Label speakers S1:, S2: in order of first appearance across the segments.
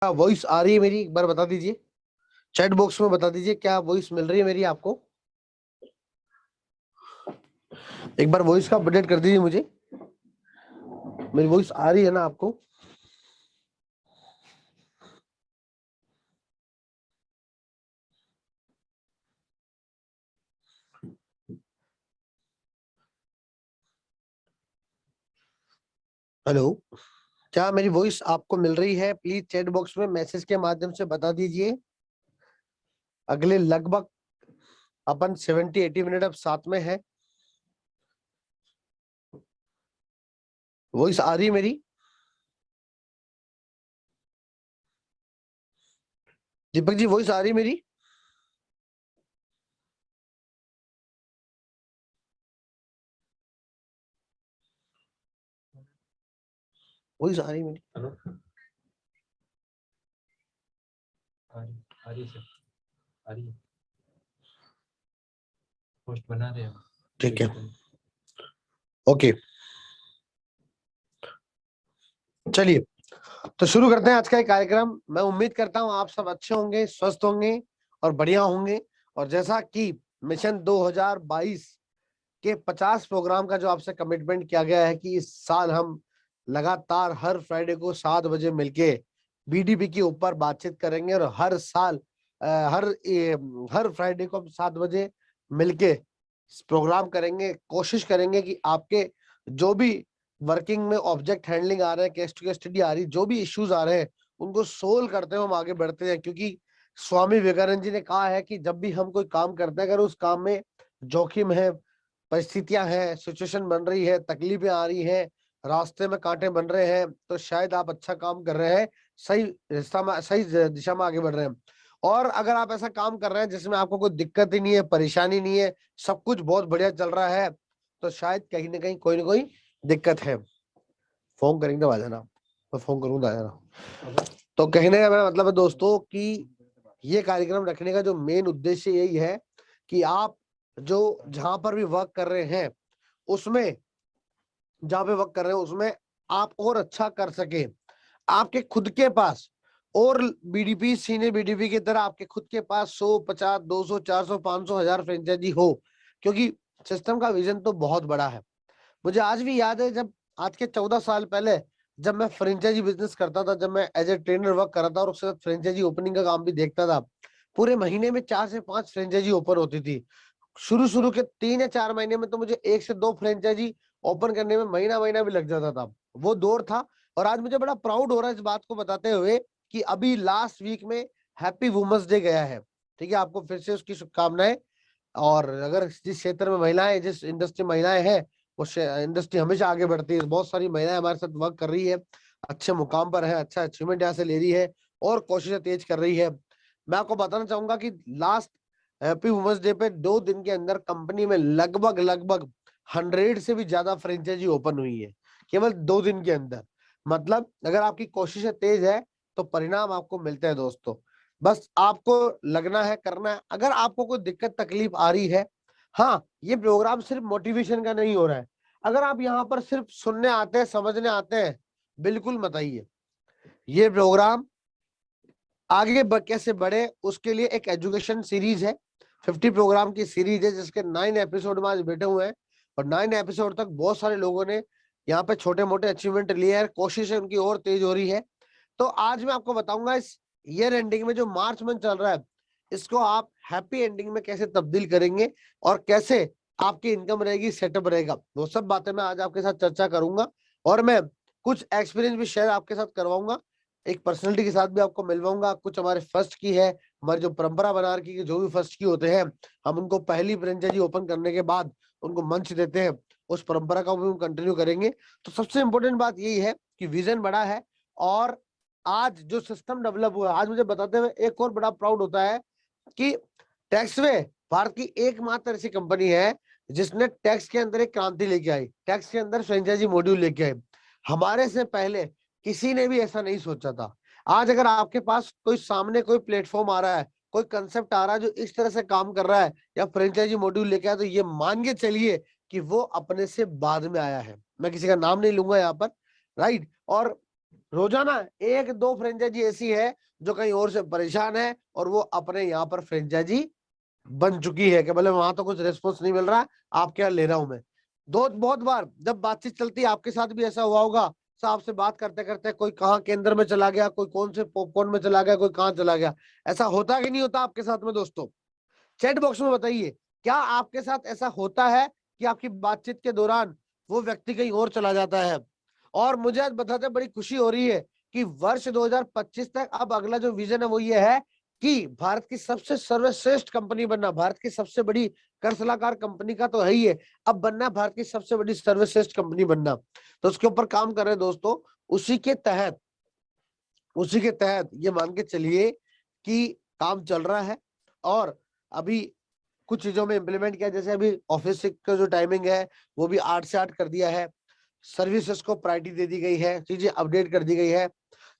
S1: Voice आ रही है मेरी? एक बार बता दीजिए, चैट बॉक्स में बता दीजिए क्या वॉइस मिल रही है मेरी आपको। एक बार वॉइस का अपडेट कर दीजिए मुझे, मेरी वॉइस आ रही है ना आपको? हेलो, क्या मेरी वॉइस आपको मिल रही है? प्लीज चैट बॉक्स में मैसेज के माध्यम से बता दीजिए। अगले लगभग अपन 70-80 मिनट अब साथ में है। वॉइस आ रही है मेरी? दीपक जी, वॉइस आ रही है मेरी? वॉइस आ रही है मेरी?
S2: हेलो, आ रही सर, आ रही है। पोस्ट बना रहे हैं,
S1: ठीक है, ओके, चलिए तो शुरू करते हैं आज का ये कार्यक्रम। मैं उम्मीद करता हूं आप सब अच्छे होंगे, स्वस्थ होंगे और बढ़िया होंगे। और जैसा कि मिशन 2022 के 50 प्रोग्राम का जो आपसे कमिटमेंट किया गया है कि इस साल हम लगातार हर फ्राइडे को 7 बजे मिलके बीडीपी के ऊपर बातचीत करेंगे और हर साल हर फ्राइडे को हम 7 बजे मिलके प्रोग्राम करेंगे। कोशिश करेंगे कि आपके जो भी वर्किंग में ऑब्जेक्ट हैंडलिंग आ रहे हैं, केस टू केस स्टडी आ रही, जो भी इश्यूज आ रहे हैं उनको सोल्व करते हुए हम आगे बढ़ते हैं। क्योंकि स्वामी विवेकानंद जी ने कहा है कि जब भी हम कोई काम करते हैं, अगर उस काम में जोखिम है, परिस्थितियां हैं, सिचुएशन बन रही है, तकलीफें आ रही हैं, रास्ते में कांटे बन रहे हैं, तो शायद आप अच्छा काम कर रहे हैं, सही रास्ता में, सही दिशा में आगे बढ़ रहे हैं। और अगर आप ऐसा काम कर रहे हैं जिसमें आपको कोई दिक्कत ही नहीं है, परेशानी नहीं है, सब कुछ बहुत बढ़िया चल रहा है, तो शायद कहीं ना कहीं कोई ना कोई दिक्कत है। फोन करेंगे तो आ जाना, मैं फोन करूंगा आ जाना। तो कहने का मेरा मतलब है दोस्तों कि ये कार्यक्रम रखने का जो मेन उद्देश्य यही है कि आप जो जहां पर भी वर्क कर रहे हैं उसमें, जहां पे वर्क कर रहे हैं उसमें आप और अच्छा कर सके। आपके खुद के पास और बीडीपी, सीनियर बीडीपी की तरह आपके खुद के पास 100, 50, 200, 400, 500, 1000 फ्रेंचाइजी हो। क्योंकि सिस्टम का विजन तो बहुत बड़ा है। मुझे आज भी याद है, जब आज के 14 साल पहले जब मैं फ्रेंचाइजी बिजनेस करता था, जब मैं एज ए ट्रेनर वर्क कर रहा था और उसके साथ फ्रेंचाइजी ओपनिंग का काम भी देखता था, पूरे महीने में 4 से 5 फ्रेंचाइजी ओपन होती थी। शुरू शुरू के 3 या 4 महीने में तो मुझे 1 से 2 फ्रेंचाइजी ओपन करने में महीना महीना भी लग जाता था। वो दौर था। और आज मुझे बड़ा प्राउड हो रहा है इस बात को बताते हुए कि अभी लास्ट वीक में हैप्पी वुमेन्स डे गया है। ठीक है, आपको फिर से उसकी शुभकामनाएं। और अगर जिस क्षेत्र में महिलाएं, जिस इंडस्ट्री महिलाएं हैं, वो इंडस्ट्री हमेशा आगे बढ़ती है। बहुत सारी महिलाएं हमारे साथ वर्क कर रही है, अच्छे मुकाम पर है, अच्छा अचीवमेंट यहाँ से ले रही है और कोशिशें तेज कर रही है। मैं आपको बताना चाहूंगा कि लास्ट हैप्पी वुमेन्स डे पे 2 दिन के अंदर कंपनी में लगभग लगभग 100 से भी ज्यादा फ्रेंचाइजी ओपन हुई है, केवल 2 दिन के अंदर। मतलब अगर आपकी कोशिशें तेज है तो परिणाम आपको मिलते हैं दोस्तों। बस आपको लगना है, करना है। अगर आपको कोई दिक्कत तकलीफ आ रही है, हाँ, ये प्रोग्राम सिर्फ मोटिवेशन का नहीं हो रहा है। अगर आप यहाँ पर सिर्फ सुनने आते हैं, समझने आते हैं, बिल्कुल मत आइए। ये प्रोग्राम आगे कैसे बढ़े उसके लिए एक एजुकेशन सीरीज है, 50 प्रोग्राम की सीरीज है, जिसके 9 एपिसोड में आज बैठे हुए हैं। और 9 एपिसोड तक बहुत सारे लोगों ने यहाँ पे छोटे मोटे अचीवमेंट लिए हैं, कोशिशें उनकी और तेज हो रही है। तो आज मैं आपको बताऊंगा इस ईयर एंडिंग में जो मार्च मंथ चल रहा है, इसको आप हैप्पी एंडिंग में कैसे तब्दील करेंगे और कैसे आपकी इनकम रहेगी, सेटअप रहेगा, वो सब बातें मैं आज आपके साथ चर्चा करूंगा। और मैं कुछ एक्सपीरियंस भी शेयर आपके साथ करवाऊंगा, एक पर्सनैलिटी के साथ भी आपको मिलवाऊंगा। कुछ हमारे फर्स्ट की है, हमारी जो परंपरा बना रखी है, जो भी फर्स्ट की होते हैं हम उनको पहली फ्रेंचाइजी ओपन करने के बाद उनको मंच देते हैं, उस परंपरा का भी हम कंटिन्यू करेंगे। तो सबसे इंपॉर्टेंट बात यही है कि विजन बड़ा है। और आज जो सिस्टम डेवलप हुआ है, आज मुझे बताते हुए एक और बड़ा प्राउड होता है कि टैक्सवे भारत की एकमात्र ऐसी कंपनी है जिसने टैक्स के अंदर एक क्रांति लेके आई, टैक्स के अंदर फ्रेंचाइजी मॉड्यूल लेके आई। हमारे से पहले किसी ने भी ऐसा नहीं सोचा था। आज अगर आपके पास कोई सामने कोई प्लेटफॉर्म आ रहा है, कोई कंसेप्ट आ रहा है जो इस तरह से काम कर रहा है या फ्रेंचाइजी मॉड्यूल लेके आया, तो ये मान के चलिए कि वो अपने से बाद में आया है। मैं किसी का नाम नहीं लूंगा यहाँ पर, राइट। और रोजाना 1-2 फ्रेंचाइजी ऐसी है जो कहीं और से परेशान है और वो अपने यहाँ पर फ्रेंचाइजी बन चुकी है कि बोले वहां तो कुछ रिस्पॉन्स नहीं मिल रहा, आपके यहाँ ले रहा हूं मैं। दो बहुत बार जब बातचीत चलती है, आपके साथ भी ऐसा हुआ होगा, साहब से बात करते करते कोई कहाँ केंद्र में चला गया, कोई कौन से पॉपकॉर्न में चला गया, कोई कहाँ चला गया। ऐसा होता कि नहीं होता आपके साथ में दोस्तों? चैट बॉक्स में बताइए, क्या आपके साथ ऐसा होता है कि आपकी बातचीत के दौरान वो व्यक्ति कहीं और चला जाता है? और मुझे आज बताते बड़ी खुशी हो रही है कि वर्ष 2025 तक अब अगला जो विजन है वो ये है कि भारत की सबसे सर्वश्रेष्ठ कंपनी बनना, भारत की सबसे बड़ी कर सलाहकार कंपनी का तो है ही है, अब बनना है भारत की सबसे बड़ी सर्वश्रेष्ठ कंपनी बनना। तो उसके ऊपर काम कर रहे हैं दोस्तों। उसी के तहत ये मान के चलिए कि काम चल रहा है और अभी कुछ चीजों में इंप्लीमेंट किया, जैसे अभी ऑफिस का जो टाइमिंग है वो भी 8 से 8 कर दिया है, सर्विसेज को प्रायोरिटी दे दी गई है, चीजें अपडेट कर दी गई है।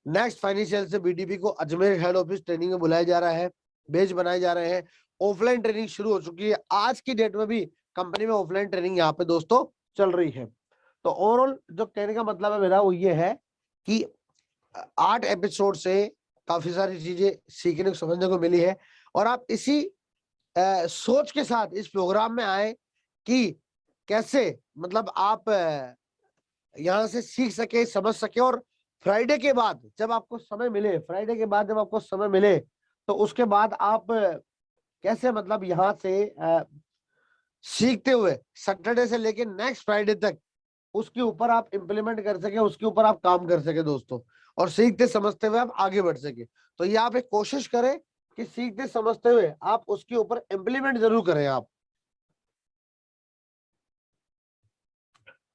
S1: नेक्स्ट फाइनेंशियल से बीडीपी को अजमेर हेड ऑफिस ट्रेनिंग में बुलाया जा रहा है, बेच बनाए जा रहे हैं, ऑफलाइन ट्रेनिंग शुरू हो चुकी है। आज की डेट में भी कंपनी में ऑफलाइन ट्रेनिंग यहाँ पे दोस्तों चल रही है। तो ओवरऑल जो कहने का मतलब है मेरा वो ये है कि 8 एपिसोड से काफी सारी चीजें सीखने को समझने को मिली है और आप इसी सोच के साथ इस प्रोग्राम में आए कि कैसे मतलब आप यहाँ से सीख सके, समझ सके और फ्राइडे के बाद जब आपको समय मिले, तो उसके बाद आप कैसे मतलब यहाँ से सीखते हुए सैटरडे से लेके नेक्स्ट फ्राइडे तक उसके ऊपर आप इंप्लीमेंट कर सके, उसके ऊपर आप काम कर सके दोस्तों, और सीखते समझते हुए आप आगे बढ़ सके। तो ये आप एक कोशिश करें कि सीखते समझते हुए आप उसके ऊपर इंप्लीमेंट जरूर करें,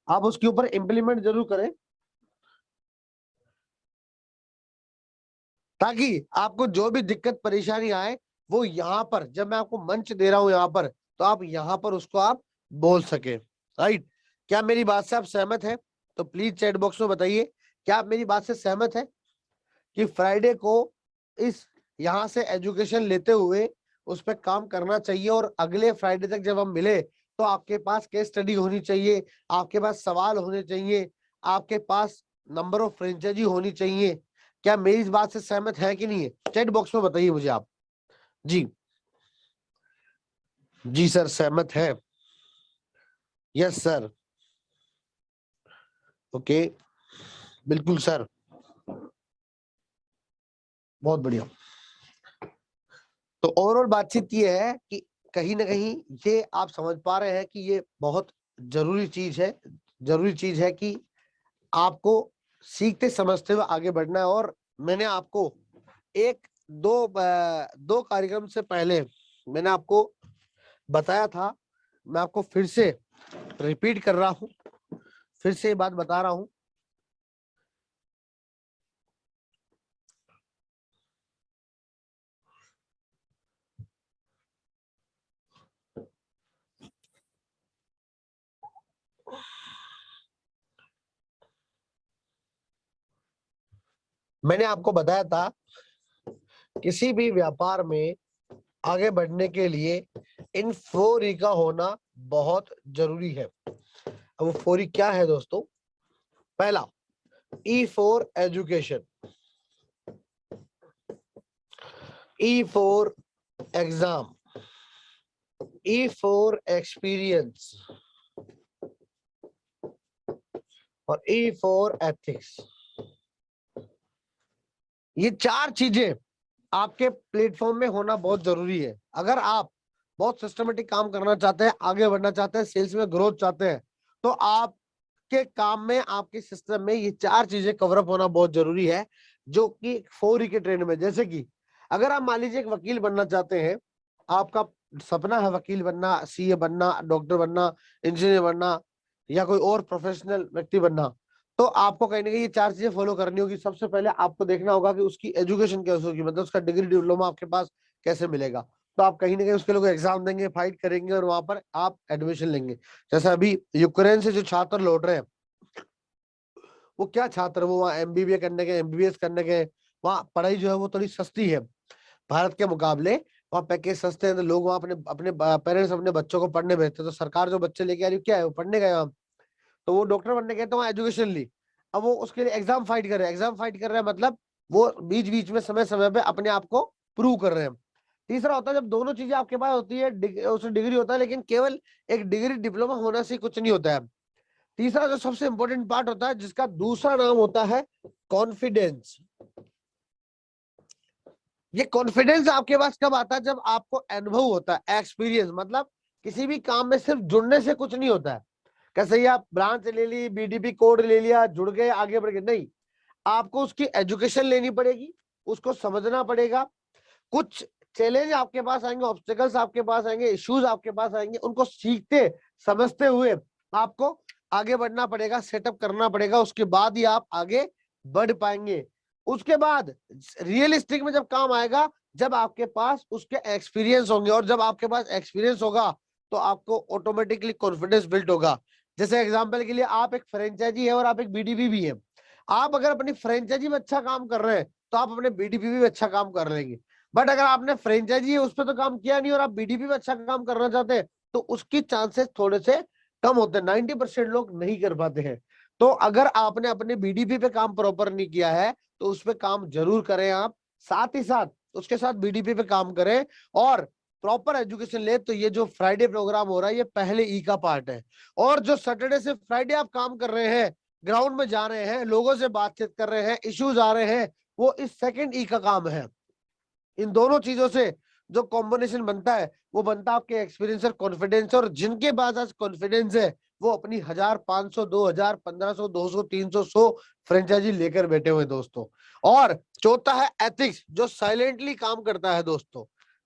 S1: आप उसके ऊपर इंप्लीमेंट जरूर करें, ताकि आपको जो भी दिक्कत परेशानी आए वो यहाँ पर जब मैं आपको मंच दे रहा हूं यहाँ पर, तो आप यहाँ पर उसको आप बोल सके। राइट? क्या मेरी बात से आप सहमत है? तो प्लीज चैट बॉक्स में बताइए, क्या आप मेरी बात से सहमत है कि फ्राइडे को इस यहाँ से एजुकेशन लेते हुए उस पर काम करना चाहिए और अगले फ्राइडे तक जब हम मिले तो आपके पास केस स्टडी होनी चाहिए, आपके पास सवाल होने चाहिए, आपके पास नंबर ऑफ फ्रेंचाइजी होनी चाहिए। क्या मेरी इस बात से सहमत है कि नहीं है? चैट बॉक्स में बताइए मुझे आप। जी जी सर, सहमत है। Yes sir. ओके, बिल्कुल सर, बहुत बढ़िया। तो ओवरऑल बातचीत ये है कि कहीं ना कहीं ये आप समझ पा रहे हैं कि ये बहुत जरूरी चीज है, कि आपको सीखते समझते हुए आगे बढ़ना है। और मैंने आपको दो कार्यक्रम से पहले मैंने आपको बताया था, मैं आपको फिर से रिपीट कर रहा हूं, फिर से ये बात बता रहा हूं। मैंने आपको बताया था किसी भी व्यापार में आगे बढ़ने के लिए इन 4 का होना बहुत जरूरी है। अब वो 4 क्या है दोस्तों? पहला, E for education, E for exam, E for experience और ई फॉर एथिक्स। ये 4 चीजें आपके प्लेटफॉर्म में होना बहुत जरूरी है। अगर आप बहुत सिस्टमेटिक काम करना चाहते हैं, आगे बढ़ना चाहते हैं, सेल्स में ग्रोथ चाहते हैं, तो आपके काम में, आपके सिस्टम में ये 4 चीजें कवरअप होना बहुत जरूरी है, जो कि 4 के ट्रेंड में। जैसे कि अगर आप मान लीजिए एक वकील बनना चाहते हैं, आपका सपना है वकील बनना, सीए बनना, डॉक्टर बनना, इंजीनियर बनना या कोई और प्रोफेशनल व्यक्ति बनना, तो आपको कहीं ना कहीं ये 4 चीजें फॉलो करनी होगी। सबसे पहले आपको देखना होगा कि उसकी एजुकेशन कैसे होगी, मतलब उसका डिग्री डिप्लोमा आपके पास कैसे मिलेगा। तो आप कहीं ना कहीं उसके लिए एग्जाम देंगे, फाइट करेंगे और वहां पर आप एडमिशन लेंगे। जैसे अभी यूक्रेन से जो छात्र लौट रहे हैं, वो क्या छात्र, वो वहाँ एमबीबीए करने के, एमबीबीएस करने के, वहाँ पढ़ाई जो है वो थोड़ी सस्ती है भारत के मुकाबले, वहाँ पैकेज सस्ते हैं, तो लोग वहाँ अपने अपने पेरेंट्स अपने बच्चों को पढ़ने भेजते हैं। तो सरकार जो बच्चे लेके आ रही है, क्या है, वो पढ़ने गए वहाँ, तो वो डॉक्टर बनने गए तो वहाँ एजुकेशन ली। अब वो उसके लिए एग्जाम फाइट कर रहे हैं, एग्जाम फाइट कर रहे हैं मतलब वो बीच बीच में समय समय पे अपने आप को प्रूव कर रहे हैं। तीसरा होता है जब दोनों चीजें आपके पास होती है, उसमें डिग्री होता है, लेकिन केवल एक डिग्री डिप्लोमा होने से कुछ नहीं होता है। तीसरा जो सबसे इंपॉर्टेंट पार्ट होता है, जिसका दूसरा नाम होता है कॉन्फिडेंस। ये कॉन्फिडेंस आपके पास कब आता है? जब आपको अनुभव होता है, एक्सपीरियंस। मतलब किसी भी काम में सिर्फ जुड़ने से कुछ नहीं होता है। कैसे ही आप ब्रांच ले ली, बीडीपी कोड ले लिया, जुड़ गए, आगे बढ़ गए, नहीं। आपको उसकी एजुकेशन लेनी पड़ेगी, उसको समझना पड़ेगा। कुछ चैलेंज आपके पास आएंगे, ऑब्स्टेकल्स आपके पास आएंगे, इश्यूज आपके पास आएंगे, उनको सीखते समझते हुए आपको आगे बढ़ना पड़ेगा, सेटअप करना पड़ेगा। उसके बाद ही आप आगे बढ़ पाएंगे। उसके बाद रियलिस्टिक में जब काम आएगा, जब आपके पास उसके एक्सपीरियंस होंगे, और जब आपके पास एक्सपीरियंस होगा तो आपको ऑटोमेटिकली कॉन्फिडेंस बिल्ड होगा। जैसे एग्जांपल के लिए आप एक फ्रेंचाइजी है और आप एक बीडीपी भी है। आप अगर अपनी फ्रेंचाइजी में अच्छा काम कर रहे हैं तो आप अपने बीडीपी में भी अच्छा काम कर लेंगे। बट अगर आपने फ्रेंचाइजी है उस पर तो काम किया नहीं और आप बीडीपी में अच्छा काम करना चाहते हैं, तो उसकी चांसेस थोड़े से कम होते हैं। 90% लोग नहीं कर पाते हैं। तो अगर आपने अपने बीडीपी पे काम प्रॉपर नहीं किया है तो उस पर काम जरूर करें आप, साथ ही साथ उसके साथ बीडीपी पे काम करें और प्रॉपर एजुकेशन ले। तो ये जो फ्राइडे प्रोग्राम हो रहा है ये पहले ई का पार्ट है। और जो सैटरडे से फ्राइडे आप काम कर रहे हैं, ग्राउंड में जा रहे हैं, लोगों से बातचीत कर रहे हैं, इश्यूज आ रहे हैं, वो इस सेकंड ई का काम है। इन दोनों चीजों से जो कॉम्बिनेशन बनता है वो बनता है आपके एक्सपीरियंस और कॉन्फिडेंस। और जिनके पास आज कॉन्फिडेंस है वो अपनी 1000, 500, 2000, 1500, 200, 300, 100 फ्रेंचाइजी लेकर बैठे हुए दोस्तों। और चौथा है एथिक्स, जो साइलेंटली काम करता है दोस्तों।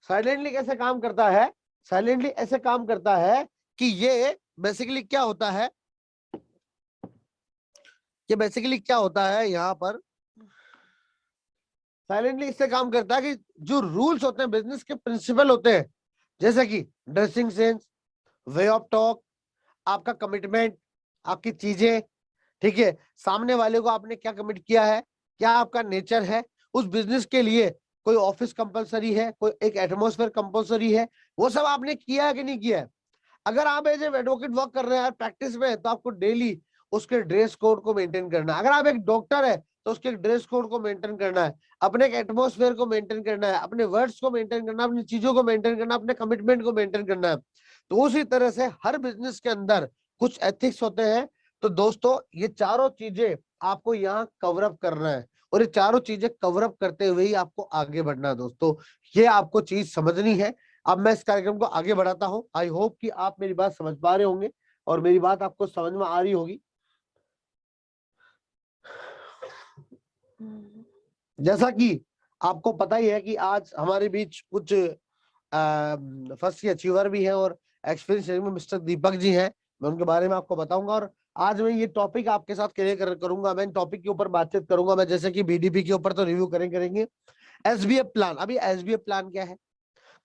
S1: साइलेंटली कैसे काम करता है? साइलेंटली ऐसे काम करता है कि ये बेसिकली क्या होता है, ये बेसिकली क्या होता है यहाँ पर, साइलेंटली इससे काम करता है कि जो रूल्स होते हैं, बिजनेस के प्रिंसिपल होते हैं, जैसे कि dressing sense, way of talk, आपका कमिटमेंट, आपकी चीजें, ठीक है, सामने वाले को आपने क्या कमिट किया है, क्या आपका नेचर है उस बिजनेस के लिए। कोई ऑफिस कंपलसरी है, कोई एक एटमोस्फेयर कंपलसरी है, वो सब आपने किया है कि नहीं किया है। अगर आप एज एडवोकेट वर्क कर रहे हैं प्रैक्टिस में, तो आपको डेली उसके ड्रेस कोड को मेंटेन करना है। अगर आप एक डॉक्टर है तो उसके ड्रेस कोड को मेंटेन करना है, अपने एक एटमोस्फेयर को मेंटेन करना है, अपने वर्ड्स को मेंटेन करना है, अपनी चीजों को मेंटेन करना है, अपने कमिटमेंट को मेंटेन करना है। तो उसी तरह से हर बिजनेस के अंदर कुछ एथिक्स होते हैं। तो दोस्तों ये चारों चीजें आपको यहाँ कवर अप करना है, और ये चारों चीजें कवर अप करते हुए ही आपको आगे बढ़ना है दोस्तों। ये आपको चीज समझनी है। अब मैं इस कार्यक्रम को आगे बढ़ाता हूं। आई होप कि आप मेरी बात समझ पा रहे होंगे और मेरी बात आपको समझ में आ रही होगी। जैसा कि आपको पता ही है कि आज हमारे बीच कुछ फर्स्ट अचीवर भी हैं और एक्सपीरियंस में मिस्टर दीपक जी हैं। मैं उनके बारे में आपको बताऊंगा और आज मैं ये टॉपिक आपके साथ क्लियर करूंगा। मैं इन टॉपिक के ऊपर बातचीत करूंगा। मैं जैसे कि बीडीपी के ऊपर तो रिव्यू करेंगे। एसबीएफ प्लान, अभी एसबीएफ प्लान क्या है,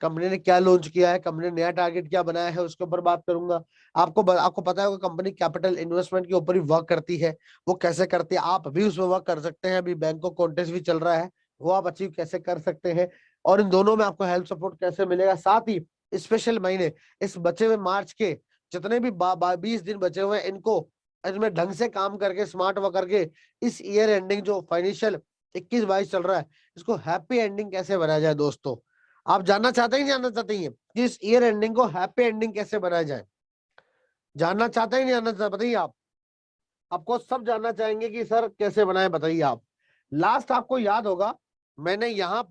S1: कंपनी ने क्या लॉन्च किया है, कंपनी ने नया टारगेट क्या बनाया है, उसके ऊपर बात करूंगा। आपको पता है कंपनी कैपिटल इन्वेस्टमेंट के ऊपर ही वर्क करती है। वो कैसे करती है, आप भी उसमें वर्क कर सकते हैं। अभी बैंकों कॉन्टेस्ट भी चल रहा है, वो आप अचीव कैसे कर सकते हैं, और इन दोनों में आपको हेल्प सपोर्ट कैसे मिलेगा। साथ ही स्पेशल महीने, इस बचे हुए मार्च के जितने भी 20 दिन बचे हुए हैं, इनको इसमें ढंग से काम करके, स्मार्ट वर्क करके, इस ईयर एंडिंग जो फाइनेंशियल 21-22 चल रहा है, इसको हैप्पी एंडिंग कैसे बनाया जाए दोस्तों। आप जानना चाहते हैं, जानना चाहते हैं कि इस ईयर एंडिंग को हैप्पी एंडिंग कैसे बनाया जाए? जानना चाहते हैं, नहीं जानना चाहते? बताइए आप। आपको सब जानना चाहेंगे कि सर कैसे बनाए, बताइए आप। लास्ट आपको याद होगा मैंने यहाँ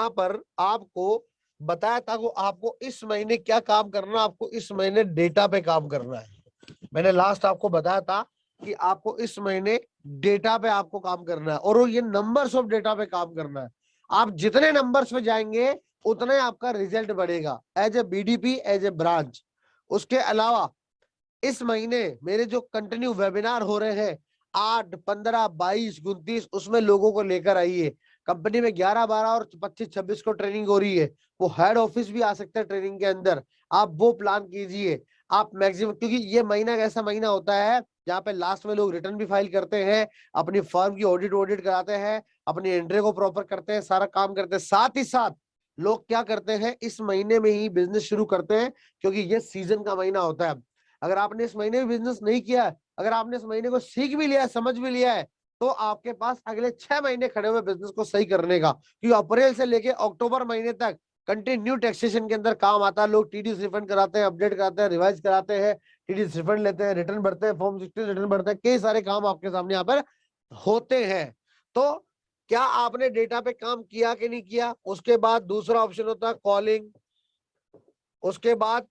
S1: पर आपको बताया था कि आपको इस महीने क्या काम करना है। आपको इस महीने डेटा पे काम करना है। मैंने लास्ट आपको बताया था कि आपको इस महीने डेटा पे आपको काम करना है, और ये नंबर्स ऑफ डेटा पे काम करना है। आप जितने नंबर्स पे जाएंगे उतने आपका रिजल्ट बढ़ेगा as a BDP, as a branch. उसके अलावा इस महीने मेरे जो कंटिन्यू वेबिनार हो रहे हैं 8, 15, 22, 29, उसमें लोगों को लेकर आइए। कंपनी में 11, 12 और 25, 26 को ट्रेनिंग हो रही है। वो हेड ऑफिस भी आ सकते हैं ट्रेनिंग के अंदर। आप वो प्लान कीजिए। आप मैक्सिमम, क्योंकि ये महीना ऐसा महीना होता है जहाँ पे लास्ट में लोग रिटर्न भी फाइल करते हैं, अपनी फर्म की ऑडिट कराते हैं, अपनी एंट्री को प्रॉपर करते हैं, सारा काम करते हैं। साथ ही साथ लोग क्या करते हैं, इस महीने में ही बिजनेस शुरू करते हैं, क्योंकि ये सीजन का महीना होता है। अगर आपने इस महीने भी बिजनेस नहीं किया है, अगर आपने इस महीने को सीख भी लिया है, समझ भी लिया है, तो आपके पास अगले 6 महीने खड़े हुए बिजनेस को सही करने का, क्योंकि अप्रैल से लेके अक्टूबर महीने तक कंटिन्यू टैक्सेशन के अंदर काम आता है। लोग टीडीएस रिफंड कराते हैं, अपडेट कराते हैं, रिवाइज कराते हैं, टीडीएस रिफंड लेते हैं, रिटर्न भरते हैं, फॉर्म 16 रिटर्न भरते हैं, कई सारे काम आपके सामने यहाँ पर होते हैं। तो क्या आपने डेटा पे काम किया कि नहीं किया? उसके बाद दूसरा ऑप्शन होता है कॉलिंग। उसके बाद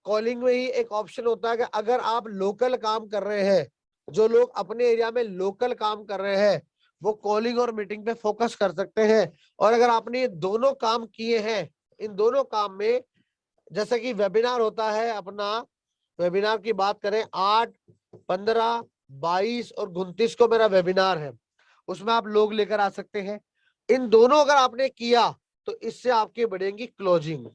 S1: कॉलिंग में ही एक ऑप्शन होता है कि अगर आप लोकल काम कर रहे हैं, जो लोग अपने एरिया में लोकल काम कर रहे हैं, वो कॉलिंग और मीटिंग पे फोकस कर सकते हैं। और अगर आपने ये दोनों काम किए हैं, इन दोनों काम में जैसे कि वेबिनार होता है अपना, वेबिनार की बात करें 8, 15, 22 और 29 को मेरा वेबिनार है, उसमें आप लोग लेकर आ सकते हैं। इन दोनों अगर आपने किया तो इससे आपकी बढ़ेंगी क्लोजिंग।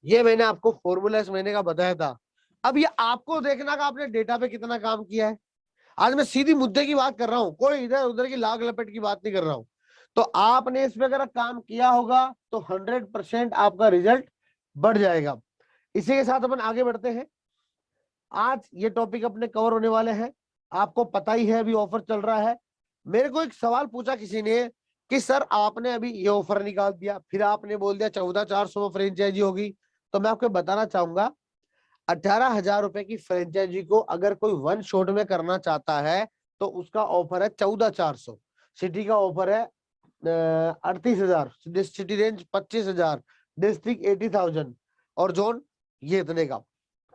S1: ये मैंने आपको फॉर्मूला इस महीने का बताया था। अब ये आपको देखना कि आपने डेटा पे कितना काम किया है। आज मैं सीधी मुद्दे की बात कर रहा हूं, कोई इधर उधर की लाग लपेट की बात नहीं कर रहा हूं। तो आपने इस पे अगर काम किया होगा तो 100% आपका रिजल्ट बढ़ जाएगा। इसी के साथ अपन आगे बढ़ते हैं। आज ये टॉपिक अपने कवर होने वाले हैं। आपको पता ही है अभी ऑफर चल रहा है। मेरे को एक सवाल पूछा किसी ने कि सर आपने अभी ये ऑफर निकाल दिया, फिर आपने बोल दिया 14,400 में फ्रेंचाइजी होगी। तो मैं आपको बताना चाहूंगा 18,000 रुपए की फ्रेंचाइजी को अगर कोई वन शॉट में करना चाहता है तो उसका ऑफर है 14,400। सिटी का ऑफर है 38,000, सिटी रेंज 25,000, डिस्ट्रिक्ट 80,000 और जोन ये इतने का।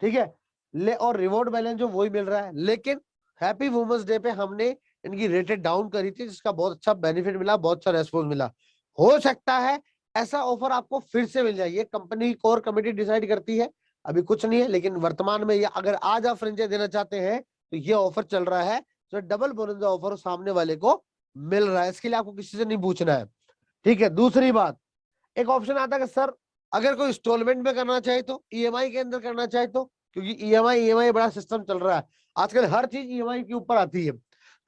S1: ठीक है, ले और रिवॉर्ड बैलेंस जो वही मिल रहा है। लेकिन हैप्पी वुमेन्स डे पे हमने इनकी रेटेड डाउन करी थी, जिसका बहुत अच्छा बेनिफिट मिला, बहुत अच्छा रेस्पॉन्स मिला। हो सकता है ऐसा ऑफर आपको फिर से मिल जाए। ये कंपनी कोर कमेटी डिसाइड करती है, अभी कुछ नहीं है। लेकिन वर्तमान में ये अगर आज आप फ्रेंचाइज देना चाहते हैं तो ये ऑफर चल रहा है, जो डबल बोनस का ऑफर सामने वाले को मिल रहा है। इसके लिए आपको किसी से नहीं पूछना है। ठीक है, दूसरी बात, एक ऑप्शन आता है कि सर अगर कोई इंस्टॉलमेंट में करना चाहे तो, ईएमआई के अंदर करना चाहे तो, क्योंकि ईएमआई बड़ा सिस्टम चल रहा है आजकल। हर चीज ईएमआई के ऊपर आती है।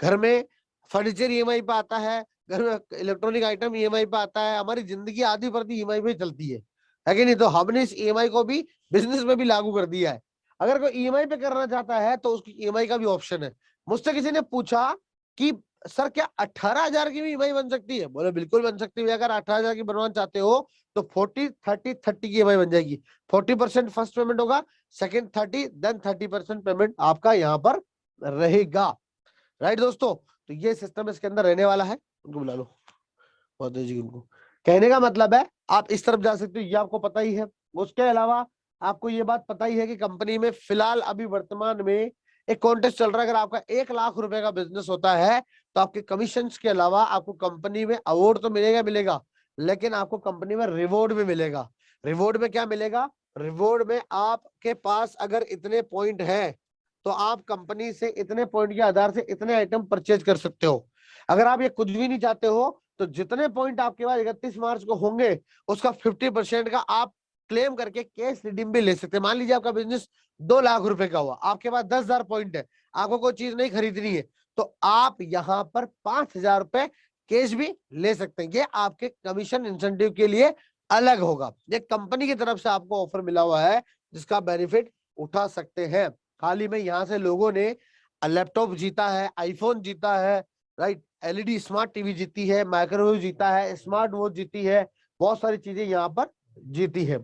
S1: घर में फर्नीचर ईएमआई पे आता है, घर में इलेक्ट्रॉनिक आइटम ईएमआई पे आता है, हमारी जिंदगी आधी प्रति ईएमआई पे चलती है कि नहीं? तो हमने इस ईएमआई को भी बिजनेस में भी लागू कर दिया है। अगर कोई ईएमआई पे करना चाहता है तो उसकी ईएमआई का भी ऑप्शन है। मुझसे किसी ने पूछा कि सर क्या 18,000 की भी ईएमआई बन सकती है? बोले बिल्कुल बन सकती है। अगर 18,000 की बनवाना चाहते हो तो 40-30-30 की ईएमआई बन जाएगी। 40% फर्स्ट पेमेंट होगा, सेकंड 30, देन 30% पेमेंट आपका यहाँ पर रहेगा। राइट दोस्तों, तो ये सिस्टम इसके अंदर रहने वाला है। उनको बुला लो, बहुत जी। उनको कहने का मतलब है आप इस तरफ जा सकते हो, ये आपको पता ही है। उसके अलावा आपको ये बात पता ही है कि कंपनी में फिलहाल अभी वर्तमान में एक कॉन्टेस्ट चल रहा है। अगर आपका 1 लाख रुपए का बिजनेस होता है तो आपके कमीशन के अलावा आपको कंपनी में अवार्ड तो मिलेगा मिलेगा, लेकिन आपको कंपनी में रिवॉर्ड भी मिलेगा। रिवॉर्ड में क्या मिलेगा? रिवॉर्ड में आपके पास अगर इतने पॉइंट है तो आप कंपनी से इतने पॉइंट के आधार से इतने आइटम परचेज कर सकते हो। अगर आप ये कुछ भी नहीं चाहते हो तो जितने पॉइंट आपके पास 31 मार्च को होंगे उसका 50% का आप क्लेम करके कैश रिडीम भी ले सकते हैं। मान लीजिए आपका बिजनेस 2 लाख रुपए का हुआ, आपके पास 10,000 पॉइंट है, आपको कोई चीज नहीं खरीदनी है, तो आप यहाँ पर 5,000 रुपए कैश भी ले सकते हैं। ये आपके कमीशन इंसेंटिव के लिए अलग होगा। ये कंपनी की तरफ से आपको ऑफर मिला हुआ है जिसका बेनिफिट उठा सकते हैं। हाल ही में यहाँ से लोगों ने लैपटॉप जीता है, आईफोन जीता है, राइट, एलईडी स्मार्ट टीवी जीती है, माइक्रोवेव जीता है, स्मार्ट वॉच जीती है, बहुत सारी चीजें यहाँ पर जीती है।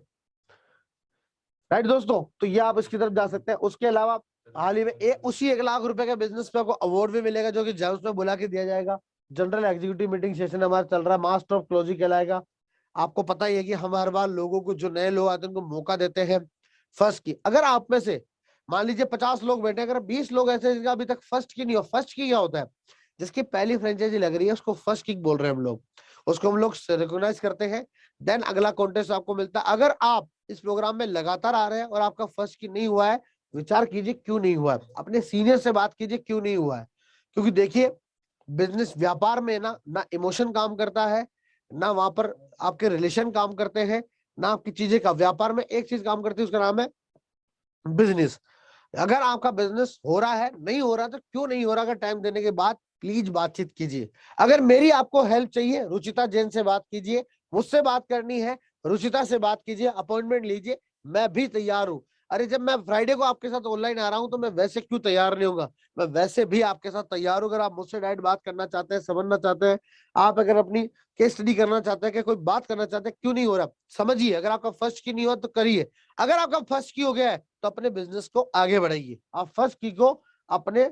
S1: राइट दोस्तों, तो ये आप इसकी तरफ जा सकते हैं। उसके अलावा हाल ही में उसी 1 लाख रुपए के बिजनेस पे आपको अवार्ड भी मिलेगा, जो कि जेम्स में बुला के दिया जाएगा। जनरल एग्जीक्यूटिव मीटिंग सेशन हमारा चल रहा है, मास्टर ऑफ क्लोजिंग कहलाएगा। आपको पता ही है कि हम हर बार लोगों को, जो नए लोग आते हैं उनको मौका देते हैं फर्स्ट की। अगर आप में से मान लीजिए 50 लोग बैठे, अगर 20 लोग ऐसे जिनका अभी तक फर्स्ट की नहीं हो, फर्स्ट की क्या होता है? जिसकी पहली फ्रेंचाइजी लग रही है उसको फर्स्ट किक बोल रहे हैं हम लोग, उसको हम लोग रिकॉग्नाइज करते हैं। देन अगला कॉन्टेस्ट आपको मिलता है। अगर आप इस प्रोग्राम में लगातार आ रहे हैं और आपका फर्स्ट किक नहीं हुआ है, विचार कीजिए क्यों नहीं हुआ है, अपने सीनियर से बात कीजिए क्यों नहीं हुआ है। क्योंकि देखिए बिजनेस व्यापार में ना इमोशन काम करता है, ना वहां पर आपके रिलेशन काम करते हैं, ना आपकी चीजें का। व्यापार में एक चीज काम करती है, उसका नाम है बिजनेस। अगर आपका बिजनेस हो रहा है, नहीं हो रहा तो क्यों नहीं हो रहा का टाइम देने के बाद प्लीज बातचीत कीजिए। अगर मेरी आपको हेल्प चाहिए, रुचिता जैन से बात कीजिए, मुझसे बात करनी है रुचिता से बात कीजिए, अपॉइंटमेंट लीजिए, मैं भी तैयार हूं। अरे जब मैं फ्राइडे को आपके साथ ऑनलाइन आ रहा हूं तो मैं वैसे क्यों तैयार नहीं होगा, मैं वैसे भी आपके साथ तैयार हूं। अगर आप मुझसे डायरेक्ट बात करना चाहते हैं, समझना चाहते हैं, आप अगर अपनी केस स्टडी करना चाहते हैं कि कोई बात करना चाहते हैं, क्यों नहीं हो रहा समझिए। अगर आपका फर्स्ट की नहीं हुआ तो करिए, अगर आपका फर्स्ट की हो गया है तो अपने बिजनेस को आगे बढ़ाइए। आप फर्स्ट की को अपने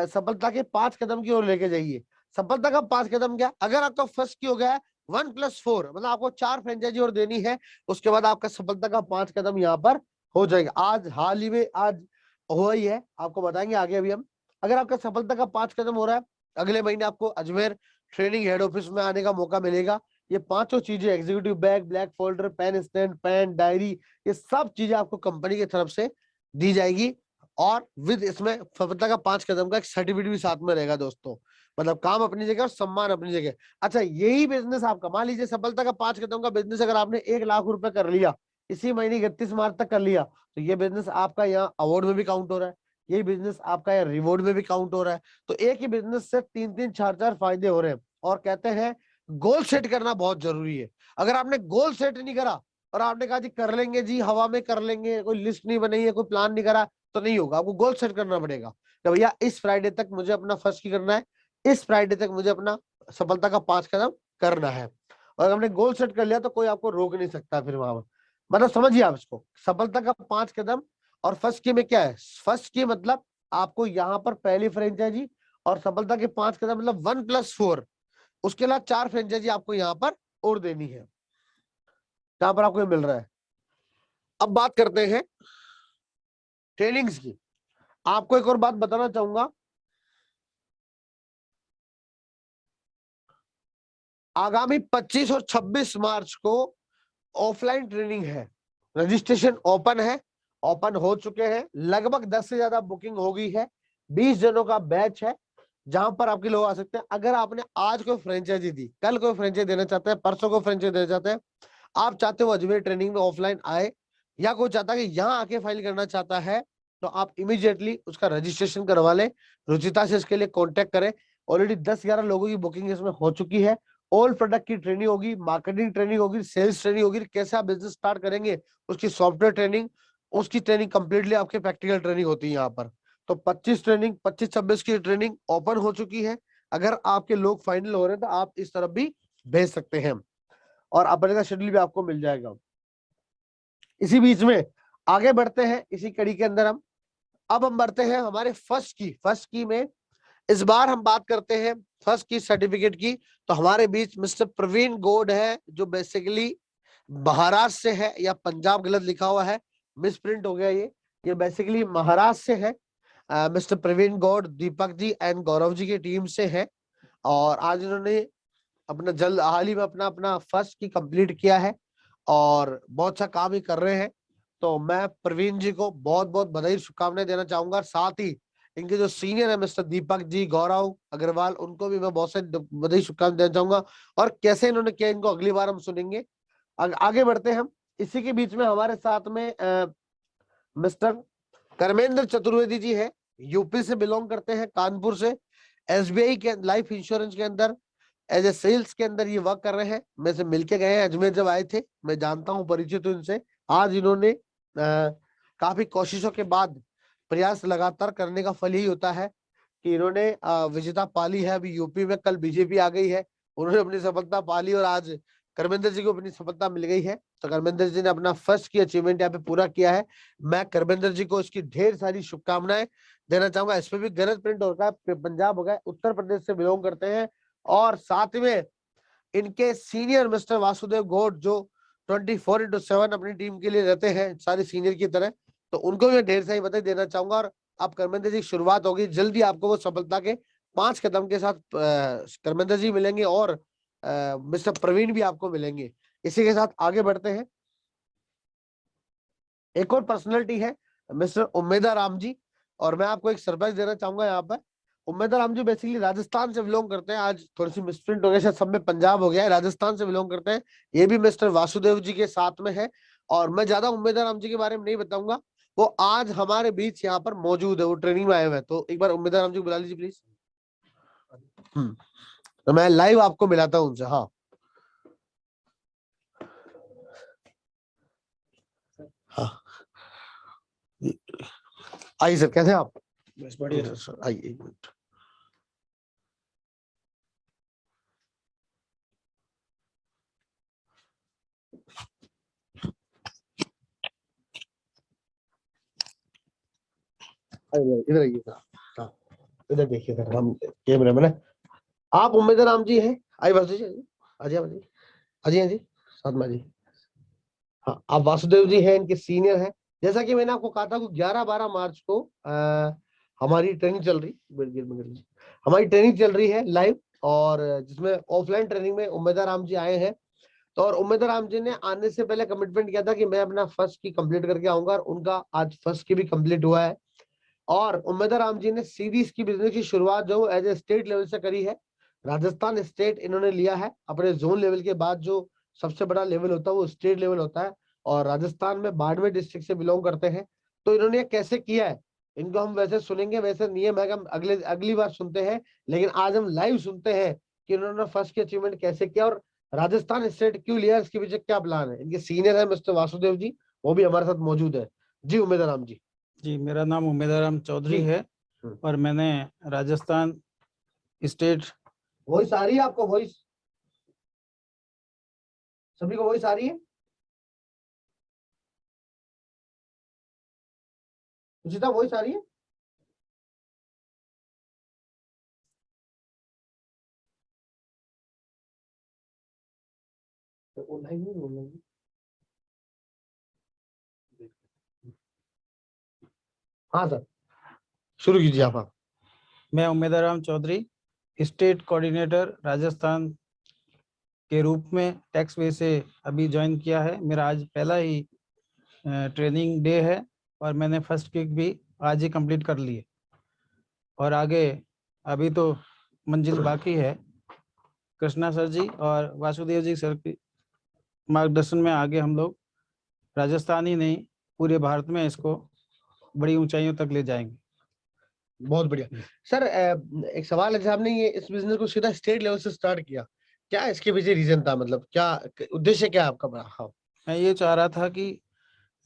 S1: सफलता के 5 कदम की ओर लेके जाइए। सफलता का 5 कदम क्या, अगर आपका फर्स्ट की हो गया है 1+4 मतलब आपको 4 फ्रेंचाइजी और देनी है, उसके बाद आपका सफलता का 5 कदम यहाँ पर हो जाएगा। आज हाल ही में आज हुआ ही है, आपको बताएंगे आगे अभी हम। अगर आपका सफलता का 5 कदम हो रहा है, अगले महीने आपको अजमेर ट्रेनिंग हेड ऑफिस में आने का मौका मिलेगा। ये पांचों चीजें, executive bag, black folder, pen stand, pen, diary, ये सब चीजें आपको कंपनी की तरफ से दी जाएगी। और विद इसमें सफलता का 5 कदम का एक सर्टिफिकेट भी साथ में रहेगा दोस्तों। मतलब काम अपनी जगह और सम्मान अपनी जगह। अच्छा, यही बिजनेस आप कमा लीजिए, सफलता का 5 कदम का बिजनेस अगर आपने 1 लाख रुपए कर लिया, इसी महीने 31 मार्च तक कर लिया, तो ये बिजनेस आपका यहाँ अवार्ड में भी काउंट हो रहा है, यही बिजनेस आपका यहाँ रिवॉर्ड में भी काउंट हो रहा है। तो एक ही बिजनेस से 3-3, 4-4 फायदे हो रहे हैं। और कहते हैं गोल सेट करना बहुत जरूरी है। अगर आपने गोल सेट नहीं करा और आपने कहा जी कर लेंगे जी, हवा में कर लेंगे, कोई लिस्ट नहीं बनाई है, कोई प्लान नहीं करा, तो नहीं होगा। आपको गोल सेट करना पड़ेगा कि भैया इस फ्राइडे तक मुझे अपना फर्स्ट की करना है, इस फ्राइडे तक मुझे अपना सफलता का 5 कदम करना है। और हमने गोल सेट कर लिया तो कोई आपको रोक नहीं सकता फिर वहां पर। मतलब समझिए आप इसको, सफलता का 5 कदम और फर्स्ट की में क्या है। फर्स्ट की मतलब आपको यहाँ पर पहली फ्रेंचाइजी, और सफलता के 5 कदम मतलब 1+4, उसके अलावा 4 फ्रेंचाइजी आपको यहाँ पर और देनी है, जहां पर आपको ये मिल रहा है। अब बात करते हैं ट्रेनिंग्स की। आपको एक और बात बताना चाहूंगा, आगामी 25 और 26 मार्च को ऑफलाइन ट्रेनिंग है। रजिस्ट्रेशन ओपन है, ओपन हो चुके हैं, लगभग 10 से ज्यादा बुकिंग हो गई है। 20 जनों का बैच है, जहां पर आपके लोग आ सकते हैं। अगर आपने आज कोई फ्रेंचाइजी दी, कल कोई फ्रेंचाइजी देना चाहते हैं, परसों को फ्रेंचाइजी देना चाहते हैं, आप चाहते हो अजमेर ट्रेनिंग में ऑफलाइन आए, या कोई चाहता है कि यहाँ आके फाइल करना चाहता है, तो आप इमीडिएटली उसका रजिस्ट्रेशन करवा लें। रुचिता से इसके लिए कॉन्टेक्ट करें। ऑलरेडी 10-11 लोगों की बुकिंग इसमें हो चुकी है। ऑल प्रोडक्ट की ट्रेनिंग होगी, मार्केटिंग ट्रेनिंग होगी, सेल्स ट्रेनिंग होगी, कैसे आप बिजनेस स्टार्ट करेंगे उसकी सॉफ्टवेयर ट्रेनिंग, उसकी ट्रेनिंग कंप्लीटली आपके प्रैक्टिकल ट्रेनिंग होती है यहाँ पर। तो 25-26 की ट्रेनिंग ओपन हो चुकी है। अगर आपके लोग फाइनल हो रहे हैं तो आप इस तरफ भी भेज सकते हैं, और अपने का शेड्यूल भी आपको मिल जाएगा। इसी बीच में आगे बढ़ते हैं, इसी कड़ी के अंदर हम बढ़ते हैं हमारे फर्स्ट की में इस बार हम बात करते हैं फर्स्ट की सर्टिफिकेट की। तो हमारे बीच मिस्टर प्रवीण गौड़ है, जो बेसिकली महाराष्ट्र से है, या पंजाब गलत लिखा हुआ है, मिस प्रिंट हो गया ये बेसिकली महाराष्ट्र से है। मिस्टर प्रवीण गौड़ दीपक जी एंड गौरव जी की टीम से है, और आज इन्होंने अपना जल्द हाल ही में अपना अपना फर्स्ट की कंप्लीट किया है, और बहुत अच्छा काम ही कर रहे हैं। तो मैं प्रवीण जी को बहुत बहुत बधाई शुभकामनाएं देना चाहूंगा। साथ ही इनके जो सीनियर है मिस्टर दीपक जी, गौरव अग्रवाल, उनको भी मैं बहुत सारी बधाई शुभकामनाएं देना चाहूंगा। और कैसे इन्होंने किया इनको अगली बार हम सुनेंगे। आगे बढ़ते हैं हम। इसी के बीच में हमारे साथ में मिस्टर कर्मेंद्र चतुर्वेदी जी है, यूपी से बिलोंग करते हैं, कानपुर से। एसबीआई के लाइफ इंश्योरेंस के अंदर एज ए सेल्स के अंदर ये वर्क कर रहे हैं। मेरे से मिलके गए हैं अजमेर जब आए थे, मैं जानता हूँ, परिचित हूँ इनसे। आज इन्होंने काफी कोशिशों के बाद, प्रयास लगातार करने का फल यही होता है कि इन्होंने विजेता पाली है। अभी यूपी में कल बीजेपी आ गई है, उन्होंने अपनी सफलता पाली, और आज कर्मेंद्र जी को अपनी सफलता मिल गई है। तो कर्मेंद्र जी ने अपना फर्स्ट की अचीवमेंट यहाँ पे पूरा किया है। मैं कर्मेंद्र जी को इसकी ढेर सारी शुभकामनाएं देना चाहूंगा। इसमें भी गलत प्रिंट होगा, पंजाब होगा, उत्तर प्रदेश से बिलोंग करते हैं। और साथ में इनके सीनियर मिस्टर वासुदेव गौड़, जो 24/7 अपनी टीम के लिए रहते हैं, सारी सीनियर की तरह, तो उनको भी ढेर सारी बधाई देना चाहूंगा। और अब कर्मेंद्र जी की शुरुआत होगी, जल्दी आपको वो सफलता के 5 कदम के साथ कर्मेंद्र जी मिलेंगे, और मिस्टर प्रवीण भी आपको मिलेंगे। इसी के साथ आगे बढ़ते हैं। एक और पर्सनैलिटी है मिस्टर उम्मेदा राम जी, और मैं आपको एक सरप्राइज देना चाहूंगा यहाँ पर। उम्मेदा राम जी बेसिकली राजस्थान से बिलोंग करते हैं। आज थोड़ी सी मिसप्रिंट हो गया, शायद सब में पंजाब हो गया है, राजस्थान से बिलोंग करते हैं। ये भी मिस्टर वासुदेव जी के साथ में है। और मैं ज्यादा उम्मेदा राम जी के बारे में नहीं बताऊंगा, वो आज हमारे बीच यहाँ पर मौजूद है, वो ट्रेनिंग में आए हुए हैं। तो एक बार उम्मेदा राम जी को बुला लीजिए प्लीज। तो मैं लाइव आपको मिलाता हूँ उनसे। हाँ हाँ, आइए सर, कैसे हैं आप?
S2: बस बढ़िया
S1: सर आइए, एक मिनट। इधर आइए सर। हाँ, इधर देखिए सर, हम कैमरे में ना। आप उम्मीद राम जी हैं? आइए बस दीजिए, अजय अजय अजय जी, साथ में जी। हाँ, आप वासुदेव जी हैं, इनके सीनियर हैं। जैसा कि मैंने आपको कहा था कि 11-12 मार्च को हमारी ट्रेनिंग चल रही, हमारी ट्रेनिंग चल रही है लाइव, और जिसमें ऑफलाइन ट्रेनिंग में उम्मीद राम जी आए हैं। तो और उम्मीद राम जी ने आने से पहले कमिटमेंट किया था कि मैं अपना फर्स्ट की कंप्लीट करके आऊंगा, और उनका आज फर्स्ट की भी कंप्लीट हुआ है। और उम्मीद राम जी ने सीरीज की बिजनेस की शुरुआत जो एज ए स्टेट लेवल से करी है। राजस्थान स्टेट इन्होंने लिया है, अपने जोन लेवल के बाद जो सबसे बड़ा लेवल होता है वो स्टेट लेवल होता है, और राजस्थान में बाड़मेर डिस्ट्रिक्ट से बिलोंग करते हैं। तो इन्होंने ये कैसे किया है, इनको हम वैसे सुनेंगे, वैसे नियम है कि हम अगली बार सुनते हैं, लेकिन आज हम लाइव सुनते हैं कि इन्होंने फर्स्ट की अचीवमेंट कैसे किया, और राजस्थान स्टेट क्यों लिया, इसके पीछे क्या प्लान है। इनके सीनियर है मिस्टर वासुदेव जी, वो भी हमारे साथ मौजूद है। जी उम्मीद राम जी।
S3: जी, मेरा नाम उम्मीदाराम चौधरी
S1: जी।
S3: है और मैंने राजस्थान स्टेट
S1: वॉइस आ रही है आपको? वॉइस सभी को वॉइस आ रही है? उचिता वॉइस आ रही है? ऑनलाइन नहीं, ऑनलाइन। हाँ सर, शुरू कीजिए आप।
S3: मैं उम्मीदाराम चौधरी स्टेट कोऑर्डिनेटर राजस्थान के रूप में टैक्स वे से अभी ज्वाइन किया है। मेरा आज पहला ही ट्रेनिंग डे है और मैंने फर्स्ट किक भी आज ही कंप्लीट कर ली है, और आगे अभी तो मंजिल बाकी है। कृष्णा सर जी और वासुदेव जी सर के मार्गदर्शन में आगे हम लोग राजस्थान ही नहीं पूरे भारत में इसको बड़ी ऊंचाइयों तक ले जाएंगे।
S1: बहुत बढ़िया सर। एक सवाल है, जैसे आपने ये इस बिजनेस को सीधा स्टेट लेवल से स्टार्ट किया, क्या इसके पीछे रीजन था, मतलब क्या उद्देश्य क्या है आपका बड़ा? हाँ,
S3: मैं ये चाह रहा था कि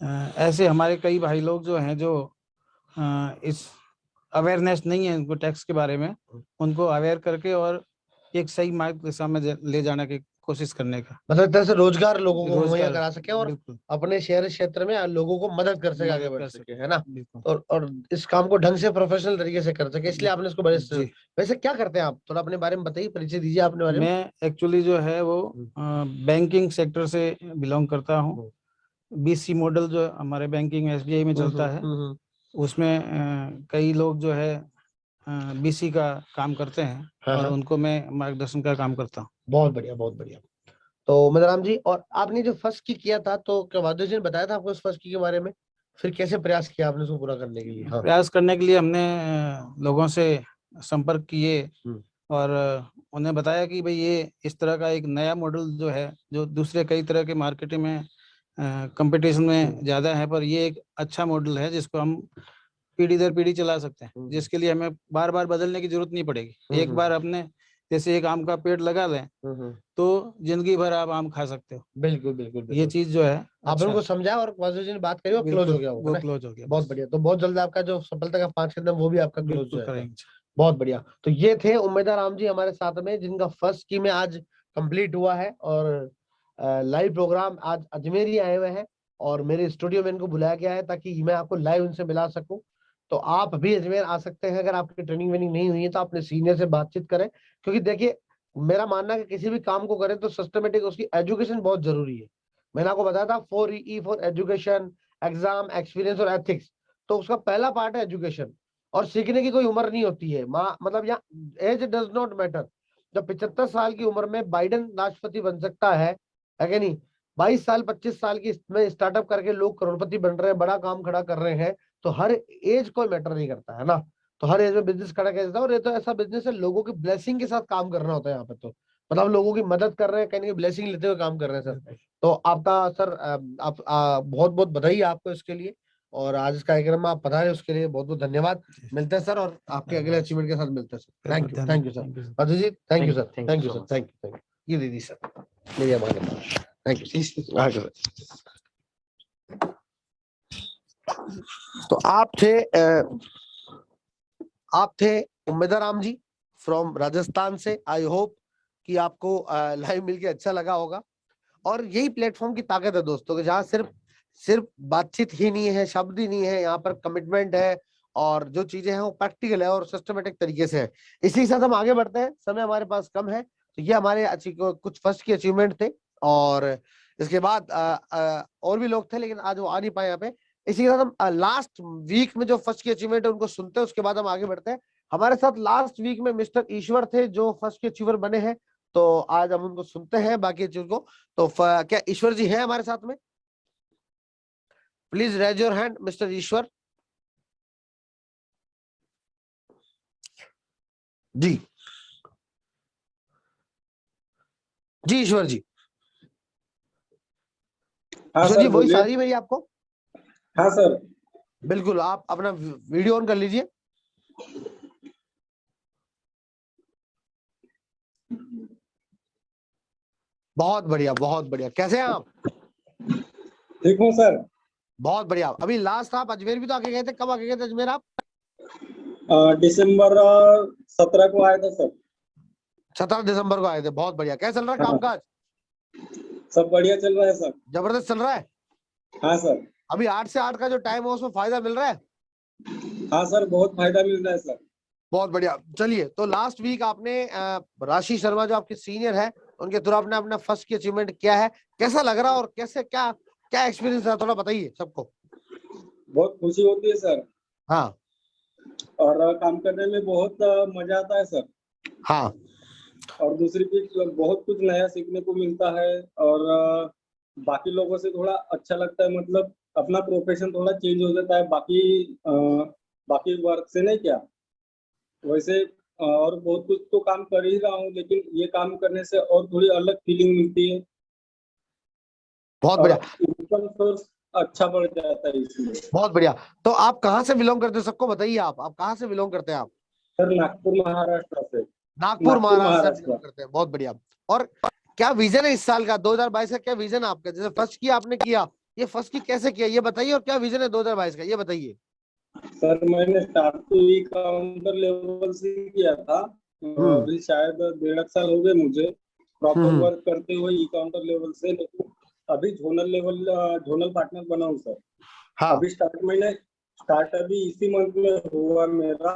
S3: ऐसे हमारे कई भाई लोग जो हैं जो इस अवेयरनेस नहीं है उनको टैक्स के बारे में, उनको अवेयर करके और एक सही मार्ग दिशा में ले जाने की कोशिश करने का,
S1: मतलब एक तरह से रोजगार लोगों को मुहैया
S3: रोजगार।
S1: करा सके, और
S3: बिल्कुल,
S1: अपने शहर क्षेत्र में लोगों को मदद कर सके, आगे
S3: मदद
S1: बढ़
S3: कर
S1: सके,
S3: सके।
S1: है ना?
S3: बिल्कुल,
S1: और इस काम को ढंग से प्रोफेशनल तरीके से कर सके, इसलिए आपने इसको बड़े
S3: जी।
S1: वैसे क्या करते हैं आप, थोड़ा अपने बारे में बताइए, परिचय दीजिए अपने बारे में।
S3: मैं एक्चुअली जो है वो बैंकिंग सेक्टर से बिलोंग करता हूँ। बीसी मॉडल जो हमारे बैंकिंग एसबीआई में चलता है, उसमें कई लोग जो है बीसी का काम करते हैं, और उनको मैं मार्गदर्शन का काम करता हूँ।
S1: बहुत बढ़िया, बहुत बढ़िया। तो मदराम जी, और आपने जो फर्स्ट की किया था, तो क्या वादव जी ने बताया था आपको उस फर्स्ट की के बारे में? फिर कैसे प्रयास किया आपने उसको पूरा करने के लिए? हाँ।
S3: प्रयास करने के लिए हमने लोगों से संपर्क किए और उन्हें बताया कि भाई ये इस तरह का एक नया मॉडल जो है, जो दूसरे कई तरह के मार्केट में कंपटीशन में ज़्यादा है, पर ये एक अच्छा मॉडल है जिसको हम पीढ़ी दर पीढ़ी चला सकते हैं, जिसके लिए हमें बार बार बदलने की जरूरत नहीं पड़ेगी। एक बार अपने जैसे एक आम का पेड़ लगा लें तो जिंदगी भर आप आम खा सकते हो।
S1: बिल्कुल बिल्कुल,
S3: ये चीज जो है
S1: आपने उनको समझाया और वासु जी ने बात करी और क्लोज हो गया
S3: वो क्लोज हो गया।
S1: बहुत बढ़िया। तो बहुत जल्द आपका जो सफलता का 5 कदम वो भी आपका क्लोज
S3: बिल्कुल
S1: जाएगा।
S3: करेंगे।
S1: बहुत बढ़िया। तो ये थे उम्मीदा राम जी हमारे साथ में, जिनका फर्स्ट की में आज कंप्लीट हुआ है, और लाइव प्रोग्राम आज अजमेर ही आए हुए हैं, और मेरे स्टूडियो में इनको बुलाया गया है ताकि मैं आपको लाइव उनसे मिला सकूं। तो आप भी अजमेर आ सकते हैं, अगर आपकी ट्रेनिंग वेनिंग नहीं हुई है तो अपने सीनियर से बातचीत करें, क्योंकि देखिए मेरा मानना है कि किसी भी काम को करें तो सिस्टमेटिक उसकी एजुकेशन बहुत जरूरी है। मैंने आपको बताया था 4E for education, exam, experience और एथिक्स। तो उसका पहला पार्ट है एजुकेशन, और सीखने की कोई उम्र नहीं होती है, मतलब यहाँ एज डज नॉट मैटर। जब 75 साल की उम्र में बाइडेन राष्ट्रपति बन सकता है कि नहीं, 22 साल 25 साल की में स्टार्टअप करके लोग करोड़पति बन रहे हैं, बड़ा काम खड़ा कर रहे हैं, तो हर एज कोई मैटर नहीं करता है ना। तो हर एज में बिजनेस खड़ा किया जाता है, और ये तो ऐसा बिजनेस है लोगों की ब्लेसिंग के साथ काम करना होता है यहाँ पे। तो मतलब लोगों की मदद कर रहे हैं, कहीं ना कहीं ब्लेसिंग लेते हुए काम कर रहे हैं सर। तो आपका सर आप बहुत बहुत बधाई आपको इसके लिए, और आज इस कार्यक्रम में आप पधारे उसके लिए बहुत बहुत धन्यवाद। मिलते हैं सर, और आपके अगले अचीवमेंट के साथ मिलते हैं sir. Thank you sir. Madhu ji thank you sir, thank you sir, thank you. ये दीदी सर मेरी अमान, थैंक यू सर। तो आप थे उम्मेदा राम जी फ्रॉम राजस्थान से। आई होप कि आपको लाइव मिलके अच्छा लगा होगा। और यही प्लेटफॉर्म की ताकत है दोस्तों, कि जहाँ सिर्फ सिर्फ बातचीत ही नहीं है, शब्द ही नहीं है, यहाँ पर कमिटमेंट है और जो चीजें हैं वो प्रैक्टिकल है और सिस्टमेटिक तरीके से है। इसी के साथ हम आगे बढ़ते हैं, समय हमारे पास कम है। तो ये हमारे कुछ फर्स्ट की अचीवमेंट थे, और इसके बाद और भी लोग थे लेकिन आज वो आ नहीं पाए यहाँ पे। इसी के साथ हम लास्ट वीक में जो फर्स्ट की अचीवमेंट है उनको सुनते हैं, उसके बाद हम आगे बढ़ते हैं। हमारे साथ लास्ट वीक में मिस्टर ईश्वर थे जो फर्स्ट के अचीवर बने हैं, तो आज हम उनको सुनते हैं बाकी चीज को। तो क्या ईश्वर जी हैं हमारे साथ में? Please raise your hand mister Ishwar ji. जी ईश्वर जी।
S4: हाँ
S1: ईश्वर
S4: सर
S1: जी वही
S4: बोलिए।
S1: सारी मेरी आपको?
S4: हाँ सर।
S1: बिल्कुल, आप अपना वीडियो ऑन कर लीजिए। बहुत बढ़िया, बहुत बढ़िया। कैसे हैं आप?
S4: ठीक हूँ सर।
S1: बहुत बढ़िया। अभी लास्ट आप अजमेर भी तो आके गए थे, कब आके गए थे अजमेर आप?
S4: दिसंबर 17 को आया था सर।
S1: 17 दिसंबर को आए थे। बहुत बढ़िया। क्या चल रहा है
S4: हाँ।
S1: कामकाज?
S4: सब बढ़िया चल रहा है सर।
S1: जबरदस्त चल रहा है।
S4: हाँ सर।
S1: अभी 8 से 8 का जो टाइम है उसमें फायदा मिल रहा है?
S4: हाँ सर, बहुत फायदा मिल रहा है सर।
S1: बहुत बढ़िया। चलिए, तो लास्ट वीक आपने राशि शर्मा जो आपके सीनियर है उनके थ्रू आपने अपना फर्स्ट की अचीवमेंट किया है। कैसा लग रहा है और कैसे क्या क्या एक्सपीरियंस रहा, थोड़ा बताइए सबको।
S4: बहुत खुशी होती है सर।
S1: हाँ
S4: और काम करने में बहुत मजा आता है सर।
S1: हाँ।
S4: और दूसरी चीज, बहुत कुछ नया सीखने को मिलता है। और बाकी लोगों से थोड़ा अच्छा लगता है, मतलब अपना प्रोफेशन थोड़ा चेंज हो जाता है बाकी वर्क से, नहीं क्या वैसे। और बहुत कुछ तो काम कर ही रहा हूँ, लेकिन ये काम करने से और थोड़ी अलग फीलिंग मिलती है
S1: बहुत
S4: और
S1: बढ़िया,
S4: इनकम सोर्स अच्छा बढ़ जाता है इसमें।
S1: बहुत बढ़िया। तो आप कहाँ से बिलोंग करते हैं, सबको बताइए। आप कहाँ से बिलोंग करते हैं आप?
S4: सर नागपुर महाराष्ट्र से।
S1: नागपुर महाराष्ट्र से बिलोंग करते हैं। बहुत बढ़िया। और क्या विजन है इस साल का 2022 का? क्या विजन है आपका? जैसे फर्स्ट की आपने किया, ये फर्स्ट की कैसे किया ये बताइए, और क्या विजन है 2022 का ये बताइए।
S4: सर मैंने स्टार्ट तो ई काउंटर लेवल से किया था।
S1: हम्म
S4: अभी शायद 1.5 साल हो गए मुझे प्रॉपर
S1: हम्म।
S4: वर्क करते हुए ई काउंटर लेवल से, लेकिन अभी झोनल पार्टनर बना हूँ सर।
S1: हाँ,
S4: अभी स्टार्ट अभी इसी मंथ में हुआ मेरा।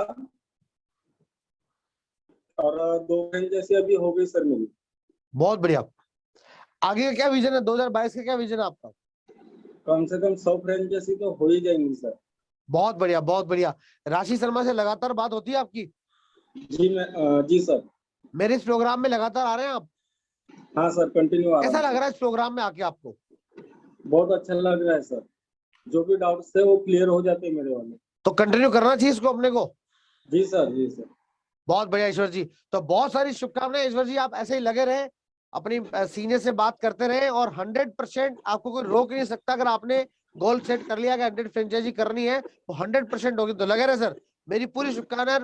S4: और 2 महीने जैसे अभी हो गई सर मेरी।
S1: बहुत बढ़िया। आगे का क्या विजन है 2022 का? क्या विजन है आपका?
S4: कम से कम 100 फ्रेंचाइजी तो हो ही जाएंगी सर।
S1: बहुत बढ़िया, बहुत बढ़िया। राशि शर्मा से लगातार बात होती है आपकी?
S4: जी सर।
S1: मेरे इस प्रोग्राम में लगातार आ रहे हैं आप?
S4: हाँ सर, कंटिन्यू आ रहा
S1: कैसा
S4: हूँ
S1: लग
S4: सर।
S1: रहा है इस प्रोग्राम में आके आपको?
S4: बहुत अच्छा लग रहा है सर। जो भी डाउट्स थे वो क्लियर हो जाते हैं मेरे वाले।
S1: तो कंटिन्यू करना चाहिए इसको अपने को।
S4: जी सर, जी सर।
S1: बहुत बढ़िया ईश्वर जी। तो बहुत सारी शुभकामनाएं ईश्वर जी, आप ऐसे ही लगे रहे, अपनी सीनियर से बात करते रहे, और 100% आपको कोई रोक नहीं सकता। अगर आपने गोल सेट कर लिया कि 100 फ्रेंचाइजी करनी है तो 100% होगी। तो लगे रहे सर, मेरी पूरी शुभकामनाएं।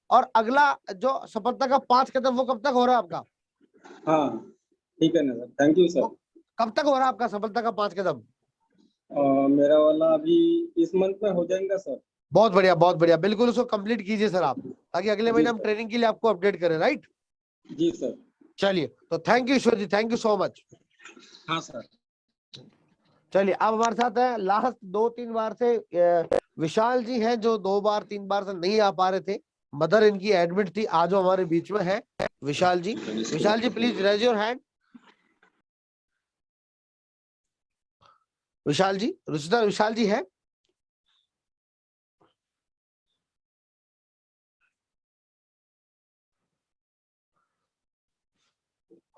S1: और अगला जो सफलता का 5 कदम वो कब तक हो रहा है आपका?
S4: हाँ ठीक है ना सर, थैंक यू
S1: वो
S4: सर।
S1: कब तक हो रहा है आपका सफलता का 5 कदम?
S4: मेरा वाला अभी इस मंथ में हो जाएगा सर।
S1: बहुत बढ़िया, बहुत बढ़िया। बिल्कुल उसको कंप्लीट कीजिए सर आप, ताकि अगले
S4: जी
S1: महीने हम
S4: सर।
S1: ट्रेनिंग के लिए आपको अपडेट करें। राइट।
S4: जी सर।
S1: चलिए, तो thank you Ishwar ji, thank you so much.
S4: हाँ सर।
S1: चलिए, अब हमारे साथ है लास्ट 2-3 बार से विशाल जी हैं, जो 2 बार 3 बार से नहीं आ पा रहे थे। मदर इनकी एडमिट थी, आज वो हमारे बीच में है। Vishal ji, Vishal ji please raise your hand. Vishal ji, Ruchita Vishal ji है?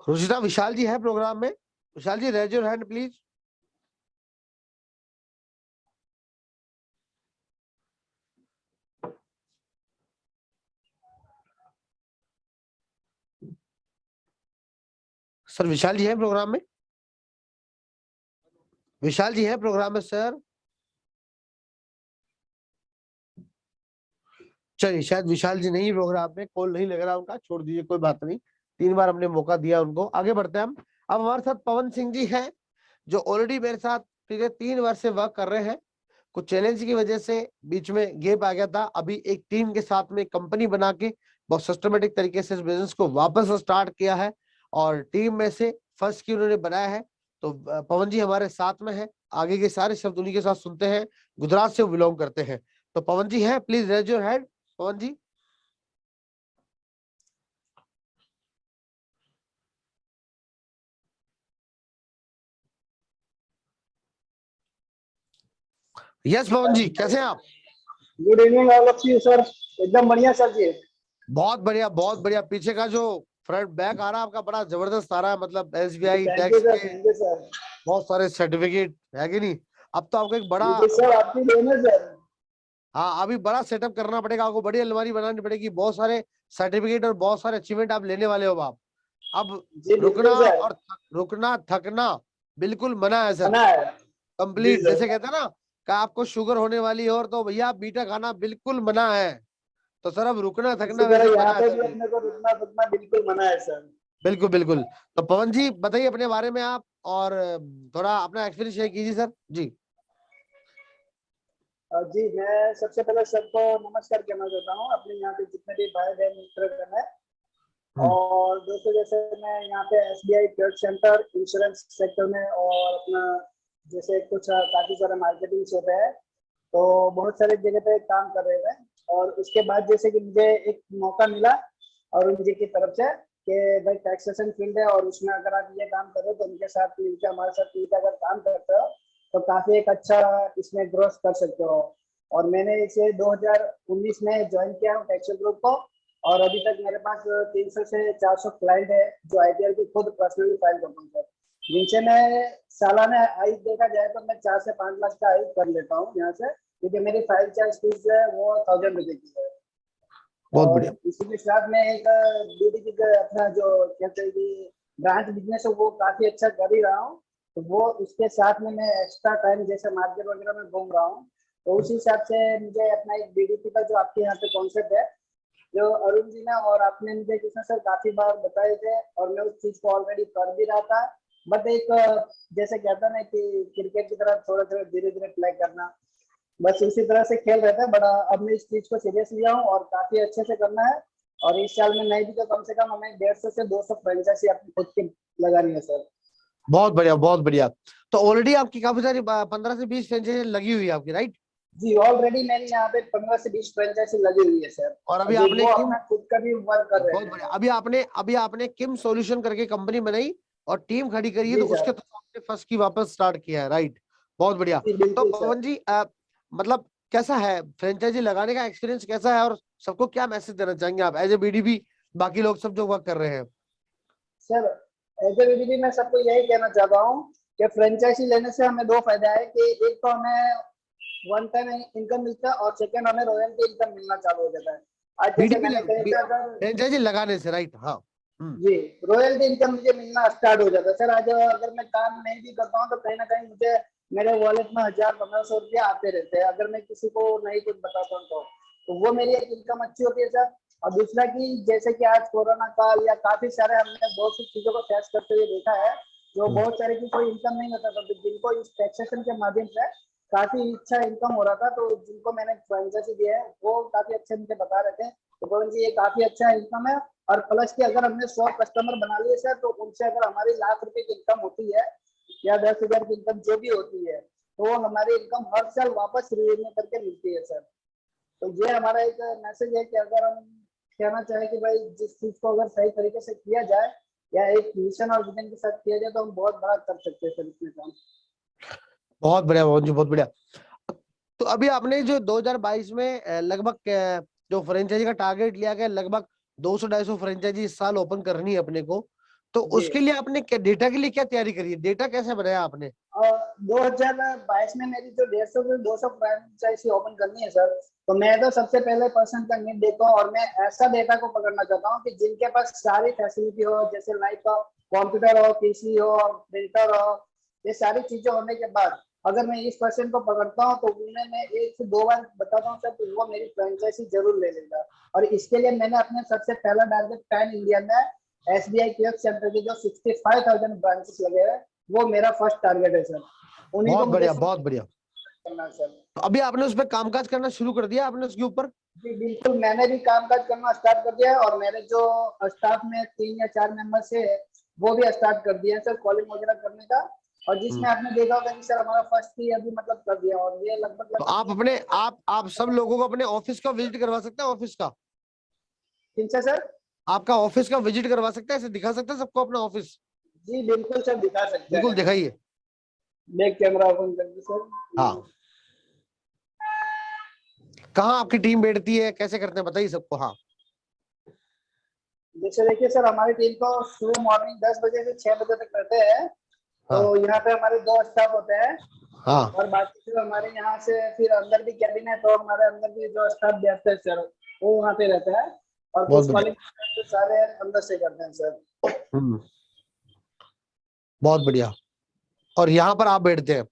S1: रुचिता विशाल जी है प्रोग्राम में? Vishal ji raise your hand please. Sir Vishal ji है प्रोग्राम में? विशाल जी है प्रोग्राम में सर? चलिए, शायद विशाल जी नहीं प्रोग्राम में, कॉल नहीं लग रहा उनका, छोड़ दीजिए, कोई बात नहीं। 3 बार हमने मौका दिया उनको। आगे बढ़ते हैं हम। अब हमारे साथ पवन सिंह जी हैं, जो ऑलरेडी मेरे साथ पिछले 3 वर्ष से वर्क कर रहे हैं। कुछ चैलेंज की वजह से बीच में गैप आ गया था। अभी एक टीम के साथ में कंपनी बना के बहुत सिस्टमेटिक तरीके से इस बिजनेस को वापस स्टार्ट किया है और टीम में से फर्स्ट की उन्होंने बनाया है। तो पवन जी हमारे साथ में है, आगे के सारे शब्द उन्हीं के साथ सुनते हैं, गुजरात से बिलोंग करते हैं। तो पवन जी हैं, please raise your hand. Pawan ji. Yes Pawan ji, कैसे हैं आप?
S5: Good evening all of you sir. एकदम बढ़िया सर जी।
S1: बहुत बढ़िया, बहुत बढ़िया। पीछे का जो फ्रंट बैक आ रहा है आपका बड़ा जबरदस्त आ रहा है, मतलब SBI
S5: thank you
S1: tax
S5: sir,
S1: के
S5: थैंक यू सर।
S1: बहुत सारे सर्टिफिकेट है कि नहीं? अब तो आपको एक बड़ा,
S5: ये सर आपकी देन है सर।
S1: हाँ अभी बड़ा सेटअप करना पड़ेगा आपको, बड़ी अलमारी बनानी पड़ेगी, बहुत सारे सर्टिफिकेट और बहुत सारे अचीवमेंट आप लेने वाले हो आप। अब
S5: जी
S1: रुकना
S5: बिल्कुल सर।
S1: और रुकना थकना बिल्कुल मना है सर,
S5: बना है। जी
S1: कंप्लीट।
S5: सर।
S1: जैसे कहते हैं ना कि आपको शुगर होने वाली है और तो भैया बीटा खाना बिल्कुल मना है। तो सर अब रुकना थकना
S5: इसी
S1: वैसे
S5: तरह
S1: मना
S5: यहाँ
S1: है
S5: पे
S1: सर
S5: भी
S1: जी।
S5: अपने को रुकना रुकना बिल्कुल मना है सर।
S1: बिल्कुल बिल्कुल। तो पवन जी बताइए अपने बारे में आप, और थोड़ा अपना एक्सपीरियंस शेयर कीजिए सर जी।
S5: जी मैं सबसे पहले सबको नमस्कार कहना चाहता हूँ, अपने यहाँ पे जितने भी भाई बहन मित्र हैं।
S1: हम्म।
S5: और दोस्तों जैसे मैं यहाँ पे SBI credit centre insurance sector में और अपना जैसे कुछ काफी सारे मार्केटिंग होते हैं, तो बहुत सारे जगह पे काम कर रहे थे। और उसके बाद जैसे कि मुझे एक मौका मिला अरुण जी की तरफ से कि भाई टैक्सेशन फील्ड है और उसमें अगर आप ये काम कर रहे हो तो उनके साथ मिलकर हमारे साथ मिलकर अगर काम करते हो तो काफी एक अच्छा इसमें ग्रोथ कर सकते हो। और मैंने इसे 2019 में ज्वाइन किया हूँ टैक्सल ग्रुप को। और अभी तक मेरे पास 300 से 400 क्लाइंट है जो आईटीआर की खुद पर्सनली फाइल करता हूँ सर, जिनसे मैं सालाना आई देखा जाए तो मैं 4 से 5 लाख का आई कर लेता हूँ यहाँ से, क्योंकि मेरी फाइल चार्ज फीस जो है वो 1000 रुपए की है।
S1: बहुत
S5: और
S1: बढ़िया।
S5: इसी के साथ में एक बीडी का अपना जो कहते हैं कि ब्रांच बिजनेस है वो काफी अच्छा कर ही रहा हूँ। तो वो उसके साथ में मैं एक्स्ट्रा टाइम जैसे मार्केट वगैरह में घूम रहा हूँ। तो उस हिसाब से मुझे अपना एक बीडीपी का जो आपके यहाँ पे कॉन्सेप्ट है जो अरुण जी ने और आपने मुझे कृष्णा सर काफी बार बताए थे और मैं उस चीज को ऑलरेडी कर भी रहा था। बट एक जैसे कहता ना कि क्रिकेट की तरह थोड़ा थोड़ा धीरे धीरे प्ले करना, बस उसी तरह से खेल रहे थे। बड़ा अब मैं इस चीज को सीरियस लिया हूँ और काफी अच्छे से करना है। और इस साल में नहीं भी तो कम से कम हमें 150 से 200 फ्रेंचाइजी अपनी खुद की लगानी है सर।
S1: बहुत बढ़िया, बहुत बढ़िया। तो ऑलरेडी आपकी काफी सारी 15 से 20 फ्रेंचाइजी लगी हुई है आपकी, राइट?
S5: जी ऑलरेडी मेरी यहाँ पे 15 से 20 फ्रेंचाइजी लगी हुई है सर।
S1: और अभी
S5: जो
S1: आपने
S5: वो
S1: किम,
S5: अपना खुद का भी वर्क कर रहे
S1: बहुत बढ़िया,
S5: हैं।
S1: अभी आपने किम सॉल्यूशन करके कंपनी बनाई और टीम खड़ी करी है,
S5: जी
S1: तो उसके
S5: सर।
S1: थ्रू आपने फर्स्ट की वापस स्टार्ट किया है, राइट? बहुत बढ़िया।
S5: जी
S1: तो
S5: बिल्कुल सर।
S1: पवन जी मतलब कैसा है फ्रेंचाइजी लगाने का एक्सपीरियंस, कैसा है, और सबको क्या मैसेज देना चाहेंगे आप एज ए बीडीबी, बाकी लोग सब जो वर्क कर रहे हैं?
S5: सर एज ए बीडीपी मैं सबको यही कहना चाहता हूँ कि फ्रेंचाइजी लेने से हमें दो फायदा है कि एक तो हमें वन टाइम इनकम मिलता है और सेकंड हमें रॉयल्टी इनकम मिलना चालू हो जाता है। आज जैसे
S1: बीडीपी
S5: मैंने कहीं पे अगर
S1: फ्रेंचाइजी लगाने से, राइट? हाँ।
S5: जी रॉयल्टी इनकम मुझे मिलना स्टार्ट हो जाता है सर। आज अगर मैं काम नहीं भी करता हूँ तो कहीं ना कहीं मुझे मेरे वॉलेट में 1000-1500 रुपया आते रहते हैं अगर मैं किसी को नहीं कुछ बताता हूँ तो वो मेरी एक इनकम अच्छी होती है सर। और दूसरा कि जैसे कि आज कोरोना काल या काफी सारे हमने बहुत सी चीजों को फेस करते हुए देखा है, जो बहुत सारे की कोई इनकम नहीं होता था, तो जिनको इस टैक्सेशन के माध्यम से काफी अच्छा इनकम हो रहा था, तो जिनको मैंने फ्रेंचाइजी दिया है वो काफी अच्छे मुझे बता रहे थे तो पवन जी ये काफी अच्छा इनकम है। और प्लस की अगर हमने 100 कस्टमर बना लिए सर तो उनसे अगर हमारी लाख रुपए की इनकम होती है या 10,000 की इनकम जो भी होती है तो वो हमारी इनकम हर साल वापस रिन्यू करके मिलती है सर। तो ये हमारा एक मैसेज है कि अगर हम कहना चाहें कि भाई जिस चीज को अगर सही तरीके से किया जाए या एक मिशन और विजन के साथ किया जाए तो हम बहुत बड़ा कर सकते हैं सर इसमें काम।
S1: बहुत बढ़िया मोहन जी, बहुत बढ़िया। तो अभी आपने जो 2022 में लगभग जो फ्रेंचाइजी का टारगेट लिया गया, लगभग 200-250 फ्रेंचाइजी इस साल ओपन करनी है अपने को, तो
S5: जी
S1: उसके लिए आपने क्या डेटा के लिए क्या तैयारी करी है, डेटा कैसे बनाया आपने?
S5: और 2022 में मेरी जो 150 से 200 फ्रेंचाइजी ओपन करनी है सर, तो मैं तो सबसे पहले पर्सन का नीड देखता हूँ और मैं ऐसा डेटा को पकड़ना चाहता हूँ कि जिनके पास सारी फैसिलिटी हो, जैसे लाइक कंप्यूटर हो, पीसी हो, प्रिंटर हो, ये सारी चीजें होने के बाद अगर मैं इस पर्सन को पकड़ता हूँ तो उन्हें मैं 1 से 2 बार बताता हूँ सर तो वो मेरी फ्रेंचाइजी जरूर ले लेगा। और इसके लिए मैंने अपने सबसे पहला टारगेट पैन इंडिया में एसबीआई क्रेडिट सेंटर के जो 65,000 ब्रांचेस लगे हुए वो मेरा फर्स्ट टारगेट है सर। उन्हीं को
S1: बहुत
S5: मुझे
S1: बढ़िया, बहुत बढ़िया।
S5: करना है सर।
S1: तो अभी आपने उस पर कामकाज करना शुरू कर दिया आपने उसके ऊपर?
S5: जी बिल्कुल, मैंने भी कामकाज करना स्टार्ट कर दिया है और मेरे जो स्टाफ में 3 या 4 मेंबर्स है वो भी स्टार्ट कर दिया है सर कॉलिंग वगैरह करने का। और जिसमें आपने देखा होगा कि सर हमारा फर्स्ट ही अभी मतलब कर दिया और ये लगभग
S1: तो आप अपने आप सब लोगों को अपने ऑफिस का विजिट करवा सकते हैं, ऑफिस का
S5: किनसे सर?
S1: आपका ऑफिस का विजिट करवा सकते हैं, ऐसे दिखा सकते हैं सबको अपना ऑफिस?
S5: जी बिल्कुल सर, दिखा सकते
S1: बिल्कुल
S5: हैं।
S1: दिखाइए।
S5: बैक कैमरा ओपन कर दी सर।
S1: हाँ, कहाँ आपकी टीम बैठती है, कैसे करते हैं, बताइए सबको। हाँ
S5: जैसे देखिए सर, हमारी टीम को सुबह मॉर्निंग 10 बजे से 6 बजे तक करते हैं। तो
S1: हाँ
S5: यहाँ पे हमारे 2 स्टाफ होते हैं
S1: हाँ
S5: और बाकी जो हमारे यहाँ से फिर अंदर भी कैबिन है, तो हमारे अंदर भी जो स्टाफ बैठते हैं सर वो वहाँ पे रहता है और
S1: बहुत
S5: कुछ
S1: बढ़िया।
S5: कॉलिंग तो सारे अंदर से करते हैं सर।
S1: हम्म, बहुत बढ़िया। और यहाँ पर आप बैठते हैं?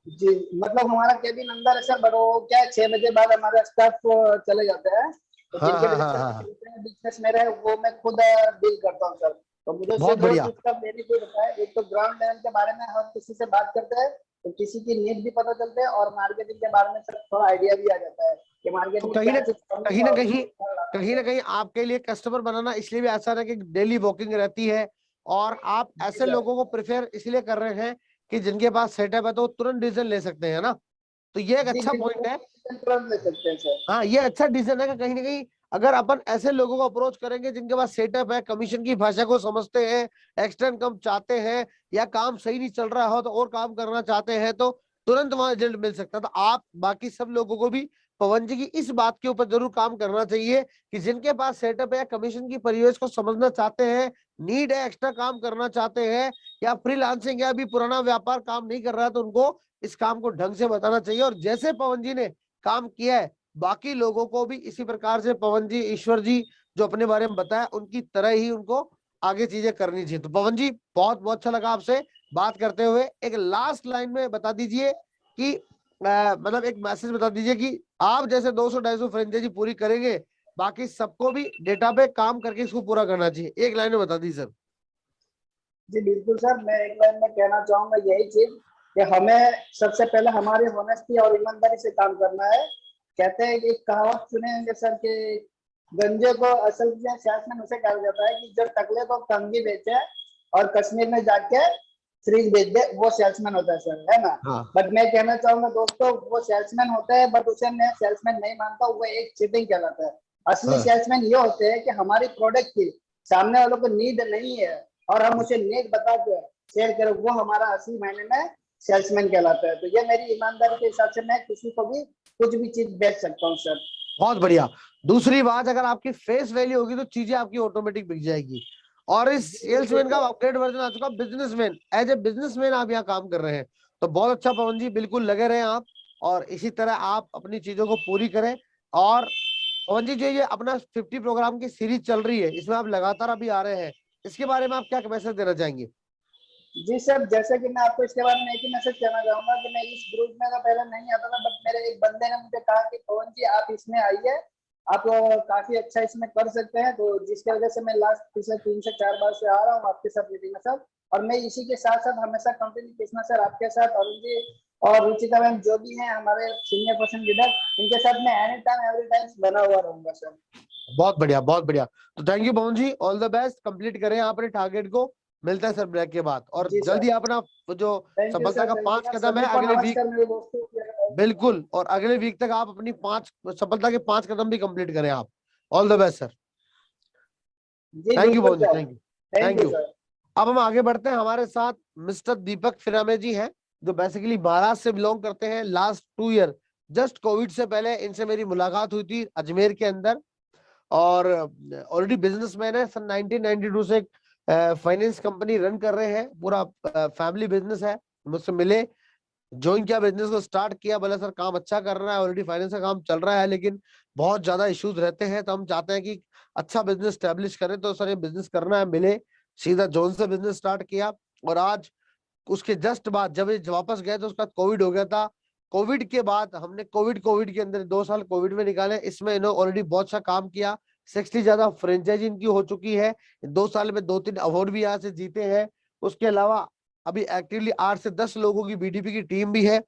S5: जी मतलब हमारा केबिन अंदर है सर, बट वो क्या है 6 बजे बाद हमारे स्टाफ चले जाते हैं। तो
S1: हाँ
S5: जिनके
S1: हाँ
S5: भी
S1: हाँ हाँ हाँ,
S5: बिजनेस मेरा है वो मैं खुद डील करता हूँ सर। तो मुझे
S1: बहुत
S5: सिर्फ दो
S1: बढ़िया।
S5: चीज का बेनिफिट होता है, एक तो ग्राउंड लेवल के बारे में हम किसी से बात करते हैं तो किसी की नीड भी पता चलते हैं और मार्केटिंग के बारे में सर थोड़ा आइडिया भी आ जाता है कि मार्केट
S1: तो
S5: में
S1: कहीं
S5: क्या
S1: ना
S5: चीज करनी
S1: कहीं
S5: है
S1: ना
S5: और
S1: कहीं
S5: क्या लाना
S1: कहीं
S5: है।
S1: ना कहीं आपके लिए कस्टमर बनाना इसलिए भी आसान है कि डेली वॉकिंग रहती है, और आप
S5: जी
S1: ऐसे
S5: सर।
S1: लोगों को प्रेफर इसलिए कर रहे हैं कि जिनके पास सेटअप है तो वो तुरंत डिसीजन ले सकते हैं ना। तो ये एक
S5: जी
S1: अच्छा
S5: बिल्कुल,
S1: पॉइंट है।
S5: तुरंत ले सकते हैं सर।
S1: हाँ, ये अच्छा डिसीजन है कि कहीं ना कहीं अगर अपन ऐसे लोगों को अप्रोच करेंगे जिनके पास सेटअप है, कमीशन की भाषा को समझते हैं, एक्स्ट्रा इनकम चाहते हैं, या काम सही नहीं चल रहा हो तो और काम करना चाहते हैं, तो तुरंत वहां रिजल्ट मिल सकता है। तो आप बाकी सब लोगों को भी पवन जी की इस बात के ऊपर जरूर काम करना चाहिए कि जिनके पास सेटअप है, कमीशन की परिवेश को समझना चाहते हैं, नीड है, एक्स्ट्रा काम करना चाहते हैं, या फ्रीलांसिंग या अभी पुराना व्यापार काम नहीं कर रहा है, तो उनको इस काम को ढंग से बताना चाहिए। और जैसे पवन जी ने काम किया है, बाकी लोगों को भी इसी प्रकार से पवन जी, ईश्वर जी जो अपने बारे में बताया उनकी तरह ही उनको आगे चीजें करनी चाहिए। तो पवन जी, बहुत बहुत अच्छा लगा आपसे बात करते हुए। एक लास्ट लाइन में बता दीजिए कि मतलब एक मैसेज बता दीजिए कि आप जैसे 200-250 फ्रेंचाइजी पूरी करेंगे, बाकी सबको भी डेटा पे काम करके इसको पूरा करना चाहिए। एक लाइन में बता दीजिए सर।
S5: जी बिल्कुल सर, मैं एक लाइन में कहना चाहूंगा यही चीज कि हमें सबसे पहले हमारी होनेस्टी और ईमानदारी से काम करना है। कहते हैं कि एक कहावत सुने होंगे सर कि गंजे को असल में सेल्समैन उसे कहा जाता है कि जो टकले को कंघी बेचे और कश्मीर में जाके फ्रिज बेच दे, वो सेल्समैन होता है सर, है ना।
S1: हाँ
S5: बट मैं कहना चाहूंगा दोस्तों, वो सेल्समैन होता है बट उसे मैं सेल्समैन नहीं मानता, वो एक चीटिंग कहलाता है। असली
S1: हाँ,
S5: सेल्समैन ये होते हैं कि हमारी प्रोडक्ट की सामने वालों को नीड नहीं है और हम उसे नीड बता के शेयर करें, वो हमारा असली मायने में सेल्समैन कहलाता है। तो ये मेरी ईमानदारी के हिसाब से मैं किसी को भी कुछ भी चीज बेच सकता हूँ सर।
S1: बहुत बढ़िया। दूसरी बात, अगर आपकी फेस वैल्यू होगी तो चीजें आपकी ऑटोमेटिक बिक जाएगी। और इस
S5: जी बिल्कुल
S1: सेल्समैन का
S5: सर।
S1: अपग्रेड वर्जन आ चुका, बिजनेसमैन। एज ए बिजनेसमैन आप यहाँ काम कर रहे हैं, तो बहुत अच्छा पवन जी, बिल्कुल लगे रहे आप, और इसी तरह आप अपनी चीजों को पूरी करें। और पवन जी, जो ये अपना 50 प्रोग्राम की सीरीज चल रही है, इसमें आप लगातार अभी आ रहे हैं, इसके बारे में आप क्या मैसेज देना चाहेंगे?
S5: जी सर, जैसे कि मैं आपको इसके बारे में एक ही मैसेज कहना चाहूंगा कि मैं इस ग्रुप में तो पहले नहीं आता था, बट मेरे एक बंदे ने मुझे कहा कि पवन जी आप इसमें आइए, आप काफी अच्छा इसमें कर सकते हैं। तो जिसकी वजह से मैं लास्ट पिछले 3 से 4 बार से आ रहा हूँ आपके साथ मीटिंग में सर। और मैं इसी के साथ साथ हमेशा कंटिन्यू कृष्णा सर आपके साथ, अरुण जी और रुचिका मैम जो भी हैं हमारे सीनियर पर्सन लीडर, इनके साथ मैं एनी टाइम एवरी टाइम बना हुआ रहूंगा सर।
S1: बहुत बढ़िया, बहुत बढ़िया। तो thank you Pawan ji, all the best, complete करें आप अपने टारगेट को। मिलता है सर ब्रेक के बाद, और
S5: जी सर,
S1: जल्दी अपना जो
S5: थैंक यू
S1: सफलता
S5: सर,
S1: का
S5: थैंक यू
S1: 5
S5: सर,
S1: कदम है
S5: सभी को
S1: अगले वीक।
S5: नमस्कार मेरे दोस्तों।
S1: बिल्कुल, और अगले वीक तक आप अपनी 5 सफलता के 5 कदम भी कंप्लीट करें आप। All the best sir.
S5: जी
S1: थैंक यू
S5: बिल्कुल
S1: Pawan ji,
S5: sir,
S1: thank you.
S5: Thank
S1: thank
S5: you
S1: you.
S5: Sir.
S1: अब हम आगे बढ़ते हैं, हमारे साथ मिस्टर दीपक फिरामे जी हैं, जो बेसिकली महाराष्ट्र से बिलोंग करते हैं। लास्ट 2 ईयर, जस्ट कोविड से पहले इनसे मेरी मुलाकात हुई थी अजमेर के अंदर। और ऑलरेडी बिजनेसमैन है, सन 1992 से फाइनेंस कंपनी रन कर रहे हैं, पूरा फैमिली बिजनेस है। मुझसे मिले, ज्वाइन किया, बिजनेस को स्टार्ट किया। बोला सर काम अच्छा कर रहा है, ऑलरेडी फाइनेंस का काम चल रहा है, लेकिन बहुत ज्यादा इश्यूज रहते हैं, तो हम चाहते हैं कि अच्छा बिजनेस स्टैब्लिश करें। तो सर ये बिजनेस करना है, मिले, सीधा जोन से बिजनेस स्टार्ट किया। और आज उसके जस्ट बाद जब ये वापस गए तो उसका कोविड हो गया था। कोविड के बाद हमने कोविड के अंदर 2 साल कोविड में निकाले। इसमें इन्होंने ऑलरेडी बहुत सा काम किया, 60 ज्यादा फ्रेंचाइजी इनकी हो चुकी है। 2 साल में 2-3 अवार्ड भी यहाँ से जीते हैं। उसके अलावा अभी एक्टिवली 8 से 10 लोगों की बीडीपी की टीम भी है।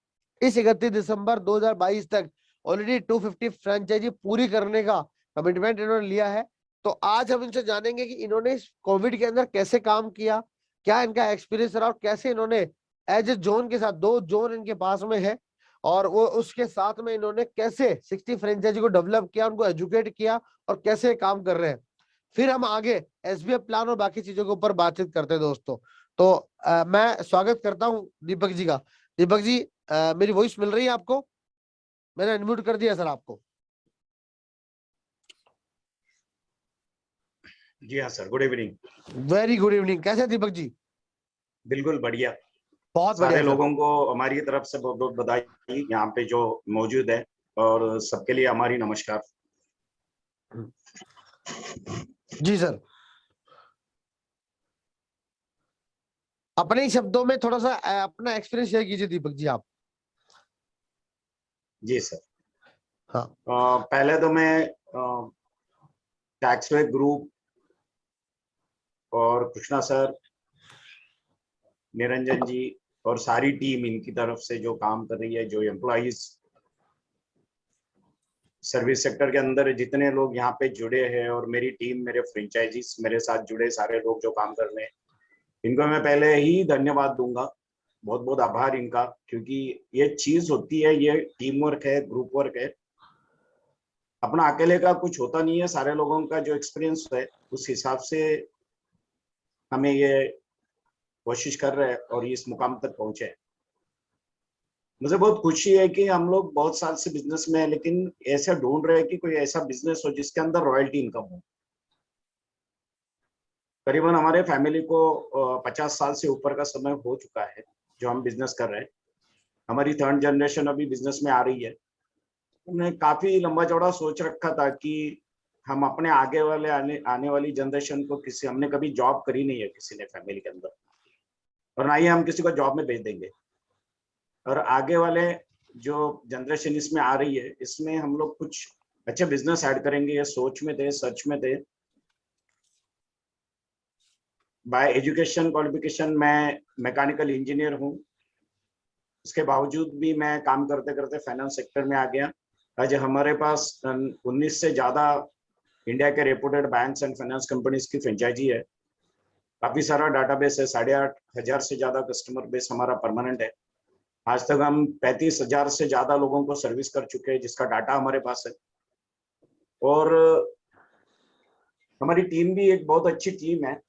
S1: इस 31 दिसंबर 2022 तक ऑलरेडी 250 फ्रेंचाइजी पूरी करने का कमिटमेंट इन्होंने लिया है। तो आज हम इनसे जानेंगे कि इन्होंने कोविड के अंदर कैसे काम किया, क्या इनका एक्सपीरियंस रहा और कैसे इन्होंने एज ए जोन के साथ, 2 जोन इनके पास में है, और वो उसके साथ में इन्होंने कैसे 60 फ्रेंचाइजी को डेवलप किया, उनको एजुकेट किया और कैसे काम कर रहे हैं। फिर हम आगे एसबीएफ प्लान और बाकी चीजों के ऊपर बातचीत करते हैं दोस्तों। तो मैं स्वागत करता हूं दीपक जी का। दीपक जी, मेरी वॉइस मिल रही है आपको? मैंने अनम्यूट कर दिया सर आपको।
S6: जी हाँ sir, good evening.
S1: Very good evening. कैसे दीपक जी?
S6: बिल्कुल बढ़िया।
S1: बहुत बढ़िया
S6: सारे
S1: सर।
S6: लोगों को हमारी तरफ से बहुत बहुत बधाई यहाँ पे जो मौजूद है, और सबके लिए हमारी नमस्कार।
S1: जी सर, अपने ही शब्दों में थोड़ा सा अपना एक्सपीरियंस शेयर कीजिए दीपक जी आप।
S6: जी सर।
S1: हाँ।
S6: पहले तो मैं टैक्सवे ग्रुप और कृष्णा सर, निरंजन जी और सारी टीम इनकी तरफ से जो काम कर रही है, जो एम्प्लॉइज सर्विस सेक्टर के अंदर जितने लोग यहाँ पे जुड़े हैं, और मेरी टीम, मेरे फ्रेंचाइजीज, मेरे साथ जुड़े सारे लोग जो काम कर रहे हैं, इनको मैं पहले ही धन्यवाद दूंगा। बहुत बहुत आभार इनका, क्योंकि ये चीज होती है, ये टीम वर्क है, ग्रुप वर्क है। अपना अकेले का कुछ होता नहीं है, सारे लोगों का जो एक्सपीरियंस है उस हिसाब से हमें ये कोशिश कर रहे हैं और इस मुकाम तक पहुंचे। मुझे बहुत खुशी है कि हम लोग बहुत साल से बिजनेस में हैं, लेकिन ऐसा ढूंढ रहे हैं कि कोई ऐसा बिजनेस हो जिसके अंदर रॉयल्टी इनकम हो। करीबन हमारे फैमिली को 50 साल से ऊपर का समय हो चुका है जो हम बिजनेस कर रहे हैं। हमारी 3rd जनरेशन अभी बिजनेस में आ रही है। हमने काफी लंबा चौड़ा सोच रखा था कि हम अपने आगे वाले आने वाली जनरेशन को, किसी, हमने कभी जॉब करी नहीं है किसी ने फैमिली के अंदर, और ना ही हम किसी को जॉब में भेज देंगे। और आगे वाले जो जनरेशन इसमें आ रही है, इसमें हम लोग कुछ अच्छे बिजनेस ऐड करेंगे, ये सोच में थे, सच में थे। बाय एजुकेशन क्वालिफिकेशन मैं मैकेनिकल इंजीनियर हूँ। उसके बावजूद भी मैं काम करते करते फाइनेंस सेक्टर में आ गया। आज हमारे पास 19 से ज्यादा इंडिया के reputed banks and finance companies की फ्रेंचाइजी है। काफी सारा डाटाबेस है, 8,500 से ज्यादा कस्टमर बेस हमारा परमानेंट है। आज तक हम 35,000 से ज्यादा लोगों को सर्विस कर चुके हैं, जिसका डाटा हमारे पास है। और हमारी टीम भी एक बहुत अच्छी टीम है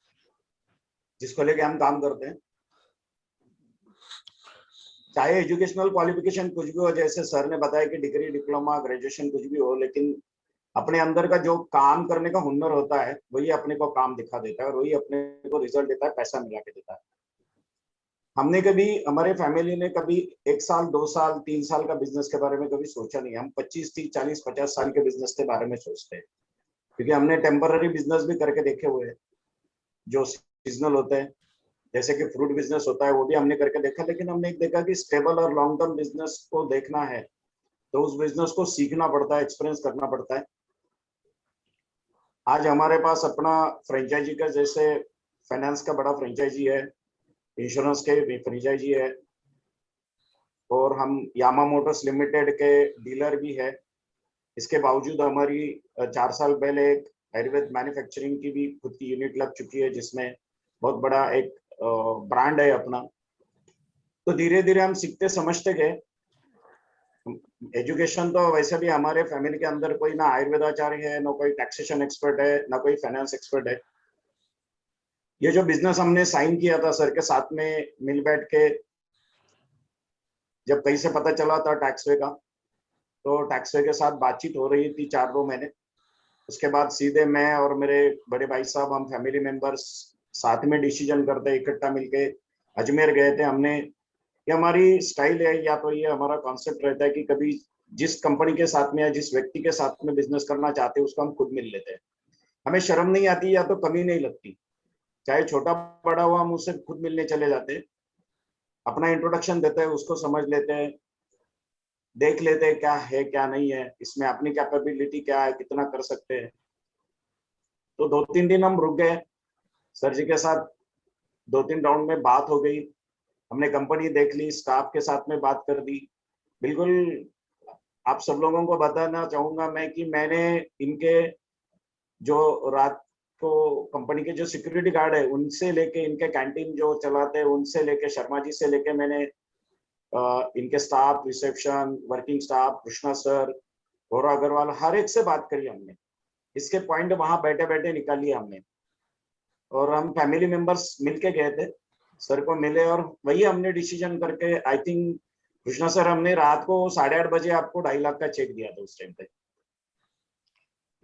S6: जिसको लेके हम काम करते हैं। चाहे एजुकेशनल क्वालिफिकेशन कुछ भी हो, जैसे सर ने बताया कि डिग्री, डिप्लोमा, ग्रेजुएशन कुछ भी हो, लेकिन अपने अंदर का जो काम करने का हुनर होता है वही अपने को काम दिखा देता है, और वही अपने को रिजल्ट देता है, पैसा मिला के देता है। हमने कभी, हमारे फैमिली ने कभी 1 साल, 2 साल, 3 साल का बिजनेस के बारे में कभी सोचा नहीं। हम 25, 30, 40, 50 साल के बिजनेस के बारे में सोचते हैं, क्योंकि हमने टेम्पररी बिजनेस भी करके देखे हुए हैं जो सीजनल होते हैं, जैसे कि फ्रूट बिजनेस होता है, वो भी हमने करके देखा। लेकिन हमने एक देखा कि स्टेबल और लॉन्ग टर्म बिजनेस को देखना है तो उस बिजनेस को सीखना पड़ता है, एक्सपीरियंस करना पड़ता है। आज हमारे पास अपना फ्रेंचाइजी का, जैसे फाइनेंस का बड़ा फ्रेंचाइजी है, इंश्योरेंस के फ्रेंचाइजी है, और हम यामा मोटर्स लिमिटेड के डीलर भी है। इसके बावजूद हमारी 4 साल पहले एक आयुर्वेद मैन्युफैक्चरिंग की भी खुद की यूनिट लग चुकी है, जिसमें बहुत बड़ा एक ब्रांड है अपना। तो धीरे धीरे हम सीखते समझते गए। एजुकेशन तो वैसे भी हमारे फैमिली के अंदर कोई ना आयुर्वेदाचार्य है, ना कोई टैक्सेशन एक्सपर्ट है, ना कोई फाइनेंस एक्सपर्ट है। ये जो बिजनेस हमने साइन किया था सर के साथ में मिल बैठ के, जब कहीं से पता चला था टैक्सवे का, तो टैक्सवे के साथ बातचीत हो रही थी 4 महीने। उसके बाद सीधे मैं और मेरे बड़े भाई साहब, हम फैमिली मेंबर्स साथ में डिसीजन करते, इकट्ठा मिलके अजमेर गए थे हमने। ये हमारी स्टाइल है, या तो ये हमारा कॉन्सेप्ट रहता है कि कभी जिस कंपनी के साथ में या जिस व्यक्ति के साथ में बिजनेस करना चाहते हैं उसको हम खुद मिल लेते हैं। हमें शर्म नहीं आती या तो कमी नहीं लगती, चाहे छोटा बड़ा हो, हम उससे खुद मिलने चले जाते हैं, अपना इंट्रोडक्शन देते हैं, उसको समझ लेते हैं, देख लेते हैं क्या है क्या नहीं है, इसमें अपनी कैपेबिलिटी क्या है, कितना कर सकते हैं। तो 2-3 दिन हम रुक गए सर जी के साथ, 2-3 राउंड में बात हो गई, हमने कंपनी देख ली, स्टाफ के साथ में बात कर दी, बिल्कुल आप सब लोगों को बताना चाहूंगा मैं कि मैंने इनके जो रात को कंपनी के जो सिक्योरिटी गार्ड है उनसे लेके इनके कैंटीन जो चलाते हैं उनसे लेके शर्मा जी से लेके मैंने इनके staff, reception, working staff, Krishna sir, Gaurav Agarwal, हर एक से बात करी हमने। इसके पॉइंट वहां बैठे बैठे निकाल लिया हमने, और हम फैमिली मेंबर्स मिलके गए थे, सर को मिले और वही हमने डिसीजन करके, आई थिंक कृष्णा सर, हमने रात को 8:30 बजे आपको 2.5 लाख का चेक दिया था उस टाइम पे। तो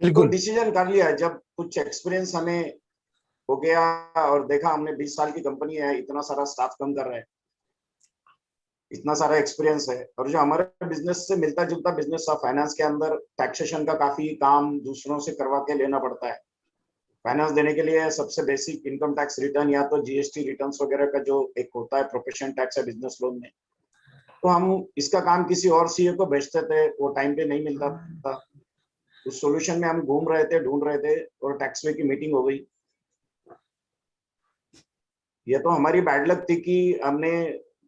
S1: बिल्कुल
S6: डिसीजन कर लिया जब कुछ एक्सपीरियंस हमें हो गया और देखा हमने 20 साल की कंपनी है, इतना सारा स्टाफ कम कर रहा है, इतना सारा एक्सपीरियंस है, और जो हमारे बिजनेस से मिलता जुलता बिजनेस था, फाइनेंस के अंदर टैक्सेशन का काफी काम दूसरों से करवा के लेना पड़ता है। फाइनेंस देने के लिए सबसे बेसिक इनकम टैक्स रिटर्न या तो जीएसटी रिटर्न्स वगैरह का जो एक होता है प्रोफेशन टैक्स है बिजनेस लोन में, तो हम इसका काम किसी और सीए को भेजते थे, वो टाइम पे नहीं मिलता था। उस सॉल्यूशन में हम घूम रहे थे, ढूंढ रहे थे, और टैक्स वे की मीटिंग हो गई। ये तो हमारी बैड लक थी कि हमने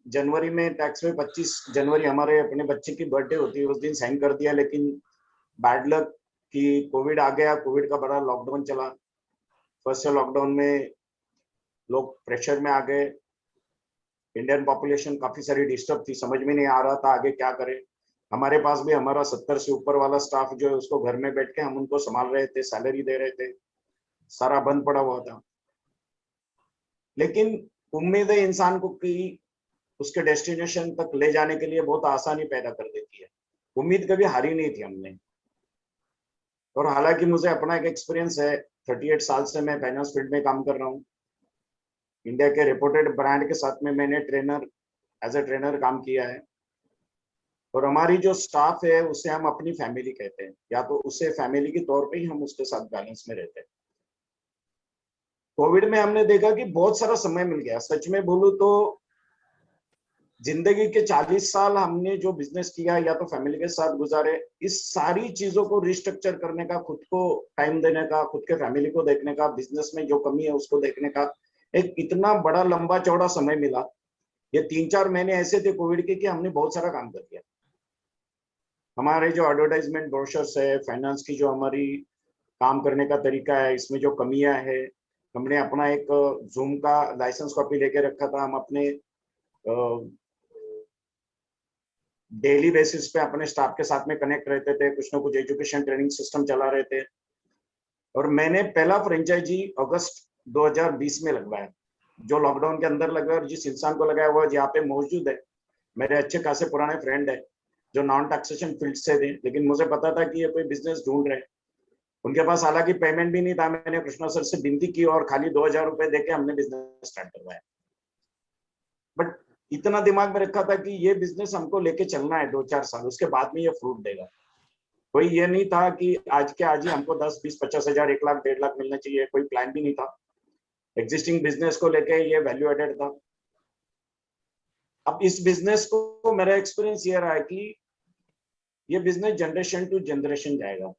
S6: जनवरी में टैक्स वे 25 जनवरी हमारे अपने बच्चे की बर्थडे होती है उस दिन साइन कर दिया, लेकिन बैड लक कि कोविड आ गया, कोविड का बड़ा लॉकडाउन चला। फर्स्ट लॉकडाउन में लोग प्रेशर में आ गए, इंडियन पॉपुलेशन काफी सारी डिस्टर्ब थी, समझ में नहीं आ रहा था आगे क्या करें। हमारे पास भी हमारा 70 से ऊपर वाला स्टाफ जो है उसको घर में बैठ के हम उनको संभाल रहे थे, सैलरी दे रहे थे, सारा बंद पड़ा हुआ था। लेकिन उम्मीद है इंसान को कि उसके डेस्टिनेशन तक ले जाने के लिए बहुत आसानी पैदा कर देती है। उम्मीद कभी हारी नहीं थी हमने। और हालांकि मुझे अपना एक एक्सपीरियंस है, 38 साल से मैं फाइनेंस फील्ड में काम कर रहा हूँ। इंडिया के रिपोर्टेड ब्रांड के साथ में मैंने एज ए ट्रेनर काम किया है, और हमारी जो स्टाफ है उसे हम अपनी फैमिली कहते हैं, या तो उसे फैमिली के तौर पे ही हम उसके साथ बैलेंस में रहते हैं। कोविड में हमने देखा कि बहुत सारा समय मिल गया। सच में बोलूं तो जिंदगी के 40 साल हमने जो बिजनेस किया या तो फैमिली के साथ गुजारे, इस सारी चीजों को रिस्ट्रक्चर करने का, खुद को टाइम देने का, खुद के फैमिली को देखने का, बिजनेस में जो कमी है उसको देखने का एक इतना बड़ा लंबा चौड़ा समय मिला। ये 3-4 महीने ऐसे थे कोविड के कि हमने बहुत सारा काम कर दिया। हमारे जो एडवर्टाइजमेंट ब्रोशर्स है, फाइनेंस की जो हमारी काम करने का तरीका है, इसमें जो कमियां है, हमने अपना एक जूम का लाइसेंस कॉपी लेके रखा था। हम अपने डेली बेसिस पे अपने स्टाफ के साथ में कनेक्ट रहते थे, कुछ ना कुछ एजुकेशन ट्रेनिंग सिस्टम चला रहे थे। और मैंने पहला फ्रेंचाइजी अगस्त 2020 में लगवाया, जो लॉकडाउन के अंदर लगा, और जिस इंसान को लगाया वो यहाँ पे मौजूद है, मेरे अच्छे खासे पुराने फ्रेंड है जो नॉन टैक्सेशन फील्ड से थे, लेकिन मुझे पता था कि ये कोई बिजनेस ढूंढ रहे हैं। उनके पास हालांकि पेमेंट भी नहीं था। मैंने कृष्णा सर से विनती की और खाली 2000 रुपए देके हमने बिजनेस स्टार्ट करवाया। बट इतना दिमाग में रखा था कि ये बिजनेस हमको लेके चलना है 2-4 साल, उसके बाद में ये फ्रूट देगा। कोई ये नहीं था कि आज के आज ही हमको 10, 20, 50 हजार, 1 लाख, 1.5 लाख मिलना चाहिए, कोई प्लान भी नहीं था। एग्जिस्टिंग बिजनेस को लेके ये वैल्यू एडेड था। अब इस बिजनेस को मेरा एक्सपीरियंस ये रहा है कि ये बिजनेस जनरेशन टू जनरेशन जाएगा।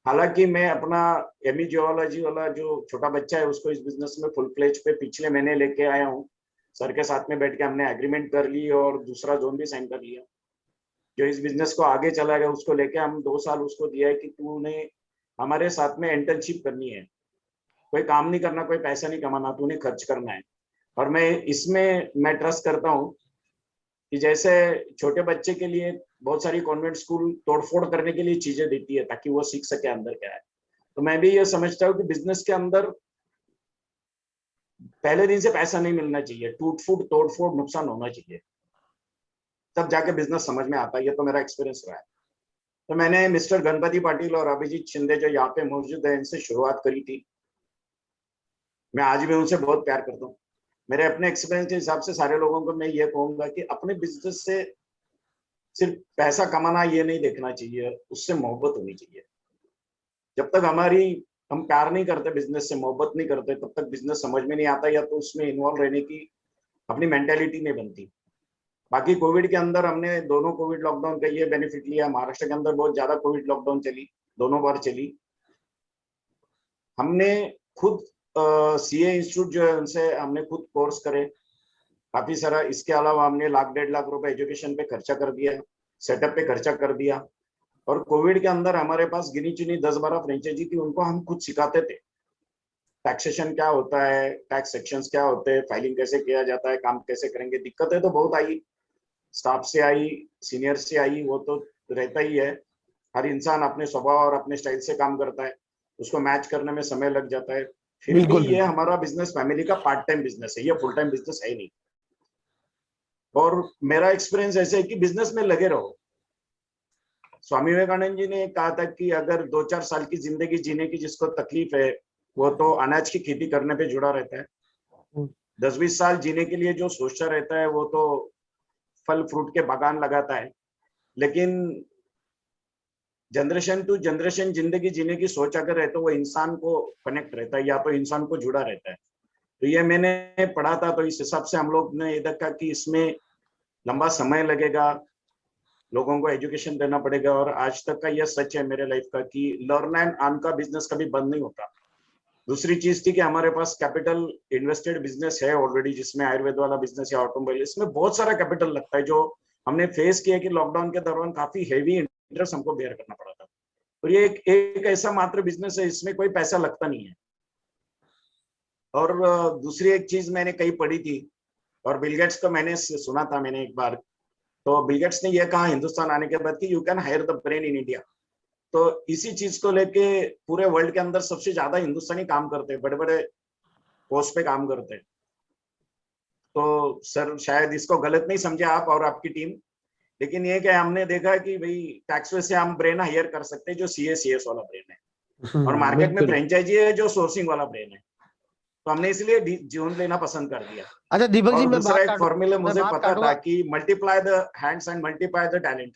S6: हालांकि मैं अपना एमई जियोलॉजी वाला जो छोटा बच्चा है उसको इस बिजनेस में फुल फ्लेज पे पिछले महीने लेके आया हूँ। सर के साथ में बैठ के हमने एग्रीमेंट कर ली और दूसरा जोन भी साइन कर लिया। जो इस बिजनेस को आगे चला गया उसको लेके हम 2 साल उसको दिया है कि तूने हमारे साथ में इंटर्नशिप करनी है, कोई काम नहीं करना, कोई पैसा नहीं कमाना, तूने खर्च करना है। और मैं ट्रस्ट करता हूँ कि जैसे छोटे बच्चे के लिए बहुत सारी कॉन्वेंट स्कूल तोड़फोड़ करने के लिए चीजें देती है ताकि वो सीख सके अंदर क्या है, तो मैं भी ये समझता हूँ कि बिजनेस के अंदर पहले दिन से पैसा नहीं मिलना चाहिए, टूट फूट तोड़ फोड़ नुकसान होना चाहिए, तब जाके बिजनेस समझ में आता है। ये तो मेरा एक्सपीरियंस रहा है। तो मैंने मिस्टर गणपति पाटिल और अभिजीत शिंदे जो यहाँ पे मौजूद है इनसे शुरुआत करी थी। मैं आज भी उनसे बहुत प्यार करता हूँ। मेरे अपने एक्सपीरियंस के हिसाब से सारे लोगों को मैं ये कहूंगा कि अपने बिजनेस से सिर्फ पैसा कमाना ये नहीं देखना चाहिए, उससे मोहब्बत होनी चाहिए। जब तक हम प्यार नहीं करते बिजनेस से, मोहब्बत नहीं करते, तब तक बिजनेस समझ में नहीं आता या तो उसमें इन्वॉल्व रहने की अपनी मेंटेलिटी नहीं बनती। बाकी कोविड के अंदर हमने दोनों कोविड लॉकडाउन का ये बेनिफिट लिया। महाराष्ट्र के अंदर बहुत ज्यादा कोविड लॉकडाउन चली, दोनों बार चली। हमने खुद सीए इंस्टीट्यूट जो है उनसे हमने खुद कोर्स करे, काफी सारा। इसके अलावा हमने 1-1.5 लाख रुपए एजुकेशन पे खर्चा कर दिया, सेटअप पे खर्चा कर दिया। और कोविड के अंदर हमारे पास गिनी चुनी 10-12 फ्रेंचाइजी थी, उनको हम खुद सिखाते थे टैक्सेशन क्या होता है, टैक्स सेक्शंस क्या होते हैं, फाइलिंग कैसे किया जाता है, काम कैसे करेंगे। दिक्कतें तो बहुत आई, स्टाफ से आई, सीनियर से आई, वो तो रहता ही है। हर इंसान अपने स्वभाव और अपने स्टाइल से काम करता है, उसको मैच करने में समय लग जाता है। फिर भी
S1: बिल्कुल,
S6: ये
S1: बिल्कुल।
S6: हमारा बिजनेस फैमिली का पार्ट टाइम बिजनेस है, ये फुल टाइम बिजनेस है नहीं। और मेरा एक्सपीरियंस ऐसे है कि बिजनेस में लगे रहो। स्वामी विवेकानंद जी ने कहा था कि अगर 2-4 साल की जिंदगी जीने की जिसको तकलीफ है, वो तो अनाज की खेती करने पे जुड़ा रहता है। 10-20 साल जीने के लिए जो सोचता रहता है, वो तो फल फ्रूट के बागान लगाता है। लेकिन जनरेशन टू जनरेशन जिंदगी जीने की सोच अगर है, तो वो इंसान को कनेक्ट रहता है, या तो इंसान को जुड़ा रहता है। तो ये मैंने पढ़ा था, तो इस हिसाब से हम लोग ने ये देखा कि इसमें लंबा समय लगेगा, लोगों को एजुकेशन देना पड़ेगा। और आज तक का ये सच है मेरे लाइफ का कि लर्न एंड अर्न का बिजनेस कभी बंद नहीं होता। दूसरी चीज थी कि हमारे पास कैपिटल इन्वेस्टेड बिजनेस है ऑलरेडी, जिसमें आयुर्वेद वाला बिजनेस या ऑटोमोबाइल, इसमें बहुत सारा कैपिटल लगता है, जो हमने फेस किया कि लॉकडाउन के दौरान काफी हेवी इंटरेस्ट हमको बेयर करना पड़ा था। और ये एक ऐसा मात्र बिजनेस है, इसमें कोई पैसा लगता नहीं है। और दूसरी एक चीज मैंने कहीं पढ़ी थी, और बिल गेट्स को मैंने सुना था मैंने एक बार, तो बिल गेट्स ने यह कहा हिंदुस्तान आने के बाद कि you can hire the brain in India. तो इसी चीज को लेके पूरे वर्ल्ड के अंदर सबसे ज्यादा हिंदुस्तानी काम करते हैं, बड़े बड़े पोस्ट पे काम करते हैं। तो सर शायद इसको गलत नहीं समझे आप और आपकी टीम, लेकिन ये क्या हमने देखा कि भाई टैक्स वे से हम ब्रेन हायर कर सकते हैं, जो सीएस वाला ब्रेन है, और मार्केट में
S1: बिल्कुल।
S6: फ्रेंचाइजी है जो सोर्सिंग वाला ब्रेन है। तो हमने इसलिए जीवन लेना पसंद कर दिया।
S1: अच्छा दीपक जी,
S6: और
S1: मैं
S6: दूसरा
S1: बात
S6: एक फॉर्मूला
S1: मैं
S6: मुझे
S1: बात
S6: पता था
S1: काटूंगा।
S6: कि multiply the hands and multiply the talent.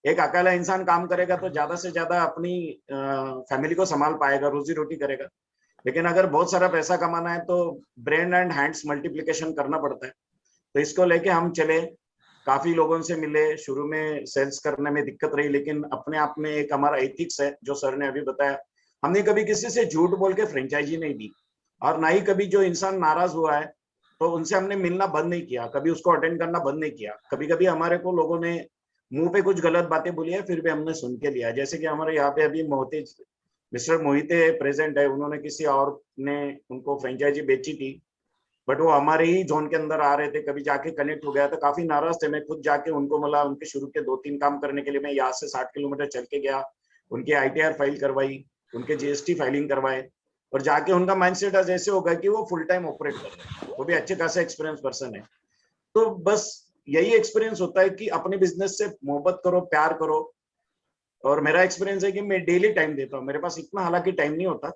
S6: एक अकेला इंसान काम करेगा तो ज्यादा से ज्यादा अपनी फैमिली को संभाल पाएगा, रोजी रोटी करेगा। लेकिन अगर बहुत सारा पैसा कमाना है तो ब्रेन एंड हैंड्स मल्टीप्लिकेशन करना पड़ता है। तो इसको लेके हम चले, काफी लोगों से मिले। शुरू में सेल्स करने में दिक्कत रही, लेकिन अपने आप में एक हमारा एथिक्स है जो सर ने अभी बताया। हमने कभी किसी से झूठ बोल के फ्रेंचाइजी नहीं दी, और ना ही कभी जो इंसान नाराज हुआ है तो उनसे हमने मिलना बंद नहीं किया, कभी उसको अटेंड करना बंद नहीं किया। कभी कभी हमारे को लोगों ने मुंह पे कुछ गलत बातें बोली है, फिर भी हमने सुन के लिया। जैसे कि हमारे यहाँ पे अभी मिस्टर मोहिते प्रेजेंट है, उन्होंने किसी और ने उनको फ्रेंचाइजी बेची थी, बट वो हमारे ही जोन के अंदर आ रहे थे। कभी जाके कनेक्ट हो गया तो काफी नाराज थे। मैं खुद जाके उनको मिला, उनके शुरू के 2-3 काम करने के लिए मैं यहाँ से 60 किलोमीटर चल के गया, उनकी ITR फाइल करवाई, उनके GST फाइलिंग करवाए, और जाके उनका माइंडसेट आज ऐसे होगा कि वो फुल टाइम ऑपरेट कर रहे हैं, वो भी अच्छे खासा एक्सपीरियंस पर्सन है। तो बस यही एक्सपीरियंस होता है कि अपने बिजनेस से मोहब्बत करो, प्यार करो। और मेरा एक्सपीरियंस है कि मैं डेली टाइम देता हूँ। मेरे पास इतना हालांकि टाइम नहीं होता,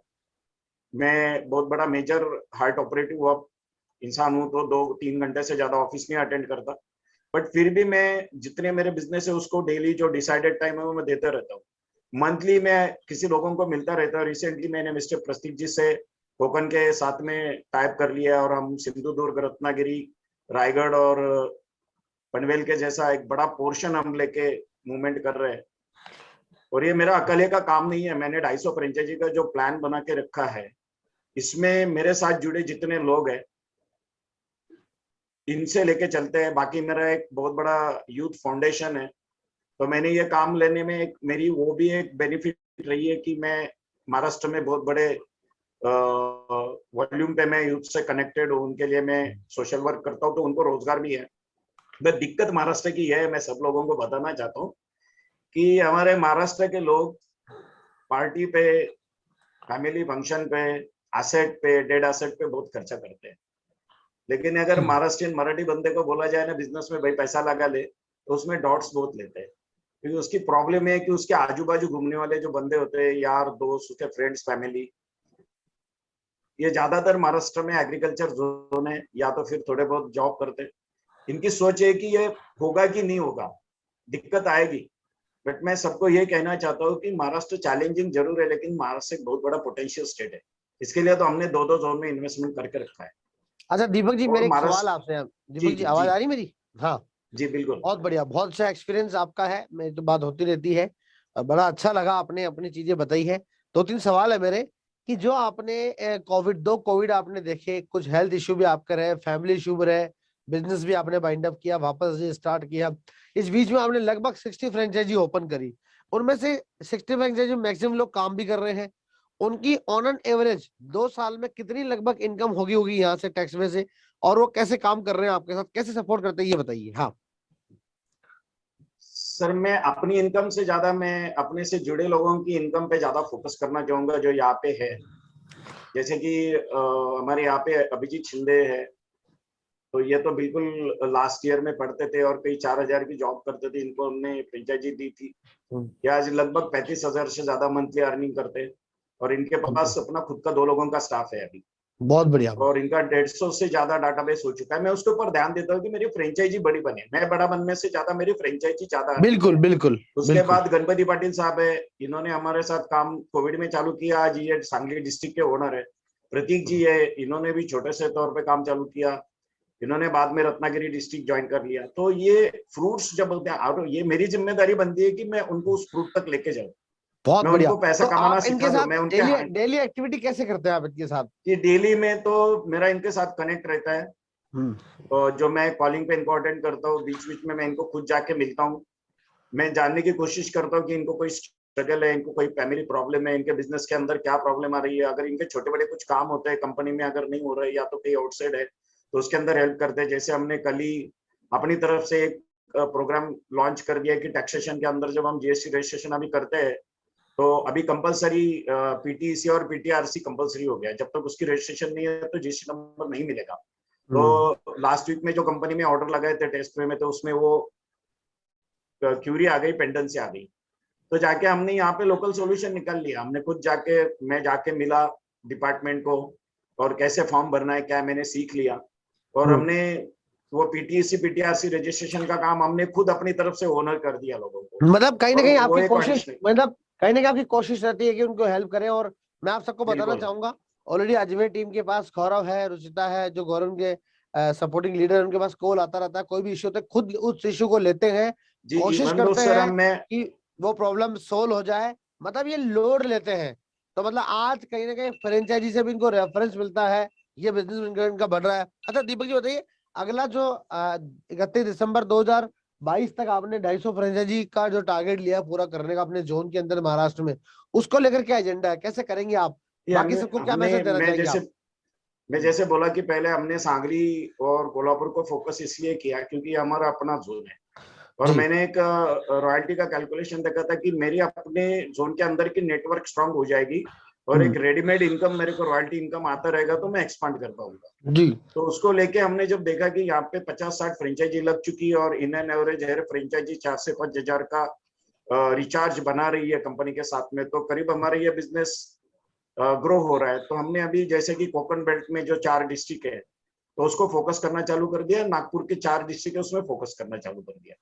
S6: मैं बहुत बड़ा मेजर हार्ट ऑपरेटिव हुआ इंसान हूँ, तो 2-3 घंटे से ज्यादा ऑफिस नहीं अटेंड करता। बट फिर भी मैं जितने मेरे बिजनेस है उसको डेली जो डिसाइडेड टाइम है वो मैं देते रहता हूँ। मंथली मैं किसी लोगों को मिलता रहता हूँ। रिसेंटली मैंने मिस्टर प्रस्तीक जी से कोकन के साथ में टाइप कर लिया, और हम सिंधु दुर्ग, रत्नागिरी, रायगढ़ और पनवेल के जैसा एक बड़ा पोर्शन हम लेके मूवमेंट कर रहे हैं। और ये मेरा अकेले का काम नहीं है, मैंने 250 फ्रेंचाइजी का जो प्लान बना के रखा है, इसमें मेरे साथ जुड़े जितने लोग हैं इनसे लेके चलते हैं। बाकी मेरा एक बहुत बड़ा यूथ फाउंडेशन है, तो मैंने ये काम लेने में एक मेरी वो भी एक बेनिफिट रही है कि मैं महाराष्ट्र में बहुत बड़े वॉल्यूम पे मैं यूथ से कनेक्टेड हूँ, उनके लिए मैं सोशल वर्क करता हूँ, तो उनको रोजगार भी है। बट दिक्कत महाराष्ट्र की है, मैं सब लोगों को बताना चाहता हूँ कि हमारे महाराष्ट्र के लोग पार्टी पे, फैमिली फंक्शन पे, एसेट पे, डेड एसेट पे बहुत खर्चा करते हैं। लेकिन अगर महाराष्ट्रियन मराठी बंदे को बोला जाए ना बिजनेस में भाई पैसा लगा ले, तो उसमें डॉट्स बहुत लेते हैं। क्योंकि उसकी प्रॉब्लम है कि उसके आजू बाजू घूमने वाले जो बंदे होते हैं, यार दोस्त, उसके फ्रेंड्स, फैमिली, ये ज्यादातर महाराष्ट्र में एग्रीकल्चर जोन है या तो फिर थोड़े बहुत जॉब करते हैं। इनकी सोच है कि ये होगा कि नहीं होगा, दिक्कत आएगी। बट मैं सबको ये कहना चाहता हूँ कि महाराष्ट्र चैलेंजिंग जरूर है, लेकिन महाराष्ट्र एक बहुत बड़ा पोटेंशियल स्टेट है। इसके लिए तो हमने 2-2 जोन में इन्वेस्टमेंट करके रखा है।
S1: अच्छा दीपक जी,
S6: और
S1: मेरे एक सवाल
S6: महाराष्ट्र,
S1: आपसे है।
S6: जी
S1: दीपक जी, आवाज आ रही मेरी? हाँ,
S6: जी बिल्कुल।
S1: बहुत बढ़िया, बहुत अच्छा एक्सपीरियंस आपका है, मेरी तो बात होती रहती है और बड़ा अच्छा लगा, आपने अपनी चीजें बताई है। 2-3 सवाल है मेरे कि जो आपने कोविड आपने देखे, कुछ हेल्थ इश्यू भी आपके रहे, फैमिली इश्यू भी रहे, बिजनेस भी आपने बाइंड अप किया, वापस स्टार्ट किया। इस बीच में आपने लगभग 60 फ्रेंचाइजी ओपन करी, उनमें से 60 फ्रेंचाइजी मैक्सिमम लोग काम भी कर रहे हैं। उनकी ऑन एन एवरेज 2 साल में कितनी लगभग इनकम होगी यहाँ से टैक्स वे से, और वो कैसे काम कर रहे हैं आपके साथ, कैसे सपोर्ट करते हैं, ये बताइए। हाँ
S6: सर, मैं अपनी इनकम से ज्यादा मैं अपने से जुड़े लोगों की इनकम पे ज्यादा फोकस करना चाहूंगा जो यहाँ पे है। जैसे कि हमारे यहाँ पे अभिजीत शिंदे है, तो ये तो बिल्कुल लास्ट ईयर में पढ़ते थे और कई 4,000 की जॉब करते थे, इनको हमने फ्रेंचाइजी दी थी। ये आज लगभग 35,000 से ज्यादा मंथली अर्निंग करते हैं, और इनके पास अपना खुद का 2 लोगों का स्टाफ है अभी,
S1: बहुत बढ़िया।
S6: और इनका 150 से ज्यादा डाटाबेस हो चुका है। मैं उसके ऊपर ध्यान देता हूँ कि मेरी फ्रेंचाइजी बड़ी बने, मैं बड़ा बनने से ज्यादा मेरी फ्रेंचाइजी ज्यादा।
S1: बिल्कुल बिल्कुल।
S6: उसके बाद गणपति पाटिल साहब है, इन्होंने हमारे साथ काम कोविड में चालू किया। आज ये सांगली डिस्ट्रिक्ट के ओनर है। प्रतीक जी है, इन्होंने भी छोटे से तौर पे काम चालू किया, इन्होंने बाद में रत्नागिरी डिस्ट्रिक्ट ज्वाइन कर लिया। तो ये फ्रूट्स जब बोलते हैं, ये मेरी जिम्मेदारी बनती है कि मैं उनको उस फ्रूट तक लेके जाऊं,
S1: बहुत
S6: मैं
S1: बढ़िया।
S6: उनको पैसा
S1: तो
S6: कमाना
S1: आप इनके
S6: सिखा दूं,
S1: साथ
S6: मैं उनके
S1: डेली एक्टिविटी कैसे करते हैं आप इनके साथ?
S6: कि डेली में तो मेरा इनके साथ कनेक्ट रहता है, और जो मैं कॉलिंग पे इनको अटेंड करता हूँ, बीच बीच में मैं इनको खुद जाके मिलता हूँ। मैं जानने की कोशिश करता हूँ कि इनको कोई स्ट्रगल है, इनको कोई फैमिली प्रॉब्लम है, इनके बिजनेस के अंदर क्या प्रॉब्लम आ रही है। अगर इनके छोटे बड़े कुछ काम होते हैं कंपनी में, अगर नहीं हो रहे या तो कहीं आउटसाइड है, तो उसके अंदर हेल्प करते हैं। जैसे हमने कल ही अपनी तरफ से एक प्रोग्राम लॉन्च कर दिया कि टैक्सेशन के अंदर जब हम जीएसटी रजिस्ट्रेशन अभी करते हैं, तो अभी कंपलसरी पीटीसी और पीटीआरसी कंपलसरी हो गया है। जब तक उसकी रजिस्ट्रेशन नहीं है तो जीएसटी नंबर नहीं मिलेगा। तो लास्ट वीक में जो कंपनी में ऑर्डर लगाए थे टेस्ट में, तो उसमें वो क्यूरी आ गई, पेंडेंसी आ गई। तो जाके हमने यहाँ पे लोकल सॉल्यूशन निकाल लिया। हमने खुद मैं जाके मिला डिपार्टमेंट को, और कैसे फॉर्म भरना है क्या मैंने सीख लिया, और हमने वो पीटीसी पीटीआरसी रजिस्ट्रेशन का काम हमने खुद अपनी तरफ से ओनर कर दिया लोगों को।
S1: मतलब कहीं ना कहीं
S6: और वो
S1: आपकी
S6: एक
S1: कोशिश,
S6: audition-
S1: मतलब कहीं ना कहीं आपकी कोशिश रहती है कि उनको हेल्प करें। और मैं आप सबको बताना
S6: बिल्कुल।
S1: चाहूंगा, ऑलरेडी अजमेर टीम के पास गौरव है, रुचिता है, जो गौरव के सपोर्टिंग लीडर, उनके पास कॉल आता रहता है, कोई भी इश्यू होता है खुद उस इश्यू को लेते हैं,
S6: जी,
S1: कोशिश
S6: इवन दो
S1: करते
S6: सर
S1: हैं कि वो प्रॉब्लम सोल्व हो जाए, मतलब ये लोड लेते हैं। तो मतलब आज कहीं ना कहीं फ्रेंचाइजी से भी इनको रेफरेंस मिलता है, ये बिजनेस इनका बढ़ रहा है। अच्छा दीपक जी बताइए, अगला जो 31 दिसंबर 2022 तक आपने 250 फ्रेंचाइजी का जो टारगेट लिया पूरा करने का अपने जोन के अंदर महाराष्ट्र में, उसको लेकर क्या एजेंडा है, कैसे करेंगे आप, बाकी सबको क्या मैसेज देना चाहेंगे आप?
S6: मैं जैसे बोला कि पहले हमने सांगली और कोल्हापुर को फोकस इसलिए किया क्योंकि हमारा अपना जोन है, और मैंने एक रॉयल्टी का कैलकुलेशन देखा था कि मेरी अपने जोन के अंदर की नेटवर्क स्ट्रांग हो जाएगी, और एक रेडीमेड इनकम मेरे को रॉयल्टी इनकम आता रहेगा, तो मैं एक्सपांड कर पाऊंगा
S1: जी।
S6: तो उसको लेके हमने जब देखा कि यहाँ पे 50-60 फ्रेंचाइजी लग चुकी है, और इन एन एवरेज हर फ्रेंचाइजी 4 से 5 हजार का रिचार्ज बना रही है कंपनी के साथ में, तो करीब हमारा ये बिजनेस ग्रो हो रहा है। तो हमने अभी जैसे कि कोकण बेल्ट में जो 4 डिस्ट्रिक्ट है, तो उसको फोकस करना चालू कर दिया। नागपुर के 4 डिस्ट्रिक्ट है, उसमें फोकस करना चालू कर दिया।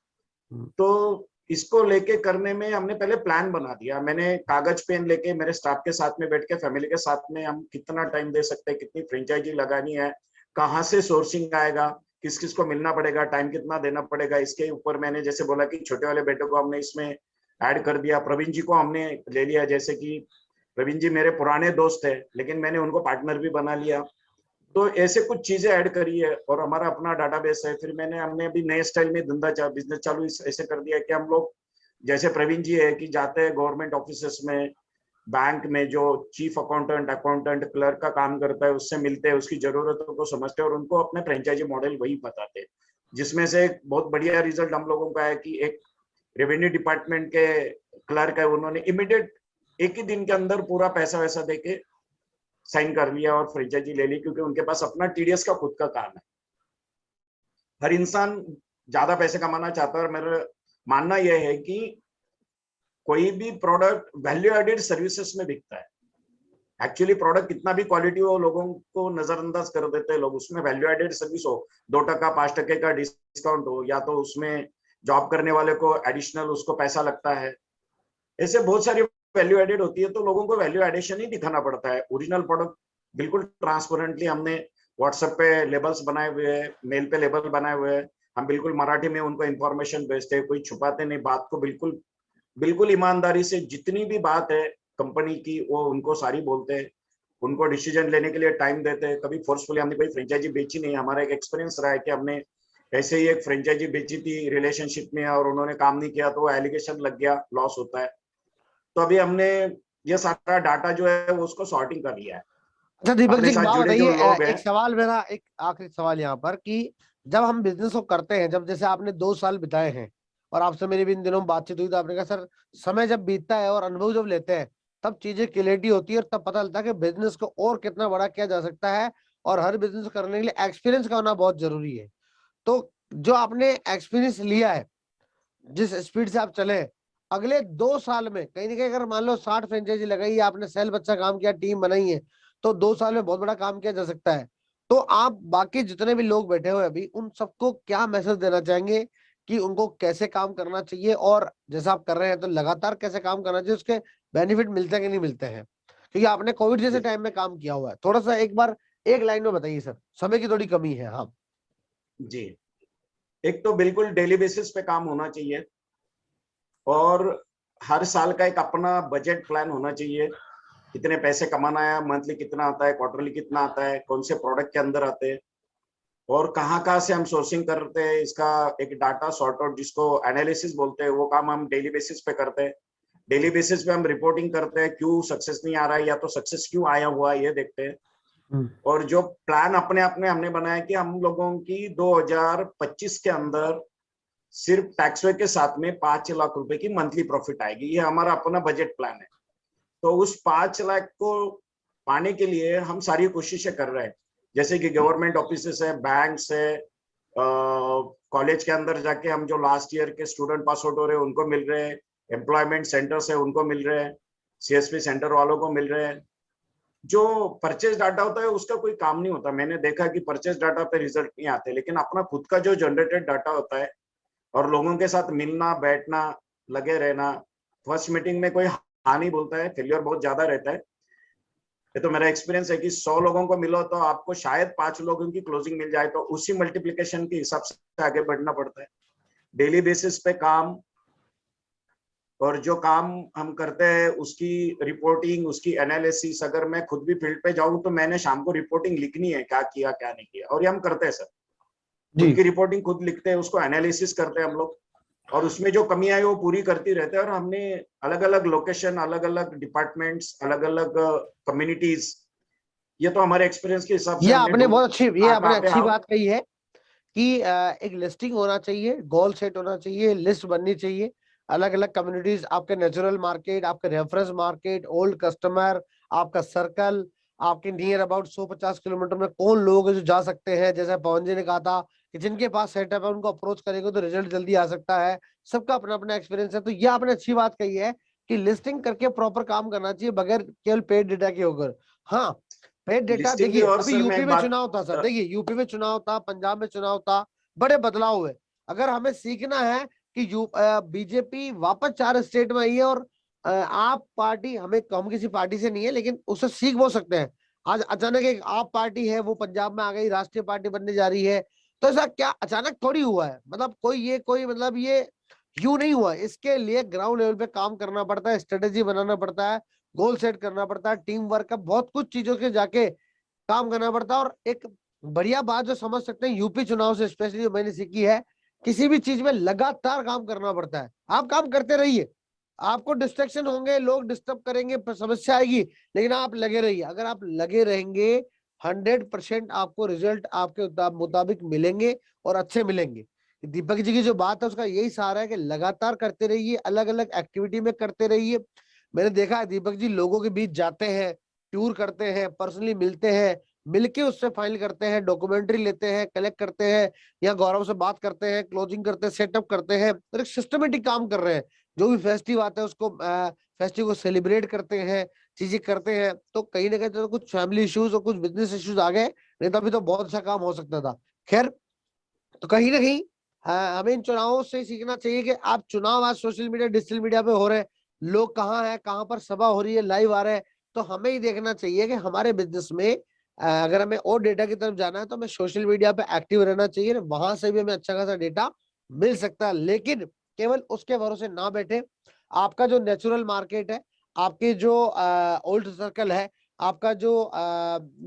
S6: तो इसको लेके करने में हमने पहले प्लान बना दिया। मैंने कागज पेन लेके मेरे स्टाफ के साथ में बैठ के, फैमिली के साथ में, हम कितना टाइम दे सकते हैं, कितनी फ्रेंचाइजी लगानी है, कहाँ से सोर्सिंग आएगा, किस किस को मिलना पड़ेगा, टाइम कितना देना पड़ेगा, इसके ऊपर मैंने जैसे बोला कि छोटे वाले बेटे को हमने इसमें ऐड कर दिया। प्रवीण जी को हमने ले लिया, जैसे कि प्रवीण जी मेरे पुराने दोस्त है, लेकिन मैंने उनको पार्टनर भी बना लिया। तो ऐसे कुछ चीजें ऐड करी है, और हमारा अपना डाटाबेस है। फिर हमने अभी नए स्टाइल में बिजनेस चालू ऐसे कर दिया कि हम लोग, जैसे प्रवीण जी है कि जाते हैं गवर्नमेंट ऑफिसेस में, बैंक में जो चीफ अकाउंटेंट क्लर्क का काम करता है, उससे मिलते हैं, उसकी जरूरतों को समझते हैं, और उनको अपने फ्रेंचाइजी मॉडल वही बताते हैं। जिसमें से एक बहुत बढ़िया रिजल्ट हम लोगों का है कि एक रेवेन्यू डिपार्टमेंट के क्लर्क है, उन्होंने इमीडिएट एक ही दिन के अंदर पूरा पैसा वैसा देके साइन कर लिया और फ्रेंचाइजी ले ली, क्योंकि उनके पास अपना टीडीएस का खुद का काम है। हर इंसान ज्यादा पैसे कमाना चाहता है, और मेरा मानना यह है कि कोई भी प्रोडक्ट वैल्यू एडेड सर्विसेज में बिकता है। एक्चुअली प्रोडक्ट कितना भी क्वालिटी हो, लोगों को नजरअंदाज कर देते हैं लोग। उसमें वैल्यू एडेड सर्विस हो, 2% 5% का डिस्काउंट हो, या तो उसमें जॉब करने वाले को एडिशनल उसको पैसा लगता है, ऐसे बहुत सारी वैल्यू एडेड होती है। तो लोगों को वैल्यू एडिशन ही दिखाना पड़ता है। ओरिजिनल प्रोडक्ट बिल्कुल ट्रांसपेरेंटली हमने व्हाट्सएप पे लेबल्स बनाए हुए हैं, मेल पे लेबल बनाए हुए हैं, हम बिल्कुल मराठी में उनको इन्फॉर्मेशन भेजते हैं, कोई छुपाते नहीं बात को, बिल्कुल ईमानदारी से जितनी भी बात है कंपनी की वो उनको सारी बोलते हैं। उनको डिसीजन लेने के लिए टाइम देते हैं। कभी फोर्सफुली हमने कोई फ्रेंचाइजी बेची नहीं। हमारा एक एक्सपीरियंस रहा है कि हमने ऐसे ही एक फ्रेंचाइजी बेची थी रिलेशनशिप में और उन्होंने काम नहीं किया तो वो एलिगेशन लग गया, लॉस होता है। तो अभी हमने ये सारा डाटा जो है वो उसको सॉर्टिंग कर लिया है।
S1: अच्छा दीपक
S6: अपने
S1: जी, एक
S6: साथ
S1: बात
S6: जुड़े जो
S1: बताइए,
S6: लोग हैं,
S1: एक सवाल मेरा, एक आखिरी सवाल यहाँ पर कि जब हम बिजनेस को करते हैं, जब जैसे आपने 2 साल बिताए हैं और आपसे मेरी भी इन दिनों बातचीत हुई, तो आपने कहा सर समय जब बीतता है और अनुभव जब लेते हैं तब चीजें क्लियरिटी होती है और तब पता चलता है कि बिजनेस को और कितना बड़ा किया जा सकता है, और हर बिजनेस करने के लिए एक्सपीरियंस का होना बहुत जरूरी है। तो जो आपने एक्सपीरियंस लिया है, जिस स्पीड से आप चले, अगले 2 साल में कहीं ना कहीं अगर मान लो 60 फ्रेंचाइजी लगाई, आपने सेल बच्चा काम किया, टीम बनाई है, तो 2 साल में बहुत बड़ा काम किया जा सकता है। तो आप बाकी जितने भी लोग बैठे हुए अभी, उन सबको क्या मैसेज देना चाहेंगे कि उनको कैसे काम करना चाहिए, और जैसा आप कर रहे हैं तो लगातार कैसे काम करना चाहिए, उसके बेनिफिट मिलते हैं कि नहीं मिलते हैं? क्योंकि आपने कोविड जैसे टाइम में काम किया हुआ है, थोड़ा सा एक बार एक लाइन में बताइए सर, समय की थोड़ी कमी है। हाँ
S6: जी, एक तो बिल्कुल डेली बेसिस पे काम होना चाहिए और हर साल का एक अपना बजट प्लान होना चाहिए। कितने पैसे कमाना है, मंथली कितना आता है, क्वार्टरली कितना आता है, कौन से प्रोडक्ट के अंदर आते हैं और कहाँ कहाँ से हम सोर्सिंग करते हैं, इसका एक डाटा सॉर्ट आउट जिसको एनालिसिस बोलते हैं, वो काम हम डेली बेसिस पे करते हैं। डेली बेसिस पे हम रिपोर्टिंग करते हैं, क्यों सक्सेस नहीं आ रहा है या तो सक्सेस क्यों आया हुआ है ये देखते हैं। और जो प्लान अपने अपने हमने बनाया कि हम लोगों की 2025 के अंदर सिर्फ टैक्सवे के साथ में 5 लाख रुपए की मंथली प्रॉफिट आएगी, ये हमारा अपना बजट प्लान है। तो उस 5 लाख को पाने के लिए हम सारी कोशिशें कर रहे हैं, जैसे कि गवर्नमेंट ऑफिसेस है, बैंक है, कॉलेज के अंदर जाके हम जो लास्ट ईयर के स्टूडेंट पास आउट हो रहे हैं उनको मिल रहे हैं, एम्प्लॉयमेंट सेंटर्स है उनको मिल रहे हैं, सीएसपी सेंटर वालों को मिल रहे हैं। जो परचेज डाटा होता है उसका कोई काम नहीं होता, मैंने देखा कि परचेज डाटा पे रिजल्ट नहीं आते, लेकिन अपना खुद का जो जनरेटेड डाटा होता है और लोगों के साथ मिलना बैठना लगे रहना, फर्स्ट मीटिंग में कोई हाँ नहीं बोलता है, फेलियर बहुत ज्यादा रहता है। ये तो मेरा एक्सपीरियंस है कि 100 लोगों को मिलो तो आपको शायद 5 लोगों की क्लोजिंग मिल जाए, तो उसी मल्टीप्लिकेशन के हिसाब से आगे बढ़ना पड़ता है। डेली बेसिस पे काम, और जो काम हम करते हैं उसकी रिपोर्टिंग, उसकी एनालिसिस, अगर मैं खुद भी फील्ड पे जाऊं तो मैंने शाम को रिपोर्टिंग लिखनी है, क्या किया क्या नहीं किया, और ये हम करते हैं सर। खुद की रिपोर्टिंग खुद लिखते हैं, उसको एनालिसिस करते हैं हम लोग, और उसमें जो कमी आई वो पूरी करती रहते हैं। और हमने अलग अलग लोकेशन, अलग अलग डिपार्टमेंट्स, अलग अलग कम्युनिटीज, ये तो हमारे एक्सपीरियंस के हिसाब से
S1: ये
S6: हमने
S1: आपने बहुत अच्छी, ये आपने
S6: कहाँ पे
S1: अच्छी बात कही है कि एक लिस्टिंग होना चाहिए, गोल सेट होना चाहिए, लिस्ट बननी चाहिए, अलग अलग कम्युनिटीज, आपके नेचुरल मार्केट, आपके रेफरेंस मार्केट, ओल्ड कस्टमर, आपका सर्कल, आपके नियर अबाउट 150 किलोमीटर में कौन लोग हैं जो जा सकते हैं, जैसे पवन जी ने कहा था कि जिनके पास सेटअप है उनको अप्रोच करेंगे तो रिजल्ट जल्दी आ सकता है। सबका अपना अपना एक्सपीरियंस है, तो ये आपने अच्छी बात कही है कि लिस्टिंग करके प्रॉपर काम करना चाहिए बगैर केवल पेड डेटा के होकर। हाँ, पेड डेटा
S6: लिस्टिंग की।
S1: देखिए,
S6: और
S1: अभी
S6: सर मैं
S1: यूपी
S6: एक
S1: में
S6: बात,
S1: चुनाव था सर, देखिए यूपी में चुनाव था, पंजाब में चुनाव था, बड़े बदलाव हुए। अगर हमें सीखना है कि बीजेपी वापस 4 स्टेट में आई है, और आप पार्टी, हम किसी पार्टी से नहीं है लेकिन उससे सीख वो सकते हैं। आज अचानक एक आप पार्टी है वो पंजाब में आ गई, राष्ट्रीय पार्टी बनने जा रही है, तो ऐसा क्या अचानक थोड़ी हुआ है, मतलब कोई मतलब ये यूं नहीं हुआ। इसके लिए ग्राउंड लेवल पे काम करना पड़ता है, स्ट्रेटेजी बनाना पड़ता है, गोल सेट करना पड़ता है, टीम वर्क का बहुत कुछ चीजों के जाके काम करना पड़ता है। और एक बढ़िया बात जो समझ सकते हैं यूपी चुनाव से स्पेशली जो मैंने सीखी है, किसी भी चीज में लगातार काम करना पड़ता है। आप काम करते रहिए, आपको डिस्ट्रैक्शन होंगे, लोग डिस्टर्ब करेंगे, समस्या आएगी, लेकिन आप लगे रहिए। अगर आप लगे रहेंगे 100% आपको रिजल्ट आपके मुताबिक मिलेंगे और अच्छे मिलेंगे। दीपक जी की जो बात है उसका यही सहारा है कि लगातार करते रहिए, अलग अलग एक्टिविटी में करते रहिए। मैंने देखा है दीपक जी लोगों के बीच जाते हैं, टूर करते हैं, पर्सनली मिलते हैं, मिलके उससे फाइल करते हैं, डॉक्यूमेंट्री लेते हैं, कलेक्ट करते हैं, या गौरव से बात करते हैं, क्लोजिंग करते हैं, सेटअप करते हैं, और एक सिस्टमेटिक काम कर रहे हैं। जो भी फेस्टिव आता है उसको फेस्टिव को सेलिब्रेट करते हैं, चीजें करते हैं। तो कहीं ना कहीं तो कुछ फैमिली इश्यूज और कुछ बिजनेस इश्यूज आ गए, नहीं तो अभी तो बहुत अच्छा काम हो सकता था। खैर, तो कहीं ना कहीं हमें इन चुनावों से सीखना चाहिए कि आप चुनाव आज सोशल मीडिया, डिजिटल मीडिया पे हो रहे हैं, लोग कहाँ हैं, कहाँ पर सभा हो रही है, लाइव आ रहे हैं, तो हमें ही देखना चाहिए कि हमारे बिजनेस में अगर हमें और डेटा की तरफ जाना है तो हमें सोशल मीडिया पे एक्टिव रहना चाहिए, वहां से भी हमें अच्छा खासा डेटा मिल सकता है। लेकिन केवल उसके भरोसे ना बैठे, आपका जो नेचुरल मार्केट है, आपके जो ओल्ड सर्कल है, आपका जो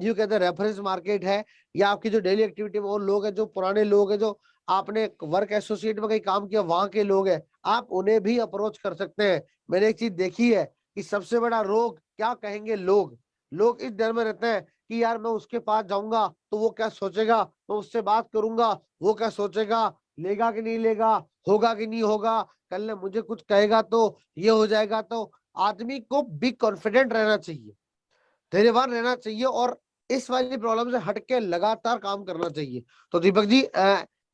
S1: यू कहते हैं रेफरेंस मार्केट है, या आपकी जो डेली एक्टिविटी में वो लोग हैं जो पुराने लोग हैं, जो आपने वर्क एसोसिएट में कहीं काम किया वहां के लोग हैं, आप उन्हें भी अप्रोच कर सकते हैं। मैंने एक चीज देखी है कि सबसे बड़ा रोग क्या कहेंगे लोग, लोग इस डर में रहते हैं कि यार मैं उसके पास जाऊंगा तो वो क्या सोचेगा, मैं उससे बात करूंगा वो क्या सोचेगा, लेगा कि नहीं लेगा, होगा कि नहीं होगा, कल ने मुझे कुछ कहेगा तो ये हो जाएगा। तो आदमी को भी कॉन्फिडेंट रहना चाहिए, धैर्यवान रहना चाहिए, और इस वाली प्रॉब्लम से हटके लगातार काम करना चाहिए। तो दीपक जी,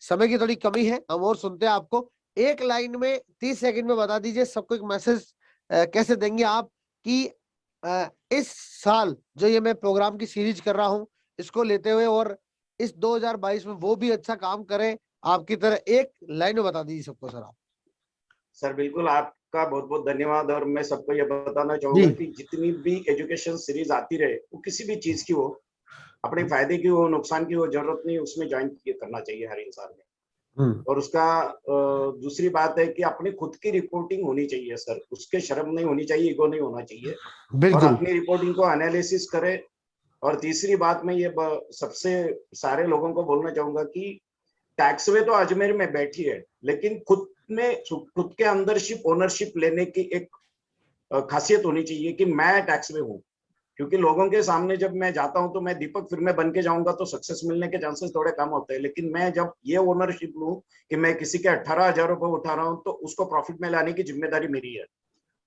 S1: समय की थोड़ी कमी है, हम और सुनते हैं आपको। एक लाइन में 30 सेकंड में बता दीजिए सबको एक मैसेज कैसे देंगे आप कि इस साल जो ये मैं प्रोग्राम की सीरीज कर रहा हूं इसको लेते हुए, और इस 2022 में वो भी अच्छा काम करें आपकी तरह, एक लाइन में बता दीजिए सबको सर आप।
S6: सर बिल्कुल, आपका बहुत बहुत धन्यवाद। और मैं सबको ये बताना
S1: जी।
S6: चाहूंगा कि जितनी भी एजुकेशन सीरीज आती रहे, वो किसी भी चीज की हो, अपने फायदे की हो, नुकसान की हो, जरूरत नहीं उसमें ज्वाइन करना चाहिए हर इंसान ने। और उसका दूसरी बात है कि अपनी खुद की रिपोर्टिंग होनी चाहिए सर, उसके शर्म नहीं होनी चाहिए, ईगो नहीं होना चाहिए, और
S1: बिल्कुल
S6: अपनी रिपोर्टिंग को एनालिसिस करे। और तीसरी बात मैं ये सबसे सारे लोगों को बोलना चाहूंगा कि टैक्सवे तो अजमेर में बैठी है, लेकिन खुद के अंदरशिप ओनरशिप लेने की एक खासियत होनी चाहिए कि मैं टैक्सवे हूँ। क्योंकि लोगों के सामने जब मैं जाता हूं तो मैं दीपक फिर मैं बन के जाऊंगा तो सक्सेस मिलने के चांसेस थोड़े कम होते हैं, लेकिन मैं जब ये ओनरशिप लूं कि मैं किसी के 18,000 रुपए उठा रहा हूं तो उसको प्रॉफिट में लाने की जिम्मेदारी मेरी है।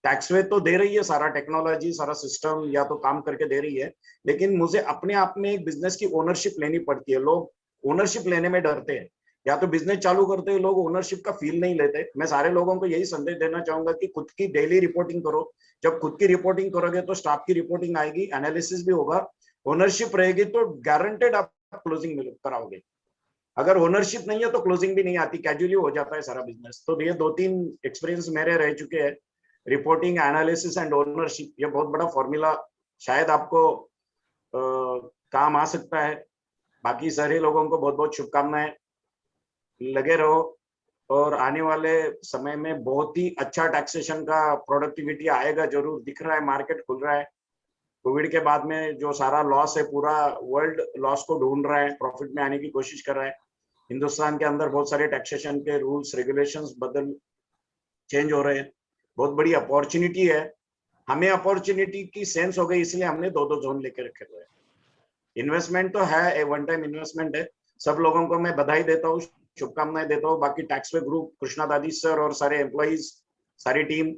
S6: टैक्सवे तो दे रही है सारा टेक्नोलॉजी, सारा सिस्टम या तो काम करके दे रही है, लेकिन मुझे अपने आप में एक बिजनेस की ओनरशिप लेनी पड़ती है। लोग ओनरशिप लेने में डरते हैं, या तो बिजनेस चालू करते हैं लोग ओनरशिप का फील नहीं लेते। मैं सारे लोगों को यही संदेश देना चाहूंगा कि खुद की डेली रिपोर्टिंग करो। जब खुद की रिपोर्टिंग करोगे तो स्टाफ की रिपोर्टिंग आएगी, एनालिसिस भी होगा, ओनरशिप रहेगी तो गारंटेड आप क्लोजिंग कराओगे। अगर ओनरशिप नहीं है तो क्लोजिंग भी नहीं आती, कैजुअली हो जाता है सारा बिजनेस। तो ये 2-3 एक्सपीरियंस मेरे रह चुके हैं, रिपोर्टिंग, एनालिसिस एंड ओनरशिप। ये बहुत बड़ा फॉर्मूला शायद आपको काम आ सकता है। बाकी सारे लोगों को बहुत बहुत शुभकामनाएं, लगे रहो। और आने वाले समय में बहुत ही अच्छा टैक्सेशन का प्रोडक्टिविटी आएगा, जरूर दिख रहा है, मार्केट खुल रहा है। कोविड के बाद में जो सारा लॉस है, पूरा वर्ल्ड लॉस को ढूंढ रहा है, प्रॉफिट में आने की कोशिश कर रहा है। हिंदुस्तान के अंदर बहुत सारे टैक्सेशन के रूल्स रेगुलेशंस चेंज हो रहे हैं, बहुत बड़ी अपॉर्चुनिटी है। हमें अपॉर्चुनिटी की सेंस हो गई, इसलिए हमने 2-2 जोन लेके रखे हुए हैं। इन्वेस्टमेंट तो है, वन टाइम इन्वेस्टमेंट है। सब लोगों को मैं बधाई देता हूँ, शुभकामनाएं देता हूँ। बाकी टैक्सवे ग्रुप, कृष्णा दादी सर और सारे एम्प्लॉइज, सारी टीम,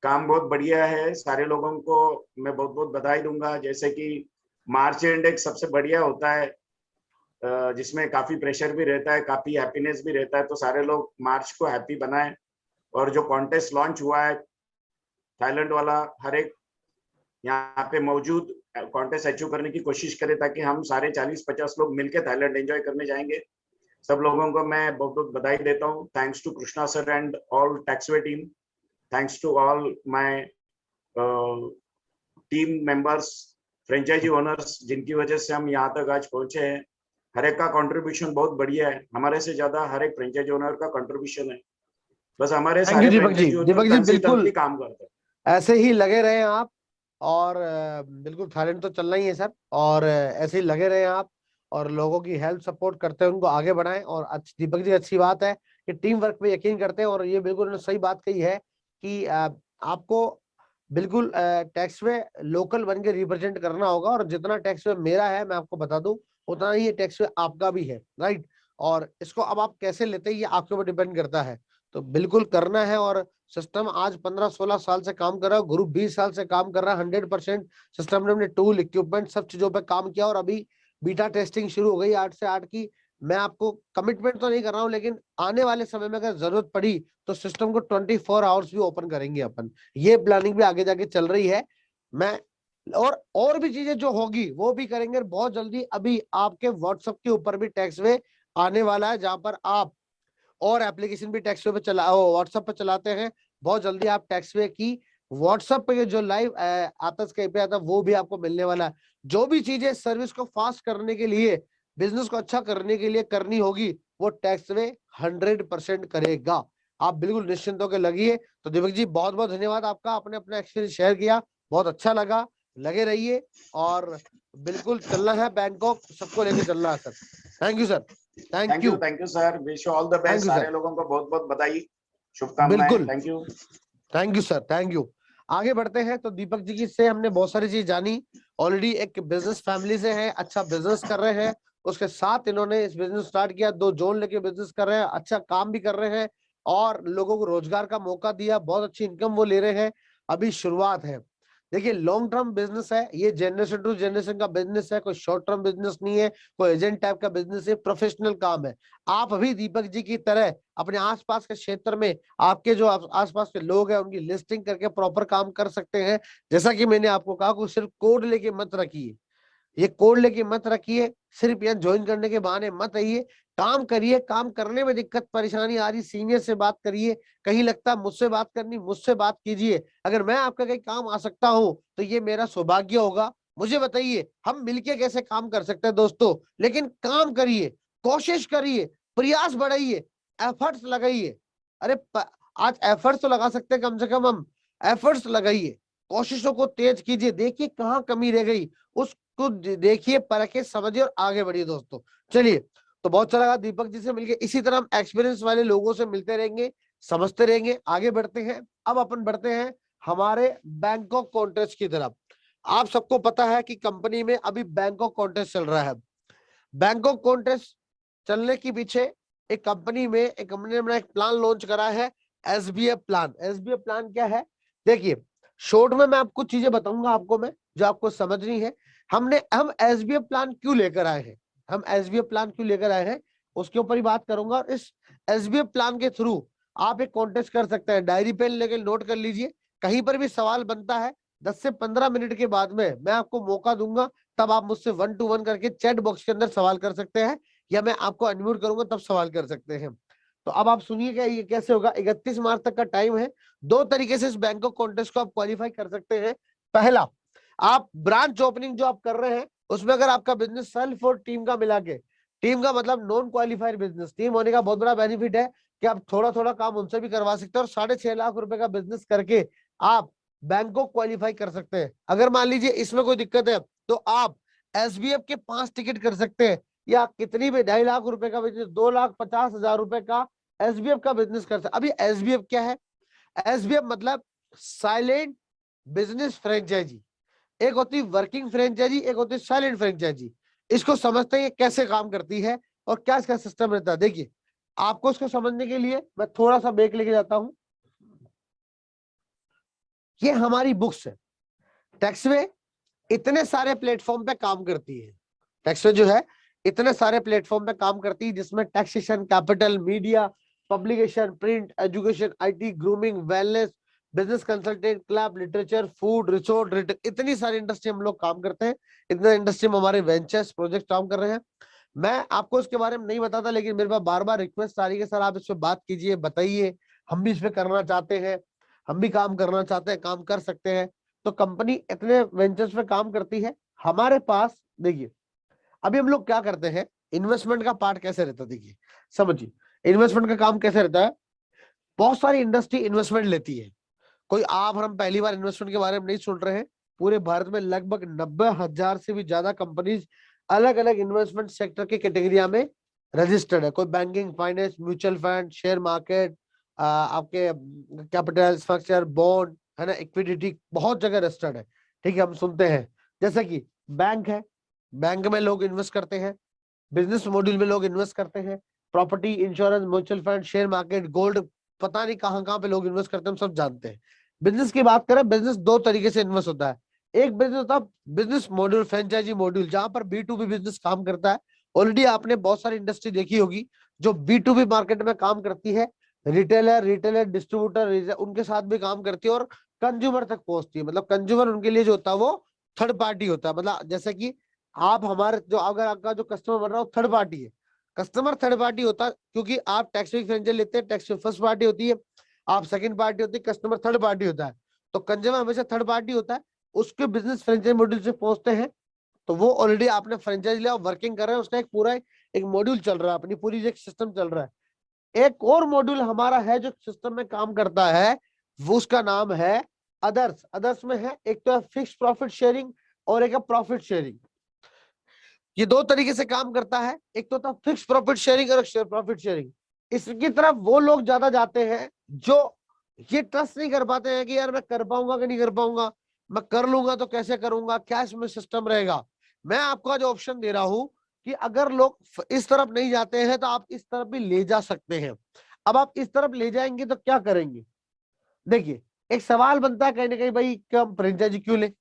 S6: काम बहुत बढ़िया है। सारे लोगों को मैं बहुत बहुत बधाई दूंगा। जैसे कि मार्च एंड एक सबसे बढ़िया होता है, जिसमें काफी प्रेशर भी रहता है, काफी हैप्पीनेस भी रहता है। तो सारे लोग मार्च को हैप्पी बनाएं। और जो कॉन्टेस्ट लॉन्च हुआ है थाईलैंड वाला, हर एक यहाँ पे मौजूद कॉन्टेस्ट अचीव करने की कोशिश करें, ताकि हम सारे 40-50 लोग मिलकर थाईलैंड एंजॉय करने जाएंगे। सब लोगों को मैं बहुत बहुत बधाई देता हूँ। Thanks to Krishna sir and all Taxway team, thanks to all my team members, franchisee owners, जिनकी वजह से हम यहाँ तक आज पहुंचे हैं। हर एक का कंट्रीब्यूशन बहुत बढ़िया है, हमारे से ज्यादा हर एक फ्रेंचाइजी ओनर का कंट्रीब्यूशन है। बस हमारे
S1: थैंक यू
S6: सारे
S1: दीपक जी।
S6: फ्रेंचाइजी ओनर
S1: दीपक जी बिल्कुल
S6: कंसिस्टेंटली काम करते हैं।
S1: ऐसे ही लगे रहे आप, और बिल्कुल थाईलैंड तो चलना ही है सर, और ऐसे ही लगे रहे आप, और लोगों की हेल्प सपोर्ट करते हैं, उनको आगे बढ़ाएं। और दीपक जी अच्छी बात है कि टीम वर्क पे यकीन करते हैं, और ये बिल्कुल उन्होंने सही बात कही है कि आपको बिल्कुल टैक्स में लोकल बन के रिप्रेजेंट करना होगा। और जितना टैक्स में मेरा है मैं आपको बता दूं, उतना ही ये टैक्स में आपका भी है, राइट। और इसको अब आप कैसे लेते हैं ये आपके ऊपर डिपेंड करता है। तो बिल्कुल करना है। और सिस्टम आज 15-16 साल से काम कर रहा है, ग्रुप 20 साल से काम कर रहा है। 100% सिस्टम ने अपने टूल, इक्विपमेंट, सब चीजों पे काम किया, और अभी बीटा टेस्टिंग शुरू हो गई 8 से 8 की। मैं आपको कमिटमेंट तो नहीं कर रहा हूं, लेकिन आने वाले समय में अगर जरूरत पड़ी तो सिस्टम को 24 आवर्स भी ओपन करेंगे अपन। ये प्लानिंग भी आगे जाके चल रही है। मैं और भी चीजें जो होगी वो भी करेंगे बहुत जल्दी। अभी आपके व्हाट्सएप के ऊपर भी टैक्सवे आने वाला है, जहां पर आप और एप्लीकेशन भी टैक्सवे पे व्हाट्सएप पे चलाते हैं। बहुत जल्दी आप टैक्सवे की व्हाट्सएप पे जो लाइव आता है आता वो भी आपको मिलने वाला है। जो भी चीजें सर्विस को फास्ट करने के लिए, बिजनेस को अच्छा करने के लिए करनी होगी, वो टैक्सवे 100% करेगा। आप बिल्कुल निश्चिंत होकर लगिए। तो दीपक जी बहुत बहुत धन्यवाद आपका, आपने अपना एक्सपीरियंस शेयर किया, बहुत अच्छा लगा। लगे रहिए और बिल्कुल चलना है बैंकॉक, सबको लेके चलना है sir. Thank you sir, thank you.
S6: Thank you sir, wish you all the
S1: Thank
S6: best.
S1: you,
S6: सारे
S1: sir.
S6: लोगों को बहुत बहुत बधाई, शुभकामनाएं।
S1: बिल्कुल,
S6: thank you.
S1: Thank you sir, thank you. आगे बढ़ते हैं। तो दीपक जी की से हमने बहुत सारी चीज जानी। ऑलरेडी एक बिजनेस फैमिली से है, अच्छा बिजनेस कर रहे हैं, उसके साथ इन्होंने इस बिजनेस स्टार्ट किया, 2 जोन लेके बिजनेस कर रहे हैं, अच्छा काम भी कर रहे हैं और लोगों को रोजगार का मौका दिया, बहुत अच्छी इनकम वो ले रहे हैं। अभी शुरुआत है। देखिए लॉन्ग टर्म बिजनेस है ये, जनरेशन टू जनरेशन का बिजनेस है, कोई शॉर्ट टर्म बिजनेस नहीं है, कोई एजेंट टाइप का बिजनेस है, प्रोफेशनल काम है। आप अभी दीपक जी की तरह अपने आसपास के क्षेत्र में आपके जो आसपास के लोग हैं उनकी लिस्टिंग करके प्रॉपर काम कर सकते हैं। जैसा कि मैंने आपको कहा कि सिर्फ कोड लेके मत रखिए, ये कोड लेके मत रखिए, सिर्फ यहाँ ज्वाइन करने के बहाने मत आइए, काम करिए। काम करने में दिक्कत परेशानी आ रही, सीनियर से बात करिए, कहीं लगता है मुझसे बात करनी, मुझसे बात कीजिए। अगर मैं आपका कहीं काम आ सकता हूं तो ये मेरा सौभाग्य होगा। मुझे बताइए हम मिलके कैसे काम कर सकते हैं दोस्तों, लेकिन काम करिए, कोशिश करिए, प्रयास बढ़ाइए, एफर्ट्स लगाइए। अरे आज एफर्ट्स तो लगा सकते हैं, कम से कम हम एफर्ट्स लगाइए, कोशिशों को तेज कीजिए, देखिए कहाँ कमी रह गई, उसको देखिए, परखिए, समझिए और आगे बढ़िए दोस्तों। चलिए, तो बहुत अच्छा लगा दीपक जी से मिलके। इसी तरह हम एक्सपीरियंस वाले लोगों से मिलते रहेंगे, समझते रहेंगे, आगे बढ़ते हैं। अब अपन बढ़ते हैं हमारे बैंकॉक कॉन्टेस्ट की तरफ। आप सबको पता है कि कंपनी में अभी बैंकॉक कॉन्टेस्ट चल रहा है। बैंकॉक कॉन्टेस्ट चलने के पीछे एक कंपनी ने एक प्लान लॉन्च करा है, एसबीएफ प्लान। एसबीएफ प्लान क्या है? देखिए शॉर्ट में मैं आपको चीजें बताऊंगा, आपको मैं जो आपको समझनी है। हम एसबीएफ प्लान क्यों लेकर आए हैं, हम एसबीएफ प्लान क्यों लेकर आए हैं उसके ऊपर ही बात करूंगा। और इस एसबीएफ प्लान के थ्रू आप एक कॉन्टेस्ट कर सकते हैं। डायरी पेन लेके नोट कर लीजिए, कहीं पर भी सवाल बनता है 10 से 15 मिनट के बाद में मैं आपको मौका दूंगा, तब आप मुझसे 1 to 1 करके चैट बॉक्स के अंदर सवाल कर सकते हैं, या मैं आपको अनम्यूट करूंगा तब सवाल कर सकते हैं। तो अब आप सुनिए क्या ये कैसे होगा। 31 मार्च तक का टाइम है। 2 तरीके से इस बैंकॉक कॉन्टेस्ट को आप क्वालिफाई कर सकते हैं। पहला, आप ब्रांच ओपनिंग जो आप कर रहे हैं उसमें अगर आपका बिजनेस सेल्फ और टीम का मिला के, टीम का मतलब नॉन क्वालिफाइड बिजनेस, टीम होने का बहुत बड़ा बेनिफिट है कि आप थोड़ा थोड़ा काम उनसे भी करवा सकते हैं, और 6.5 लाख रुपए का बिजनेस करके आप बैंकॉक क्वालिफाई कर सकते हैं। अगर मान लीजिए इसमें कोई दिक्कत है तो आप एसबीएफ के 5 टिकट कर सकते हैं, या कितनी भी 2.5 लाख रुपए का बिजनेस, 2,50,000 रुपए का एसबीएफ का बिजनेस कर सकते। अभी एसबीएफ क्या है? एसबीएफ मतलब साइलेंट बिजनेस फ्रेंचाइजी। एक होती वर्किंग फ्रेंचाइजी, एक होती साइलेंट फ्रेंचाइजी। इसको समझते हैं कैसे काम करती है और क्या इसका सिस्टम रहता है। देखिए आपको इसको समझने के लिए मैं थोड़ा सा ब्रेक लेके जाता हूं। ये हमारी बुक्स है। टैक्सवे इतने सारे प्लेटफॉर्म पे काम करती है। टैक्सवे जो है इतने सारे प्लेटफॉर्म पे काम करती है, जिसमें taxation, capital, media, publication, print, education, IT, grooming, wellness, business consultant, club, literature, food, resort, retail, इतनी सारी इंडस्ट्री हम लोग काम करते हैं। इतने इंडस्ट्री में हमारे वेंचर्स प्रोजेक्ट काम कर रहे हैं। मैं आपको इसके बारे में नहीं बताता, लेकिन मेरे पास बार बार रिक्वेस्ट आ रही है, सर आप इस पे बात कीजिए, बताइए, हम भी इस पे करना चाहते हैं, हम भी काम करना चाहते हैं, काम कर सकते हैं। तो कंपनी इतने वेंचर्स पे काम करती है। हमारे पास देखिए अभी हम लोग क्या करते हैं, इन्वेस्टमेंट का पार्ट कैसे रहता है, देखिए समझिए इन्वेस्टमेंट का काम कैसे रहता है। बहुत सारी इंडस्ट्री इन्वेस्टमेंट लेती है। कोई आप और हम पहली बार इन्वेस्टमेंट के बारे में नहीं सुन रहे हैं। पूरे भारत में लगभग 90,000 से भी ज्यादा कंपनीज अलग अलग इन्वेस्टमेंट सेक्टर की कैटेगरिया में रजिस्टर्ड है। कोई banking, finance, mutual fund, share market, आपके कैपिटल स्ट्रक्चर, बॉन्ड, है ना, इक्विटी, बहुत जगह रजिस्टर्ड है। ठीक है, हम सुनते हैं जैसे कि बैंक है, बैंक में लोग इन्वेस्ट करते हैं, बिजनेस मॉड्यूल में लोग इन्वेस्ट करते हैं, property, insurance, mutual fund, share market, gold, पता नहीं कहां कहां पे लोग इन्वेस्ट करते हैं, हम सब जानते हैं। बिजनेस की बात करें, बिजनेस 2 तरीके से इन्वेस्ट होता है। एक बिजनेस होता है बिजनेस मॉड्यूल, फ्रेंचाइजी मॉड्यूल, जहां पर B2B बिजनेस काम करता है। ऑलरेडी आपने बहुत सारी इंडस्ट्री देखी होगी जो B2B मार्केट में काम करती है, रिटेलर, डिस्ट्रीब्यूटर, उनके साथ भी काम करती है और कंज्यूमर तक पहुंचती है। मतलब कंज्यूमर उनके लिए जो होता है वो थर्ड पार्टी होता है। मतलब जैसे कि आप हमारे जो, अगर आपका जो कस्टमर बन रहा है थर्ड पार्टी है, कस्टमर थर्ड पार्टी होता है, क्योंकि आप टैक्स फ्रेंचाइजी लेते हैं, टैक्स फर्स्ट पार्टी होती है, आप सेकंड पार्टी होती है, कस्टमर थर्ड पार्टी होता है। तो कंज्यूमर हमेशा थर्ड पार्टी होता है। उसके बिजनेस फ्रेंचाइजी मॉड्यूल से पहुंचते हैं, तो वो ऑलरेडी आपने फ्रेंचाइजी लिया, वर्किंग कर रहे हैं, उसका एक पूरा एक मॉड्यूल चल रहा है, अपनी पूरी एक सिस्टम चल रहा है। एक और मॉड्यूल हमारा है जो सिस्टम में काम करता है, वो उसका नाम है अदर्स, अदर्स में है एक तो है फिक्स प्रॉफिट शेयरिंग और एक है प्रॉफिट शेयरिंग। ये दो तरीके से काम करता है, एक तो था फिक्स प्रॉफिट शेयरिंग और प्रॉफिट शेयरिंग। इसकी तरफ वो लोग ज्यादा जाते हैं जो ये ट्रस्ट नहीं कर पाते हैं कि यार मैं कर पाऊंगा कि नहीं कर पाऊंगा, मैं कर लूंगा तो कैसे करूंगा, कैश में सिस्टम रहेगा। मैं आपको आज ऑप्शन दे रहा हूं कि अगर लोग इस तरफ नहीं जाते हैं तो आप इस तरफ भी ले जा सकते हैं। अब आप इस तरफ ले जाएंगे तो क्या करेंगे? देखिए, एक सवाल बनता है कहीं ना कहीं, भाई क्या हम फ्रेंचाइजी क्यों लें?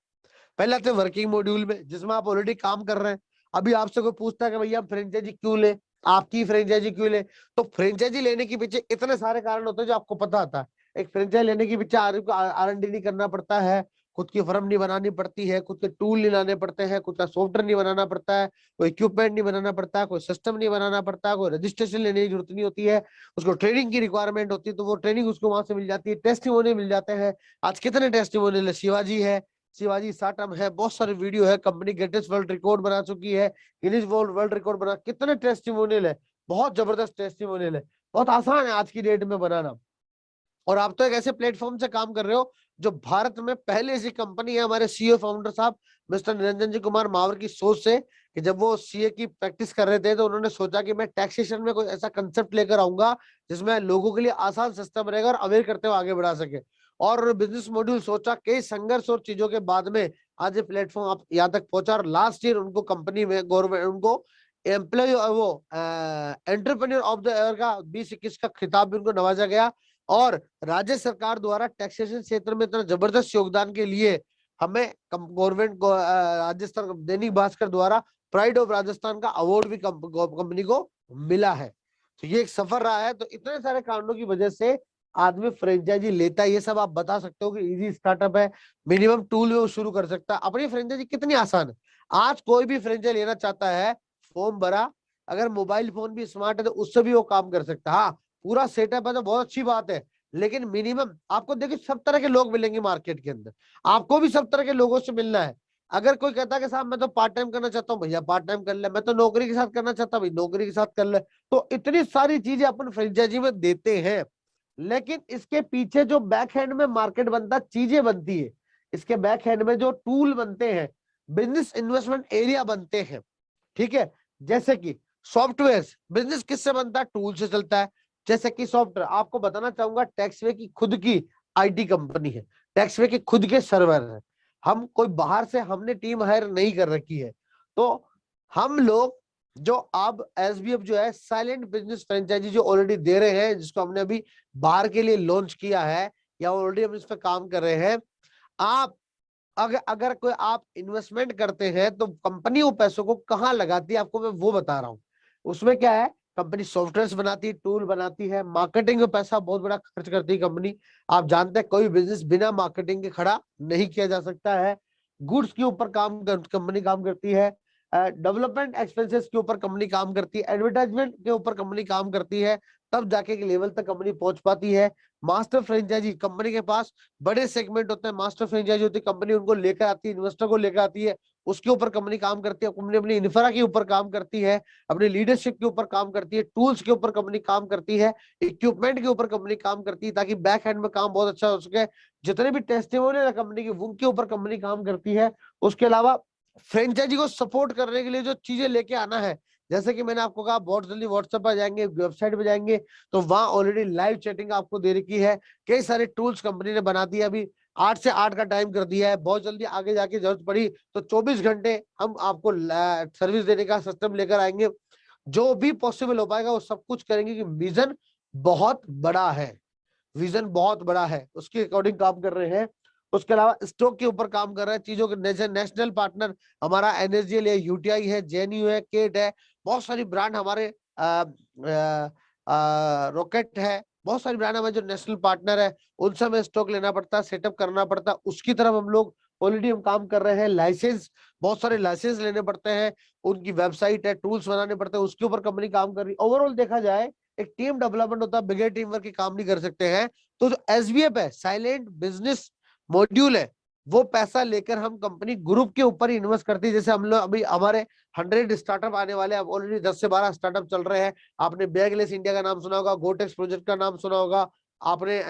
S1: पहले आते हैं वर्किंग मॉड्यूल में जिसमें आप ऑलरेडी काम कर रहे हैं। अभी आपसे कोई पूछता है कि भैया हम फ्रेंचाइजी क्यों ले, आपकी फ्रेंचाइजी क्यों ले, तो फ्रेंचाइजी लेने के पीछे इतने सारे कारण होते हैं जो आपको पता आता है। एक फ्रेंचाइजी लेने के पीछे R&D नहीं करना पड़ता है, खुद की फर्म नहीं बनानी पड़ती है, खुद के टूल नहीं लाने पड़ते हैं, खुद का सॉफ्टवेयर नहीं बनाना पड़ता है, कोई इक्विपमेंट नहीं बनाना पड़ता है, कोई सिस्टम नहीं बनाना पड़ता है, कोई रजिस्ट्रेशन लेने की जरूरत नहीं होती है, उसको ट्रेनिंग की रिक्वायरमेंट होती है तो वो ट्रेनिंग उसको वहां से मिल जाती है, टेस्टिमोनियल मिल जाते हैं। आज कितने टेस्टिमोनियल है, शिवाजी है, शिवाजी साटम है, बहुत सारे वीडियो है, कंपनी गिनेस वर्ल्ड रिकॉर्ड बना चुकी है, गिनीज वर्ल्ड रिकॉर्ड बना, कितने टेस्टिमोनियल है, बहुत जबरदस्त टेस्टिमोनियल है। बहुत आसान है आज की डेट में बनाना। और आप तो एक ऐसे प्लेटफॉर्म से काम कर रहे हो जो भारत में पहले ऐसी कंपनी है। हमारे सीईओ फाउंडर साहब मिस्टर निरंजन जी कुमार मावर की सोच से कि जब वो सीए की प्रैक्टिस कर रहे थे तो उन्होंने सोचा कि मैं टैक्सेशन में कोई ऐसा कंसेप्ट लेकर आऊंगा जिसमें लोगों के लिए आसान सिस्टम रहेगा और अवेयर करते हुए आगे बढ़ा सके। और बिजनेस मॉड्यूल सोचा, कई संघर्ष और चीजों के बाद में आज ये प्लेटफॉर्म आप यहाँ तक पहुंचा। और लास्ट ईयर उनको कंपनी में गवर्नमेंट उनको एम्प्लॉय वो एंटरप्रेन्योर ऑफ द ईयर का 2021 का खिताब भी उनको नवाजा गया। और राज्य सरकार द्वारा टैक्सेशन क्षेत्र में इतना जबरदस्त योगदान के लिए हमें गवर्नमेंट को राजस्थान दैनिक भास्कर द्वारा प्राइड ऑफ राजस्थान का अवार्ड भी कंपनी को मिला है। तो ये एक सफर रहा है। तो इतने सारे कारणों की वजह से आदमी फ्रेंचाइजी लेता है। ये सब आप बता सकते हो कि इजी स्टार्टअप है, मिनिमम टूल में वो शुरू कर सकता है। अपनी फ्रेंचाइजी कितनी आसान है, आज कोई भी फ्रेंचाइजी लेना चाहता है, फॉर्म भरा, अगर मोबाइल फोन भी स्मार्ट है तो उससे भी वो काम कर सकता है। हाँ, पूरा सेटअप है तो बहुत अच्छी बात है, लेकिन मिनिमम आपको देखिए सब तरह के लोग मिलेंगे मार्केट के अंदर, आपको भी सब तरह के लोगों से मिलना है। अगर कोई कहता है कि साहब मैं तो पार्ट टाइम करना चाहता हूँ, भैया पार्ट टाइम कर ले, मैं तो नौकरी के साथ करना चाहता हूँ, भाई नौकरी के साथ कर ले। तो इतनी सारी चीजें अपन फ्रेंचाइजी में देते हैं, लेकिन इसके पीछे जो बैक हैंड में मार्केट बनता, चीजें बनती है, इसके बैक हैंड में जो टूल बनते हैं, बिजनेस इन्वेस्टमेंट एरिया बनते हैं, ठीक है। जैसे कि सॉफ्टवेयर, बिजनेस किससे बनता है, टूल से चलता है। जैसे कि सॉफ्टवेयर आपको बताना चाहूंगा, टैक्सवे की खुद की आईटी कंपनी है, टैक्सवे के खुद के सर्वर है, हम कोई बाहर से हमने टीम हायर नहीं कर रखी है। तो हम लोग जो अब एसबीएफ जो है साइलेंट बिजनेस फ्रेंचाइजी जो ऑलरेडी दे रहे हैं, जिसको हमने अभी बाहर के लिए लॉन्च किया है या ऑलरेडी हम इस पर काम कर रहे हैं। आप अगर कोई आप इन्वेस्टमेंट करते हैं तो कंपनी वो पैसों को कहाँ लगाती है, आपको मैं वो बता रहा हूँ। उसमें क्या है, कंपनी सॉफ्टवेयर बनाती है, टूल बनाती है, मार्केटिंग में पैसा बहुत बड़ा खर्च करती है कंपनी। आप जानते हैं कोई बिजनेस बिना मार्केटिंग के खड़ा नहीं किया जा सकता है। गुड्स के ऊपर कंपनी काम करती है, डेवलपमेंट एक्सपेंसेस के ऊपर कंपनी काम करती है, एडवर्टाइजमेंट के ऊपर कंपनी काम करती है, तब जाके एक लेवल तक कंपनी पहुंच पाती है। मास्टर फ्रेंचाइजी कंपनी के पास बड़े सेगमेंट होते हैं, मास्टर फ्रेंचाइजी होती है, कंपनी उनको लेकर आती है, इन्वेस्टर को लेकर आती है, उसके ऊपर कंपनी काम करती है, कंपनी अपनी इंफ्रा के ऊपर काम करती है, अपनी लीडरशिप के ऊपर काम करती है, टूल्स के ऊपर कंपनी काम करती है, इक्विपमेंट के ऊपर कंपनी काम करती है, ताकि बैक हैंड में काम बहुत अच्छा हो सके। जितने भी टेस्टिमोनियल है कंपनी की, उनके ऊपर कंपनी काम करती है। उसके अलावा फ्रेंचाइजी को सपोर्ट करने के लिए जो चीजें लेके आना है, जैसे कि मैंने आपको कहा, बहुत जल्दी व्हाट्सएप पर जाएंगे, वेबसाइट पे जाएंगे तो वहां ऑलरेडी लाइव चैटिंग आपको दे रखी है, कई सारे टूल्स कंपनी ने बना दिया, अभी 8 से 8 का टाइम कर दिया है। बहुत जल्दी आगे जाके जरूरत पड़ी तो 24 घंटे हम आपको सर्विस देने का सिस्टम लेकर आएंगे। जो भी पॉसिबल हो पाएगा वो सब कुछ करेंगे, कि विजन बहुत बड़ा है, विजन बहुत बड़ा है, उसके अकॉर्डिंग काम कर रहे हैं। उसके अलावा स्टॉक के ऊपर काम कर रहे हैं, चीजों के नेशनल पार्टनर हमारा एनएसजीएल है, यूटीआई है, जेएनयू है, केट है, बहुत सारी ब्रांड हमारे रॉकेट है, बहुत सारी ब्रांड हमारे जो नेशनल पार्टनर है, उनसे हमें स्टॉक लेना पड़ता है, सेटअप करना पड़ता है। उसकी तरफ हम लोग ऑलरेडी हम काम कर रहे हैं। लाइसेंस, बहुत सारे लाइसेंस लेने पड़ते हैं, उनकी वेबसाइट है, टूल्स बनाने पड़ते हैं, उसके ऊपर कंपनी काम कर रही है। ओवरऑल देखा जाए एक टीम डेवलपमेंट होता है, बगैर टीम वर्क के काम नहीं कर सकते हैं। तो जो एसबीएफ है, साइलेंट बिजनेस मॉड्यूल है, वो पैसा लेकर हम कंपनी ग्रुप के ऊपर ही इन्वेस्ट करती है। जैसे हम लोग अभी हमारे 100 स्टार्टअप आने वाले हैं, ऑलरेडी 10 से 12 स्टार्टअप चल रहे हैं। आपने बैगलेस इंडिया का नाम सुना होगा, गोटेक्स प्रोजेक्ट का नाम सुना होगा, आपने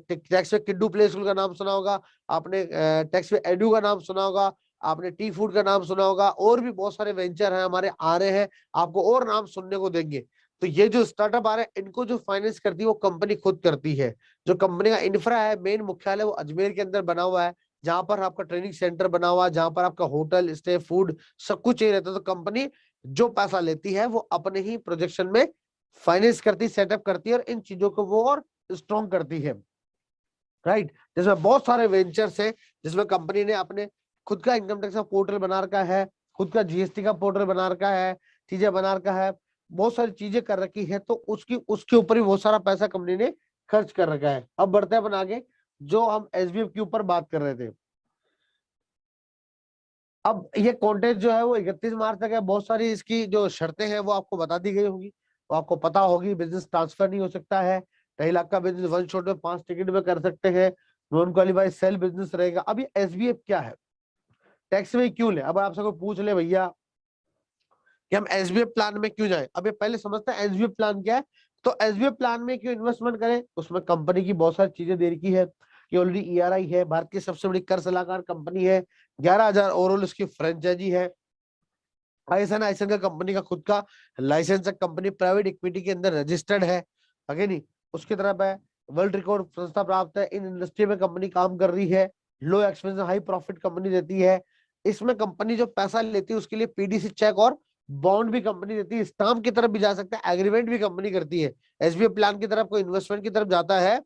S1: टैक्स में किड्डू प्ले स्कूल का नाम सुना होगा, आपने टैक्स में एडू का नाम सुना होगा, आपने टी फूड का नाम सुना होगा, और भी बहुत सारे वेंचर हैं हमारे आ रहे हैं, आपको और नाम सुनने को देंगे। तो ये जो स्टार्टअप आ रहे हैं इनको जो फाइनेंस करती है वो कंपनी खुद करती है। जो कंपनी का इंफ्रा है, मेन मुख्यालय वो अजमेर के अंदर बना हुआ है, जहां पर आपका ट्रेनिंग सेंटर बना हुआ है, जहां पर आपका होटल स्टे फूड सब कुछ यही रहता है। तो कंपनी जो पैसा लेती है वो अपने ही प्रोजेक्शन में फाइनेंस करती, सेटअप करती है, और इन चीजों को वो और स्ट्रॉन्ग करती है, राइट। जिसमें बहुत सारे वेंचर्स है, जिसमें कंपनी ने अपने खुद का इनकम टैक्स का पोर्टल बना रखा है, खुद का जीएसटी का पोर्टल बना रखा है, चीजें बना रखा है, बहुत सारी चीजें कर रखी है। तो उसकी उसके ऊपर भी बहुत सारा पैसा कंपनी ने खर्च कर रखा है। अब बढ़ते हैं अपन आगे, जो हम एसबीएफ के ऊपर बात कर रहे थे। अब ये कॉन्टेस्ट जो है वो 31 मार्च तक है। बहुत सारी इसकी जो शर्तें हैं वो आपको बता दी गई होंगी, वो आपको पता होगी। बिजनेस ट्रांसफर नहीं हो सकता है, 2.5 लाख का बिजनेस वन शॉट में 5 टिकट में कर सकते हैं, नॉन क्वालिफाइड सेल बिजनेस रहेगा। अब ये एसबीएफ क्या है, टैक्स में क्यों ले? अब आपसे कोई पूछ ले भैया कि हम एसबीएफ प्लान में क्यों जाए, अब ये पहले समझते हैं एसबीएफ प्लान क्या है। तो एसबीएफ प्लान में क्यों इन्वेस्टमेंट करें, उसमें कंपनी की बहुत सारी चीजें दे रखी है कि ऑलरेडी ईआरआई है, भारत की सबसे बड़ी कर सलाहकार कंपनी है, 11,000 ओवरऑल इसकी फ्रेंचाइजी है, आईएसएन आईएसएन का कंपनी का खुद का लाइसेंस है, कंपनी प्राइवेट इक्विटी के अंदर रजिस्टर्ड है, आगे नहीं उसकी तरफ है, वर्ल्ड रिकॉर्ड संस्था प्राप्त है, इन इंडस्ट्री में कंपनी काम कर रही है, लो एक्सपेंस हाई प्रॉफिट कंपनी देती है। इसमें कंपनी जो पैसा लेती है उसके लिए पीडीसी चेक और बॉन्ड भी कंपनी देती है, स्टाम्प की तरफ भी जा सकता है, एग्रीमेंट भी कंपनी करती है। एसबीआई प्लान की तरफ कोई इन्वेस्टमेंट की तरफ जाता है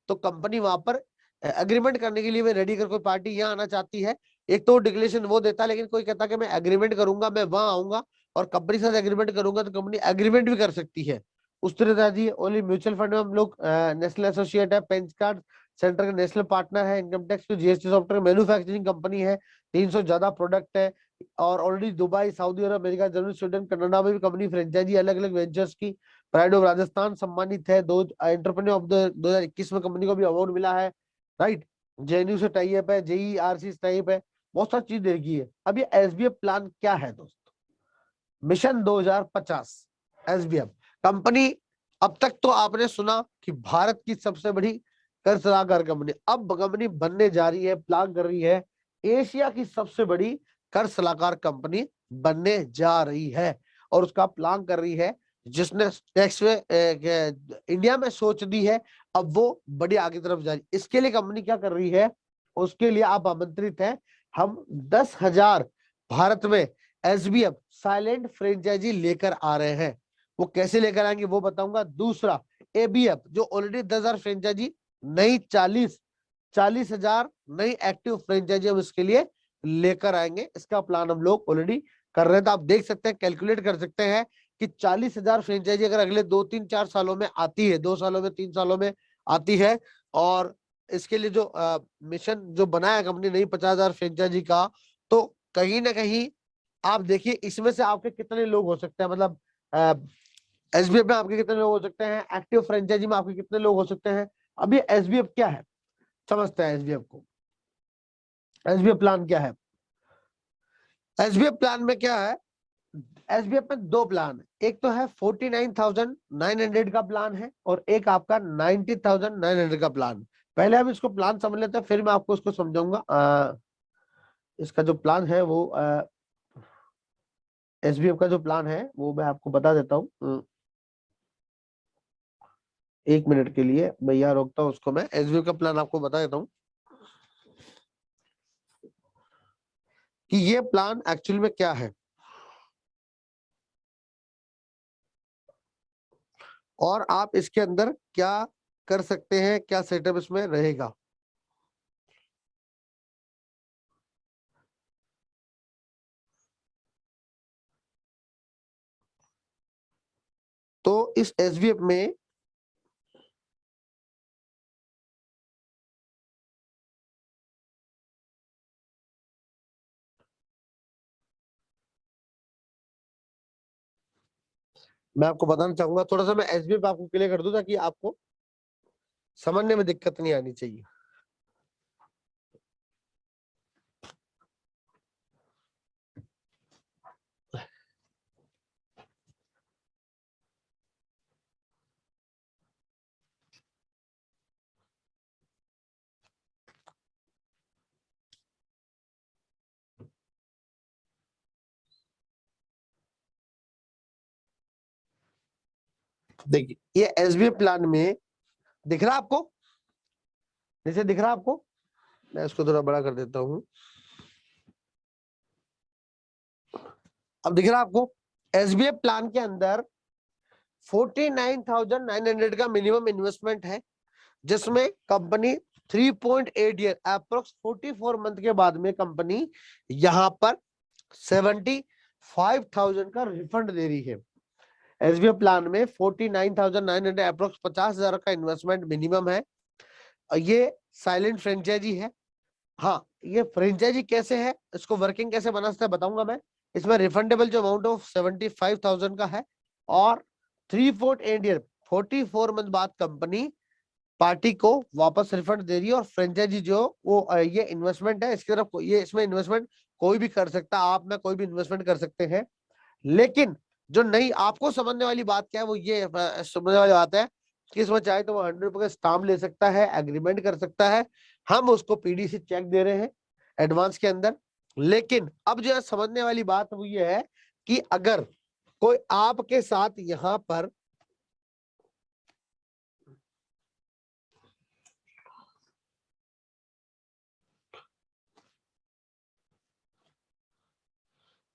S1: तो कंपनी वहां पर एग्रीमेंट करने के लिए वे रेडी कर, कोई पार्टी यहाँ आना चाहती है, एक तो डिक्लेरेशन वो देता है, लेकिन कोई कहता है कि मैं एग्रीमेंट करूंगा, मैं वहां आऊंगा और कंपनी के साथ एग्रीमेंट करूंगा, तो कंपनी एग्रीमेंट भी कर सकती है। उस तरह से ओनली म्यूचुअल फंड में हम लोग नेशनल एसोसिएट है, पेंच कार्ड सेंटर का नेशनल पार्टनर है, इनकम टैक्स तो जीएसटी सॉफ्टवेयर मैन्युफैक्चरिंग कंपनी है, 300 ज्यादा प्रोडक्ट है, और ऑलरेडी दुबई, सऊदी अरब, अमेरिका, जर्मनी, स्वीडन, कनाडा में भी कंपनी फ्रेंचाइजी अलग अलग वेंचर्स की, प्राइड ऑफ राजस्थान सम्मानित है, दो एंटरप्रेन्योर ऑफ द 2021 में कंपनी को भी अवार्ड मिला है, राइट। जेएनयू से टाई अप है, जेईआरसी से टाई अप है, बहुत सारी चीज देखी है। अब ये एसबीएफ प्लान क्या है दोस्तों, मिशन 2050 एसबीएफ कंपनी। अब तक तो आपने सुना कि भारत की सबसे बड़ी कर सलाहकार कंपनी, अब कंपनी बनने जा रही है, प्लान कर रही है एशिया की सबसे बड़ी कर सलाहकार कंपनी बनने जा रही है, और उसका प्लान कर रही है, जिसने टैक्स में इंडिया में सोच दी है, अब वो बड़ी आगे तरफ जा रही है। इसके लिए कंपनी क्या कर रही है, उसके लिए आप आमंत्रित हैं, हम 10,000 भारत में एसबीएफ साइलेंट फ्रेंचाइजी लेकर आ रहे हैं। वो कैसे लेकर आएंगे वो बताऊंगा। दूसरा, एबीएफ जो ऑलरेडी 10,000 फ्रेंचाइजी, नई 40,000 नई एक्टिव फ्रेंचाइजी हम इसके लिए लेकर आएंगे। इसका प्लान हम लोग ऑलरेडी कर रहे हैं। तो आप देख सकते हैं, कैलकुलेट कर सकते हैं कि 40,000 फ्रेंचाइजी अगर अगले 2-3-4 सालों में आती है, 2 सालों में 3 सालों में आती है, और इसके लिए जो मिशन जो बनाया कंपनी नहीं 50,000 फ्रेंचाइजी का, तो कहीं ना कहीं आप देखिए इसमें से आपके कितने लोग हो सकते हैं, मतलब एसबीएफ में आपके कितने लोग हो सकते हैं, एक्टिव फ्रेंचाइजी में आपके कितने लोग हो सकते हैं। अब ये एसबीएफ क्या है समझते हैं, एसबीएफ को, एसबीएफ प्लान क्या है। एसबीएफ प्लान में क्या है, एसबीएफ में 2 प्लान है, एक तो है 49,900 का प्लान है, और एक आपका 90,900 का प्लान। पहले हम इसको प्लान समझ लेते हैं, फिर मैं आपको इसको समझाऊंगा। इसका जो प्लान है वो एसबीएफ का जो प्लान है वो मैं आपको बता देता हूँ। 1 मिनट के लिए मैं यहाँ रोकता हूँ उसको, मैं एसबीएफ का प्लान आपको बता देता हूँ कि ये प्लान एक्चुअल में क्या है, और आप इसके अंदर क्या कर सकते हैं, क्या सेटअप इसमें रहेगा। तो इस एसबीएफ में मैं आपको बताना चाहूंगा, थोड़ा सा मैं एसबीएफ आपको क्लियर कर दूं ताकि आपको समझने में दिक्कत नहीं आनी चाहिए। देखिए ये SBF प्लान में दिख रहा आपको, जैसे दिख रहा आपको, मैं इसको थोड़ा बड़ा कर देता हूं, अब दिख रहा आपको। SBF प्लान के अंदर 49,900 का मिनिमम इन्वेस्टमेंट है, जिसमें कंपनी 3.8 ईयर अप्रोक्स 44 मंथ के बाद में कंपनी यहां पर 75,000 का रिफंड दे रही है। SBF प्लान में 49,900 अप्रोक्स 50,000 का इन्वेस्टमेंट मिनिमम है। ये साइलेंट फ्रेंचाइजी है। हाँ, ये फ्रेंचाइजी कैसे है, इसको वर्किंग कैसे बना सकते हैं बताऊंगा मैं। इसमें रिफंडेबल जो अमाउंट ऑफ 75,000 का है और 3.8 ईयर 44 मंथ बाद कंपनी पार्टी को वापस रिफंड दे रही है। और फ्रेंचाइजी जो वो ये इन्वेस्टमेंट है, इसकी तरफ ये इसमें इन्वेस्टमेंट कोई भी कर सकता है, आप में कोई भी इन्वेस्टमेंट कर सकते हैं। लेकिन जो नहीं आपको समझने वाली बात क्या है, वो ये समझने वाली बात है कि इसमें चाहे तो वो 100 का स्टाम्प ले सकता है, एग्रीमेंट कर सकता है, हम उसको PDC चेक दे रहे हैं एडवांस के अंदर। लेकिन अब जो समझने वाली बात वो ये है कि अगर कोई आपके साथ यहां पर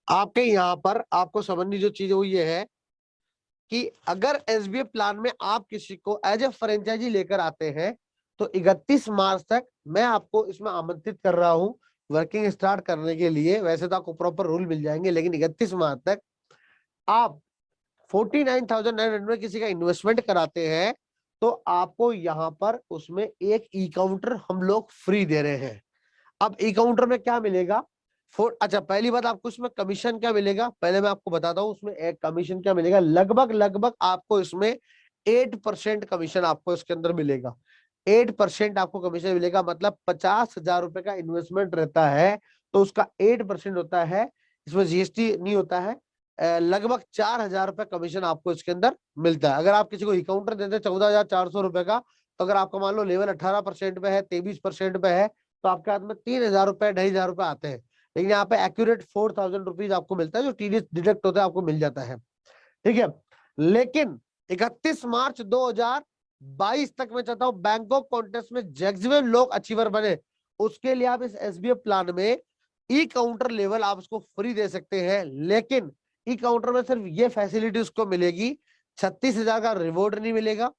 S1: आपके यहां पर आपको समझनी जो चीज वो ये है कि अगर SBF प्लान में आप किसी को एज ए फ्रेंचाइजी लेकर आते हैं तो 31 मार्च तक मैं आपको इसमें आमंत्रित कर रहा हूं वर्किंग स्टार्ट करने के लिए। वैसे तो आपको प्रॉपर रूल मिल जाएंगे, लेकिन 31 मार्च तक आप 49,900 में किसी का इन्वेस्टमेंट कराते हैं तो आपको यहाँ पर उसमें एक ई काउंटर हम लोग फ्री दे रहे हैं। अब ई काउंटर में क्या मिलेगा, अच्छा पहली बात आपको इसमें कमीशन क्या मिलेगा, पहले मैं आपको बताता हूँ उसमें एक कमीशन क्या मिलेगा। लगभग आपको इसमें 8% कमीशन आपको इसके अंदर मिलेगा। 8% आपको कमीशन मिलेगा, मतलब 50,000 रुपए का इन्वेस्टमेंट रहता है तो उसका 8% होता है, इसमें GST नहीं होता है। लगभग 4,000 रुपए कमीशन आपको इसके अंदर मिलता है। अगर आप किसी को ई काउंटर देते हैं 14,400 रुपए का, तो अगर आपका मान लो लेवल 18% पे है, 23% पे है, तो आपके हाथ में 3,000 रुपए 2,500 रुपए आते हैं। लेकिन यहाँ पे एक्यूरेट 4,000 रुपीज आपको मिलता है, जो TDS डिडक्ट होता है आपको मिल जाता है। ठीक है, लेकिन 31 मार्च 2022 तक मैं चाहता हूं बैंकॉक कॉन्टेस्ट में मैक्सिमम लोग अचीवर बने, उसके लिए आप इस SBF प्लान में ई काउंटर लेवल आप उसको फ्री दे सकते हैं। लेकिन ई काउंटर में सिर्फ ये फैसिलिटी उसको मिलेगी, 36,000 का रिवॉर्ड नहीं मिलेगा,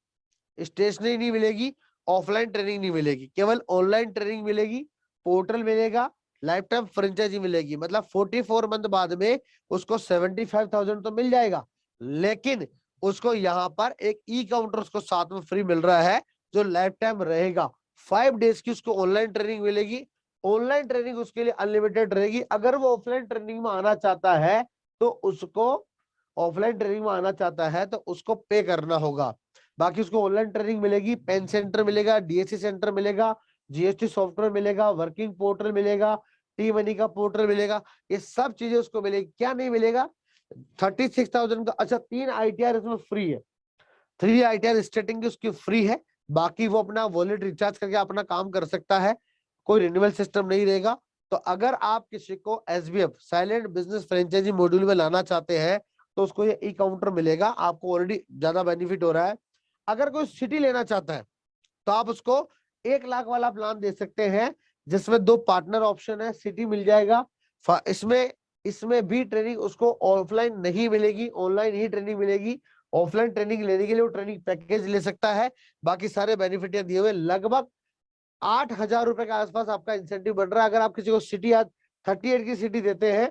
S1: स्टेशनरी नहीं मिलेगी, ऑफलाइन ट्रेनिंग नहीं मिलेगी, केवल ऑनलाइन ट्रेनिंग मिलेगी, पोर्टल मिलेगा, लाइफ टाइम फ्रेंचाइजी मिलेगी। मतलब 44 मंथ बाद में उसको 75,000 तो मिल जाएगा, लेकिन उसको यहाँ पर एक ई काउंटर उसको साथ में फ्री मिल रहा है जो लाइफ टाइम रहेगा। 5 डेज की उसको ऑनलाइन ट्रेनिंग मिलेगी। ऑनलाइन ट्रेनिंग उसके लिए अनलिमिटेड रहेगी। अगर वो ऑफलाइन ट्रेनिंग में आना चाहता है तो उसको ऑफलाइन ट्रेनिंग में आना चाहता है तो उसको पे करना होगा। बाकी उसको ऑनलाइन ट्रेनिंग मिलेगी, पेन सेंटर मिलेगा, DSC सेंटर मिलेगा, GST सॉफ्टवेयर मिलेगा, वर्किंग पोर्टल मिलेगा, टी मनी का पोर्टल मिलेगा, ये सब चीजें उसको मिलेगी। क्या नहीं मिलेगा, 36,000 का, अच्छा 3 ITR इसमें फ्री है, 3 ITR स्टार्टिंग की उसकी फ्री है। बाकी वो अपना वॉलेट रिचार्ज करके अपना काम कर सकता है, कोई रिन्यूअल सिस्टम नहीं रहेगा। तो अगर आप किसी को SBF silent business franchise module में लाना चाहते हैं तो उसको ये ई काउंटर मिलेगा, आपको ऑलरेडी ज्यादा बेनिफिट हो रहा है। अगर कोई सिटी लेना चाहता है तो आप उसको 1 लाख वाला प्लान दे सकते हैं, जिसमें 2 पार्टनर ऑप्शन है, सिटी मिल जाएगा। इसमें भी ट्रेनिंग उसको ऑफलाइन नहीं मिलेगी, ऑनलाइन ही ट्रेनिंग मिलेगी। ऑफलाइन ट्रेनिंग लेने के लिए वो ट्रेनिंग पैकेज ले सकता है, बाकी सारे बेनिफिट दिए हुए। लगभग 8,000 रुपए के आसपास आपका इंसेंटिव बढ़ रहा है। अगर आप किसी को सिटी आज 38 की सिटी देते हैं,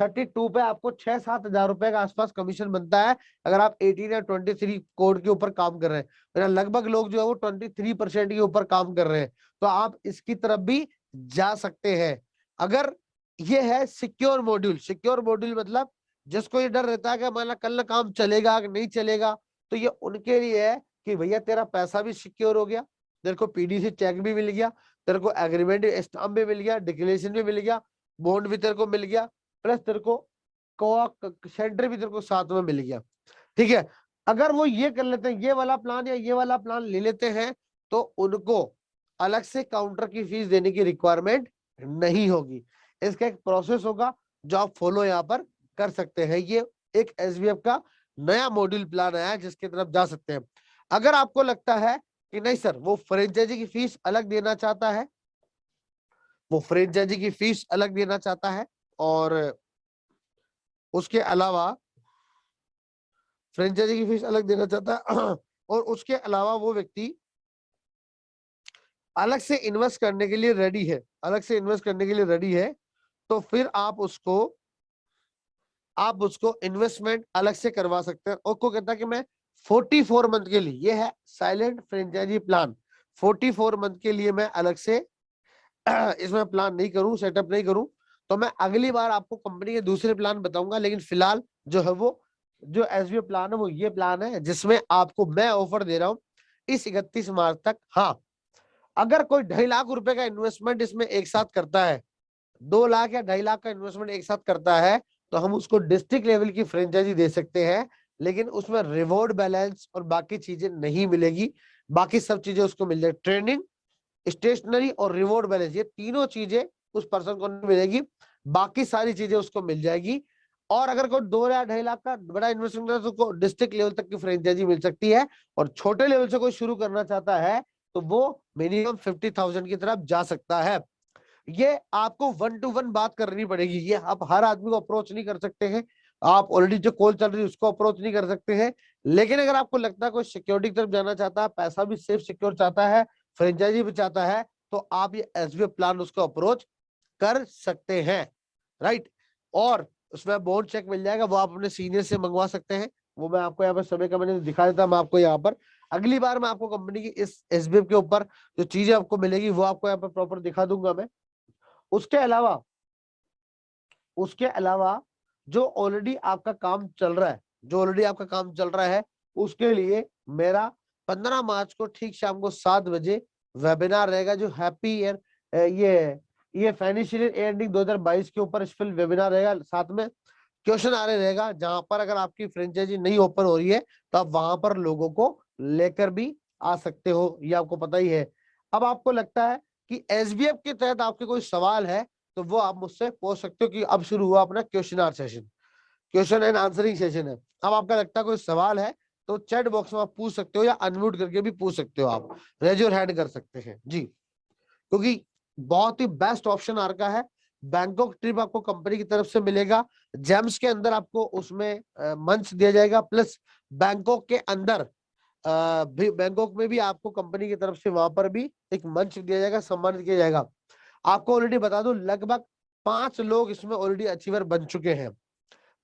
S1: 32 पे आपको 6-7 हजार रुपए का आसपास कमीशन बनता है। अगर आप 18 या 23 कोड के ऊपर काम कर रहे हैं, मेरा लगभग लोग जो है वो 23% के ऊपर काम कर रहे हैं, तो आप इसकी तरफ भी जा सकते हैं। अगर ये है सिक्योर मॉड्यूल, सिक्योर मॉड्यूल मतलब जिसको ये डर रहता है कि माना कल काम चलेगा कि नहीं चलेगा, तो ये उनके लिए है कि भैया तेरा पैसा भी सिक्योर हो गया, तेरे को PDC चेक भी मिल गया, तेरे को एग्रीमेंट स्टाम्प भी मिल गया, डिक्लेरेशन भी मिल गया, बॉन्ड भी तेरे को मिल गया, प्लस तेरे को सेंटर भी तेरे को साथ में मिल गया। ठीक है, अगर वो ये कर लेते हैं, ये वाला प्लान या ये वाला प्लान ले लेते हैं, तो उनको अलग से काउंटर की फीस देने की रिक्वायरमेंट नहीं होगी। इसका एक प्रोसेस होगा जो आप फॉलो यहाँ पर कर सकते हैं। ये एक SBF का नया मॉड्यूल प्लान आया है जिसकी तरफ जा सकते हैं। अगर आपको लगता है कि नहीं सर वो फ्रेंचाइजी की फीस अलग देना चाहता है, वो फ्रेंचाइजी की फीस अलग देना चाहता है और उसके अलावा फ्रेंचाइजी की फीस अलग देना चाहता है और उसके अलावा वो व्यक्ति अलग से इन्वेस्ट करने के लिए रेडी है, अलग से इन्वेस्ट करने के लिए रेडी है, तो फिर आप उसको इन्वेस्टमेंट अलग से करवा सकते हैं। और को कहता है कि मैं 44 मंथ के लिए, ये है साइलेंट फ्रेंचाइजी प्लान, 44 मंथ के लिए मैं अलग से इसमें प्लान नहीं करूं, सेटअप नहीं करूं, तो मैं अगली बार आपको कंपनी के दूसरे प्लान बताऊंगा। लेकिन फिलहाल जो है वो जो एसबीओ प्लान है वो ये प्लान है जिसमें आपको मैं ऑफर दे रहा हूं इस 31 मार्च तक। हाँ, अगर कोई 2.5 लाख रुपए का इन्वेस्टमेंट इसमें एक साथ करता है, 2 लाख या 2.5 लाख का इन्वेस्टमेंट एक साथ करता है, तो हम उसको डिस्ट्रिक्ट लेवल की फ्रेंचाइजी दे सकते हैं, लेकिन उसमें रिवॉर्ड बैलेंस और बाकी चीजें नहीं मिलेगी। बाकी सब चीजें उसको मिल जाए, ट्रेनिंग, स्टेशनरी और रिवॉर्ड बैलेंस, ये तीनों चीजें उस पर्सन को नहीं मिलेगी, बाकी सारी चीजें उसको मिल जाएगी। और अगर कोई 2 या 2.5 लाख का बड़ा इन्वेस्टमेंट है तो उसको डिस्ट्रिक्ट लेवल तक की फ्रेंचाइजी मिल सकती है। और छोटे लेवल से कोई शुरू करना चाहता है तो वो मिनिमम 50,000 की तरफ जा सकता है। ये आपको 1 to 1 बात करनी पड़ेगी, ये आप हर आदमी को अप्रोच नहीं कर सकते हैं, आप ऑलरेडी जो कॉल चल रही है उसको अप्रोच नहीं कर सकते हैं। लेकिन अगर आपको लगता है कोई सिक्योरिटी की तरफ जाना चाहता है, पैसा भी सेफ सिक्योर चाहता है, फ्रेंचाइजी भी चाहता है, तो आप ये एसबीओ प्लान उसको अप्रोच कर सकते हैं, राइट। और उसमें बोर्ड चेक मिल जाएगा, वो आप अपने सीनियर से मंगवा सकते हैं, वो मैं आपको यहाँ पर समय का मैंने दिखा देता, मैं आपको यहाँ पर अगली बार मैं आपको कंपनी की इस एसबीओ के ऊपर जो चीजें आपको मिलेगी वो आपको यहाँ पर प्रॉपर दिखा दूंगा मैं। उसके अलावा जो ऑलरेडी आपका काम चल रहा है, उसके लिए मेरा 15 मार्च को ठीक शाम को 7 बजे वेबिनार रहेगा, जो हैप्पी ईयर ये फाइनेंशियल ईयर एंडिंग 2022 के ऊपर स्पेशल वेबिनार रहेगा। साथ में क्वेश्चन आ रहे रहेगा, जहां पर अगर आपकी फ्रेंचाइजी नहीं ओपन हो रही है तो आप वहां पर लोगों को लेकर भी आ सकते हो, ये आपको पता ही है। अब आपको लगता है कि एसबीएफ के तहत आपके कोई सवाल है तो वो आप मुझसे पूछ सकते हो कि अब शुरू हुआ अपना क्वेश्चन एंड आंसरिंग सेशन है। अब आपका लगता है कोई सवाल है तो चैट बॉक्स में आप पूछ सकते हो या अनम्यूट करके भी पूछ सकते हो, आप रेज योर हैंड कर सकते हैं जी, क्योंकि बहुत ही बेस्ट ऑप्शन आ रखा है। बैंकॉक ट्रिप आपको कंपनी की तरफ से मिलेगा, जेम्स के अंदर आपको उसमें मंच दिया जाएगा, प्लस बैंकॉक के अंदर बैंकॉक में भी आपको कंपनी की तरफ से वहां पर भी एक मंच दिया जाएगा, सम्मानित किया जाएगा। आपको ऑलरेडी बता दूं लगभग 5 लोग इसमें ऑलरेडी अचीवर बन चुके हैं,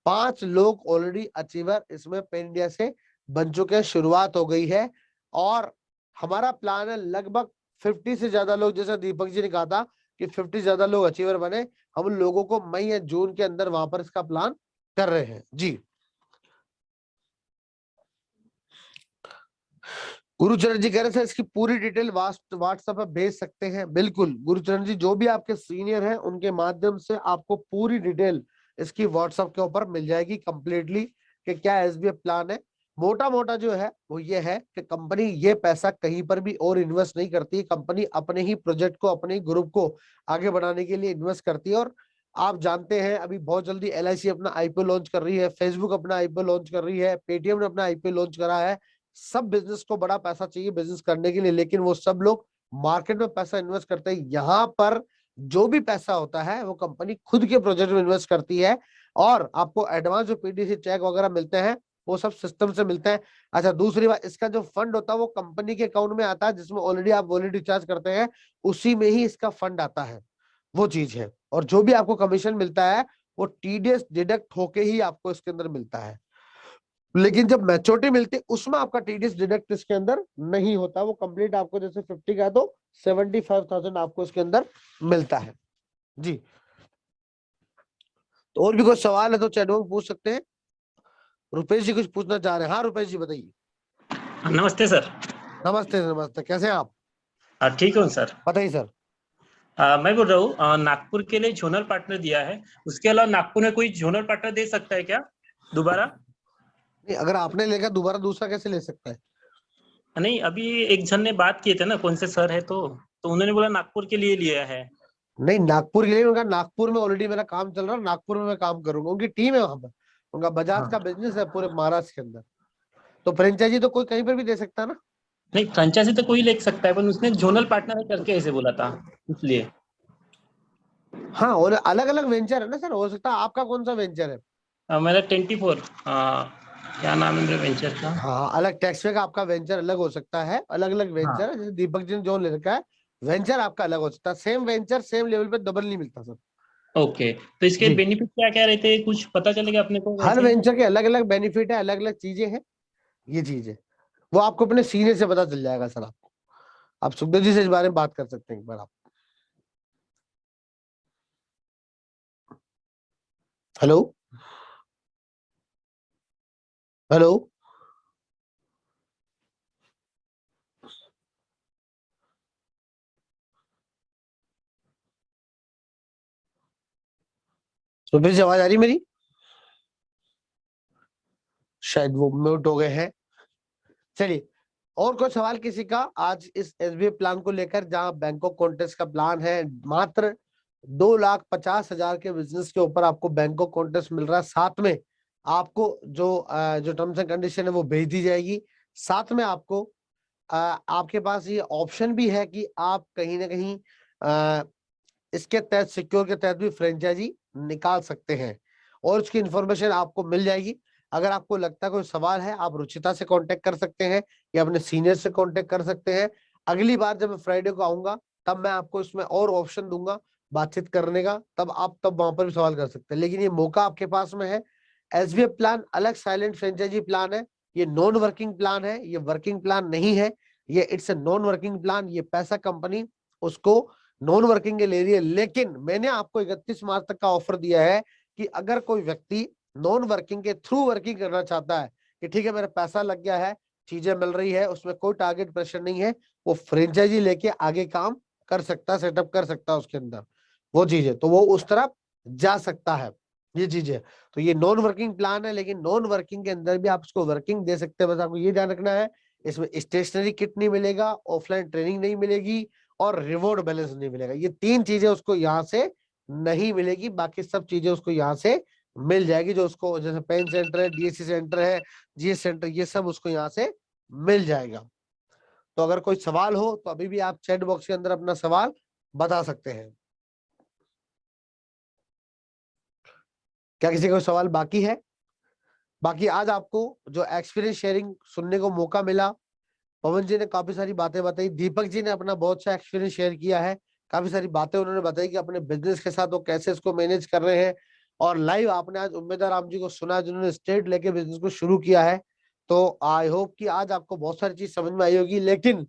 S1: 5 लोग ऑलरेडी अचीवर इसमें पेन इंडिया से बन चुके हैं, शुरुआत हो गई है। और हमारा प्लान है लगभग 50 से ज्यादा लोग, जैसा दीपक जी ने कहा था कि 50 से ज्यादा लोग अचीवर बने, हम लोगों को मई या जून के अंदर वहां पर इसका प्लान कर रहे हैं जी। गुरुचरण जी कह रहे थे इसकी पूरी डिटेल व्हाट्सएप पर भेज सकते हैं। बिल्कुल गुरुचरण जी, जो भी आपके सीनियर हैं उनके माध्यम से आपको पूरी डिटेल इसकी व्हाट्सएप के ऊपर मिल जाएगी कंप्लीटली कि क्या एसबीएफ प्लान है। मोटा मोटा जो है वो ये है कि कंपनी ये पैसा कहीं पर भी और इन्वेस्ट नहीं करती, कंपनी अपने ही प्रोजेक्ट को, अपने ही ग्रुप को आगे बढ़ाने के लिए इन्वेस्ट करती है। और आप जानते हैं अभी बहुत जल्दी एलआईसी अपना आईपीओ लॉन्च कर रही है, फेसबुक अपना आईपीओ लॉन्च कर रही है, पेटीएम ने अपना आईपीओ लॉन्च करा है। सब बिजनेस को बड़ा पैसा चाहिए बिजनेस करने के लिए, लेकिन वो सब लोग मार्केट में पैसा इन्वेस्ट करते हैं। यहाँ पर जो भी पैसा होता है वो कंपनी खुद के प्रोजेक्ट में इन्वेस्ट करती है, और आपको एडवांस जो पीटीसी चेक वगैरह मिलते हैं वो सब सिस्टम से मिलते हैं। अच्छा, दूसरी बात, इसका जो फंड होता है वो कंपनी के अकाउंट में आता है, जिसमें ऑलरेडी आप वॉलेट रिचार्ज करते हैं उसी में ही इसका फंड आता है, वो चीज है। और जो भी आपको कमीशन मिलता है वो टीडीएस डिडक्ट होके ही आपको इसके अंदर मिलता है, लेकिन जब मैच्योरिटी मिलती है उसमें आपका टीडीएस डिडक्ट इसके अंदर नहीं होता, वो कंप्लीट आपको जैसे 50 का है तो 75,000 आपको इसके अंदर मिलता है जी। तो और भी कोई सवाल है तो चैट में पूछ सकते हैं। रुपेश जी कुछ पूछना चाह रहे हैं? हाँ रुपेश जी बताइए।
S7: नमस्ते सर।
S1: नमस्ते, कैसे हैं आप?
S7: ठीक हूँ सर।
S1: बताइए सर।
S7: मैं बोल रहा हूँ नागपुर के लिए जोनल पार्टनर दिया है, उसके अलावा नागपुर में कोई जोनल पार्टनर दे सकता है क्या दोबारा?
S1: नहीं, अगर आपने लेगा दोबारा दूसरा कैसे ले सकता है?
S7: नहीं, अभी एक जन ने बात किए थे ना, कौन से सर है तो उन्होंने बोला नागपुर के लिए लिया है।
S1: नहीं, नागपुर के लिए उनका, नागपुर में ऑलरेडी मेरा काम चल रहा है, नागपुर में मैं काम करूंगा, उनकी टीम है वहां पर, उनका बजाज
S7: हाँ।
S1: का बिजनेस है पूरे महाराष्ट्र के अंदर। तो फ्रेंचाइजी तो कोई कहीं पर भी दे सकता है ना।
S7: नहीं, फ्रेंचाइजी तो कोई ले सकता है, पर उसने जोनल पार्टनर करके ऐसे बोला था, इसलिए।
S1: हाँ, और अलग अलग वेंचर है ना सर, हो सकता है आपका कौन सा वेंचर है।
S7: मेरा 24, क्या नाम है मेरे वेंचर का?
S1: हाँ, अलग टैक्स वे का आपका वेंचर अलग हो सकता है, अलग अलग
S7: हाँ।
S1: वेंचर है, जैसे दीपक जी ने जो ले रखा है वेंचर आपका अलग हो सकता है। सेम वेंचर सेम लेवल पे डबल नहीं मिलता सर।
S7: ओके, तो इसके
S1: जी,
S7: बेनिफिट क्या क्या रहते हैं, कुछ पता चलेगा अपने को
S1: हर
S7: वैसे?
S1: वेंचर के अलग अलग बेनिफिट है, अलग अलग चीजें हैं। ये चीज है, वो आपको अपने सीनियर से पता चल जाएगा सर। आप सुखदेव जी से इस बारे में बात कर सकते हैं एक बार आप। Hello hello. सुखदेव जी आवाज आ रही मेरी? शायद वो म्यूट हो गए हैं। चलिए, और कोई सवाल किसी का आज इस एसबीआई प्लान को लेकर, जहां बैंकॉक कॉन्टेस्ट का प्लान है, मात्र 2,50,000 के बिजनेस के ऊपर आपको बैंकॉक कॉन्टेस्ट मिल रहा है। साथ में आपको जो टर्म्स एंड कंडीशन है वो भेज दी जाएगी। साथ में आपको आपके पास ये ऑप्शन भी है कि आप कहीं ना कहीं इसके तहत, सिक्योर के तहत भी फ्रेंचाइजी निकाल सकते हैं, और उसकी इंफॉर्मेशन आपको मिल जाएगी। अगर आपको लगता है कोई सवाल है, आप रुचिता से कांटेक्ट कर सकते हैं या अपने सीनियर से कांटेक्ट कर सकते हैं। अगली बार जब मैं फ्राइडे को आऊंगा तब मैं आपको इसमें और ऑप्शन दूंगा बातचीत करने का, तब वहां पर भी सवाल कर सकते हैं। लेकिन ये मौका आपके पास में है। एसबीआई प्लान अलग साइलेंट फ्रेंचाइजी प्लान है, ये नॉन वर्किंग प्लान है, ये वर्किंग प्लान नहीं है। ये it's a non working plan. ये पैसा कंपनी उसको नॉन वर्किंग के ले रही है। लेकिन मैंने आपको 31 मार्च तक का ऑफर दिया है कि अगर कोई व्यक्ति नॉन वर्किंग के थ्रू वर्किंग करना चाहता है, कि ठीक है मेरा पैसा लग गया है, चीजें मिल रही है, उसमें कोई टारगेट प्रेशर नहीं है, वो फ्रेंचाइजी लेके आगे काम कर सकता है, सेटअप कर सकता है उसके अंदर वो चीजें, तो वो उस तरफ जा सकता है। ये चीजें, तो ये नॉन वर्किंग प्लान है, लेकिन नॉन वर्किंग के अंदर भी आप उसको वर्किंग दे सकते हैं। बस आपको ये ध्यान रखना है, इसमें स्टेशनरी किट नहीं मिलेगा, ऑफलाइन ट्रेनिंग नहीं मिलेगी, और रिवॉर्ड बैलेंस नहीं मिलेगा। ये 3 चीजें उसको यहाँ से नहीं मिलेगी, बाकी सब चीजें उसको यहाँ से मिल जाएगी। जो उसको, जैसे पेन सेंटर है, डीएससी सेंटर है, जीएस सेंटर, ये सब उसको यहाँ से मिल जाएगा। तो अगर कोई सवाल हो तो अभी भी आप चैट बॉक्स के अंदर अपना सवाल बता सकते हैं। क्या किसी का कोई सवाल बाकी है? बाकी आज आपको जो एक्सपीरियंस शेयरिंग सुनने को मौका मिला, पवन जी ने काफी सारी बातें बताई, दीपक जी ने अपना बहुत सा एक्सपीरियंस शेयर किया है, काफी सारी बातें उन्होंने बताई कि अपने बिजनेस के साथ वो कैसे इसको मैनेज कर रहे हैं। और लाइव आपने आज उम्मीदवार राम जी को सुना, जिन्होंने स्टेट लेके बिजनेस को शुरू किया है। तो आई होप कि आज आपको बहुत सारी चीज समझ में आई होगी। लेकिन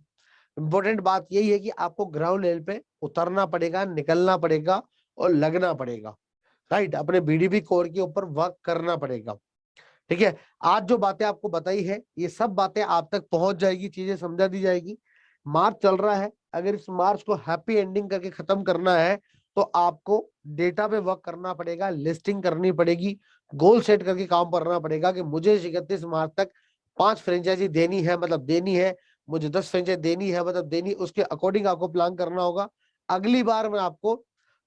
S1: इंपॉर्टेंट बात यही है कि आपको ग्राउंड लेवल पे उतरना पड़ेगा, निकलना पड़ेगा और लगना पड़ेगा। राइट, अपने बीडीपी कोर के ऊपर वर्क करना पड़ेगा। ठीक है, आज जो बातें आपको बताई है, ये सब बातें आप तक पहुंच जाएगी, चीजें समझा दी जाएगी। मार्च चल रहा है, अगर इस मार्च को हैप्पी एंडिंग करके खत्म करना है तो आपको डेटा पे वर्क करना पड़ेगा, लिस्टिंग करनी पड़ेगी, गोल सेट करके काम करना पड़ेगा कि मुझे 31 मार्च तक 5 फ्रेंचाइजी देनी है, मतलब देनी है, मुझे 10 फ्रेंचाइजी देनी है, मतलब देनी, उसके अकॉर्डिंग आपको प्लान करना होगा। अगली बार मैं आपको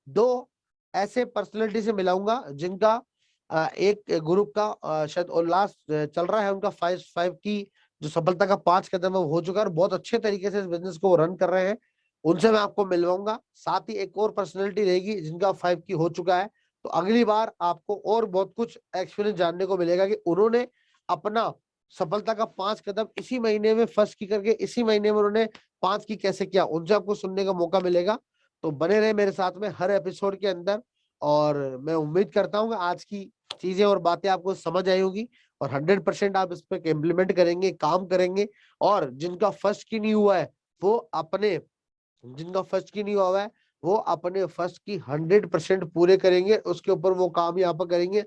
S1: 2 ऐसे पर्सनैलिटी से मिलाऊंगा जिनका एक ग्रुप का शायद उल्लास चल रहा है, उनका 5 की जो सफलता का 5 कदम है वो हो चुका है, और बहुत अच्छे तरीके से इस बिजनेस को रन कर रहे हैं। उनसे मैं आपको मिलवाऊंगा। साथ ही एक और पर्सनैलिटी रहेगी जिनका 5 की हो चुका है। तो अगली बार आपको और बहुत कुछ एक्सपीरियंस जानने को मिलेगा कि उन्होंने अपना सफलता का 5 कदम इसी महीने में फर्स्ट की करके, इसी महीने में उन्होंने 5 की कैसे किया, उनसे आपको सुनने का मौका मिलेगा। तो बने रहे मेरे साथ में हर एपिसोड के अंदर। और मैं उम्मीद करता हूँ कि आज की चीजें और बातें आपको समझ आई होगी, और 100% आप इस पर इम्प्लीमेंट करेंगे, काम करेंगे। और जिनका फर्स्ट की नहीं हुआ है वो अपने, जिनका फर्स्ट की नहीं हुआ है वो अपने फर्स्ट की 100% पूरे करेंगे, उसके ऊपर वो काम यहाँ पर करेंगे।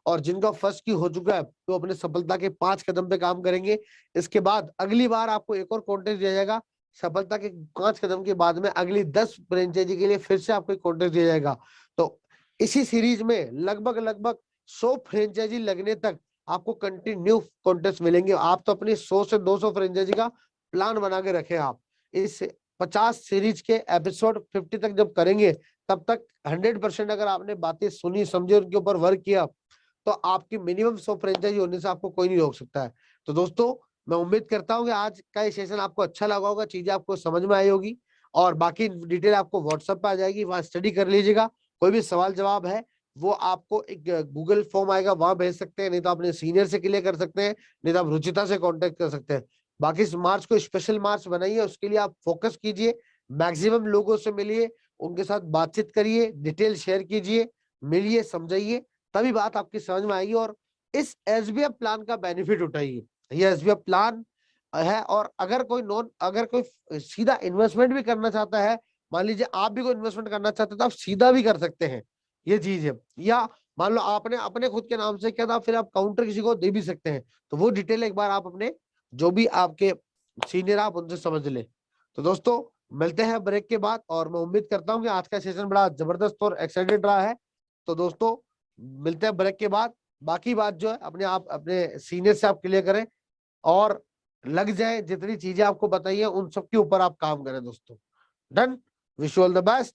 S1: और जिनका फर्स्ट की हो चुका है तो अपने सफलता के 5 कदम पे काम करेंगे। इसके बाद अगली बार आपको एक और कॉन्टेस्ट दिया जाएगा, सफलता के 5 कदम के बाद में अगली 10 फ्रेंचाइजी के लिए फिर से आपको एक कॉन्टेस्ट दिया जाएगा। तो इसी सीरीज में लगभग 100 फ्रेंचाइजी लगने तक आपको कंटिन्यू कॉन्टेस्ट मिलेंगे। आप तो अपनी 100 से 200 फ्रेंचाइजी का प्लान बना के रखें। आप इस 50 सीरीज के एपिसोड 50 तक जब करेंगे, तब तक 100% अगर आपने बातें सुनी, समझे, उनके ऊपर वर्क किया, तो आपकी मिनिमम 100 फ्रेंचाइजी होने से आपको कोई नहीं रोक सकता है। तो दोस्तों मैं उम्मीद करता हूँ कि आज का ये सेशन आपको अच्छा लगा होगा, चीजें आपको समझ में आई होगी, और बाकी डिटेल आपको व्हाट्सएप पे आ जाएगी, वहां स्टडी कर लीजिएगा। कोई भी सवाल जवाब है वो आपको एक गूगल फॉर्म आएगा, वहां भेज सकते हैं, नहीं तो अपने सीनियर से क्लियर कर सकते हैं, नहीं तो आप रुचिता से कांटेक्ट कर सकते हैं। बाकी इस मार्च को स्पेशल मार्च बनाइए, उसके लिए आप फोकस कीजिए, मैक्सिमम लोगों से मिलिए, उनके साथ बातचीत करिए, डिटेल शेयर कीजिए, मिलिए, समझाइए, तभी बात आपकी समझ में आएगी। और इस एसबीएफ प्लान का बेनिफिट उठाइए, ये एसबीएफ प्लान है। और अगर कोई सीधा इन्वेस्टमेंट भी करना चाहता है, मान लीजिए आप भी कोई इन्वेस्टमेंट करना चाहते हैं तो आप सीधा भी कर सकते हैं, ये चीज है। या मान लो आपने अपने खुद के नाम से किया था, फिर आप काउंटर किसी को दे भी सकते हैं, तो वो डिटेल एक बार आप अपने जो भी आपके सीनियर आप उनसे समझ ले। तो दोस्तों मिलते हैं ब्रेक के बाद, और मैं उम्मीद करता हूं कि आज का सेशन बड़ा जबरदस्त और एक्साइटेड रहा है। तो दोस्तों मिलते हैं ब्रेक के बाद, बाकी बात जो है अपने आप अपने सीनियर से आप क्लियर करें और लग जाए, जितनी चीजें आपको बताइए उन सब के ऊपर आप काम करें दोस्तों। Done, wish you all the best,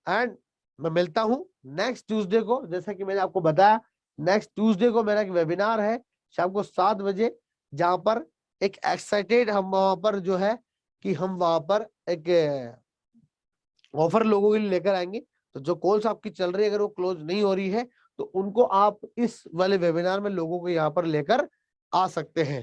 S1: and मैं मिलता हूं नेक्स्ट ट्यूसडे को। जैसा कि मैंने आपको बताया, नेक्स्ट ट्यूसडे को मेरा एक वेबिनार है शाम को 7 बजे, जहां पर एक एक्साइटेड हम वहां पर जो है कि हम वहां पर एक ऑफर लोगों के लिए लेकर आएंगे। तो जो कॉल्स आपकी चल रही है अगर वो क्लोज नहीं हो रही है तो उनको आप इस वाले वेबिनार में लोगों को यहाँ पर लेकर आ सकते हैं।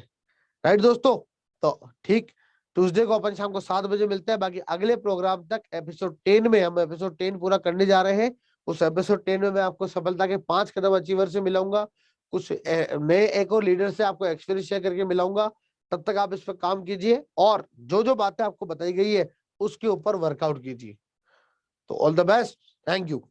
S1: राइट दोस्तों, तो ठीक ट्यूसडे को अपन शाम को 7 बजे मिलते हैं। बाकी अगले प्रोग्राम तक एपिसोड 10 में हम एपिसोड 10 पूरा करने जा रहे हैं। उस एपिसोड 10 में मैं आपको सफलता के 5 कदम अचीवर से मिलाऊंगा, कुछ नए एक और लीडर से आपको एक्सपीरियंस शेयर करके मिलाऊंगा। तब तक आप इस पर काम कीजिए और जो जो बातें आपको बताई गई है उसके ऊपर वर्कआउट कीजिए। तो all the best, thank you.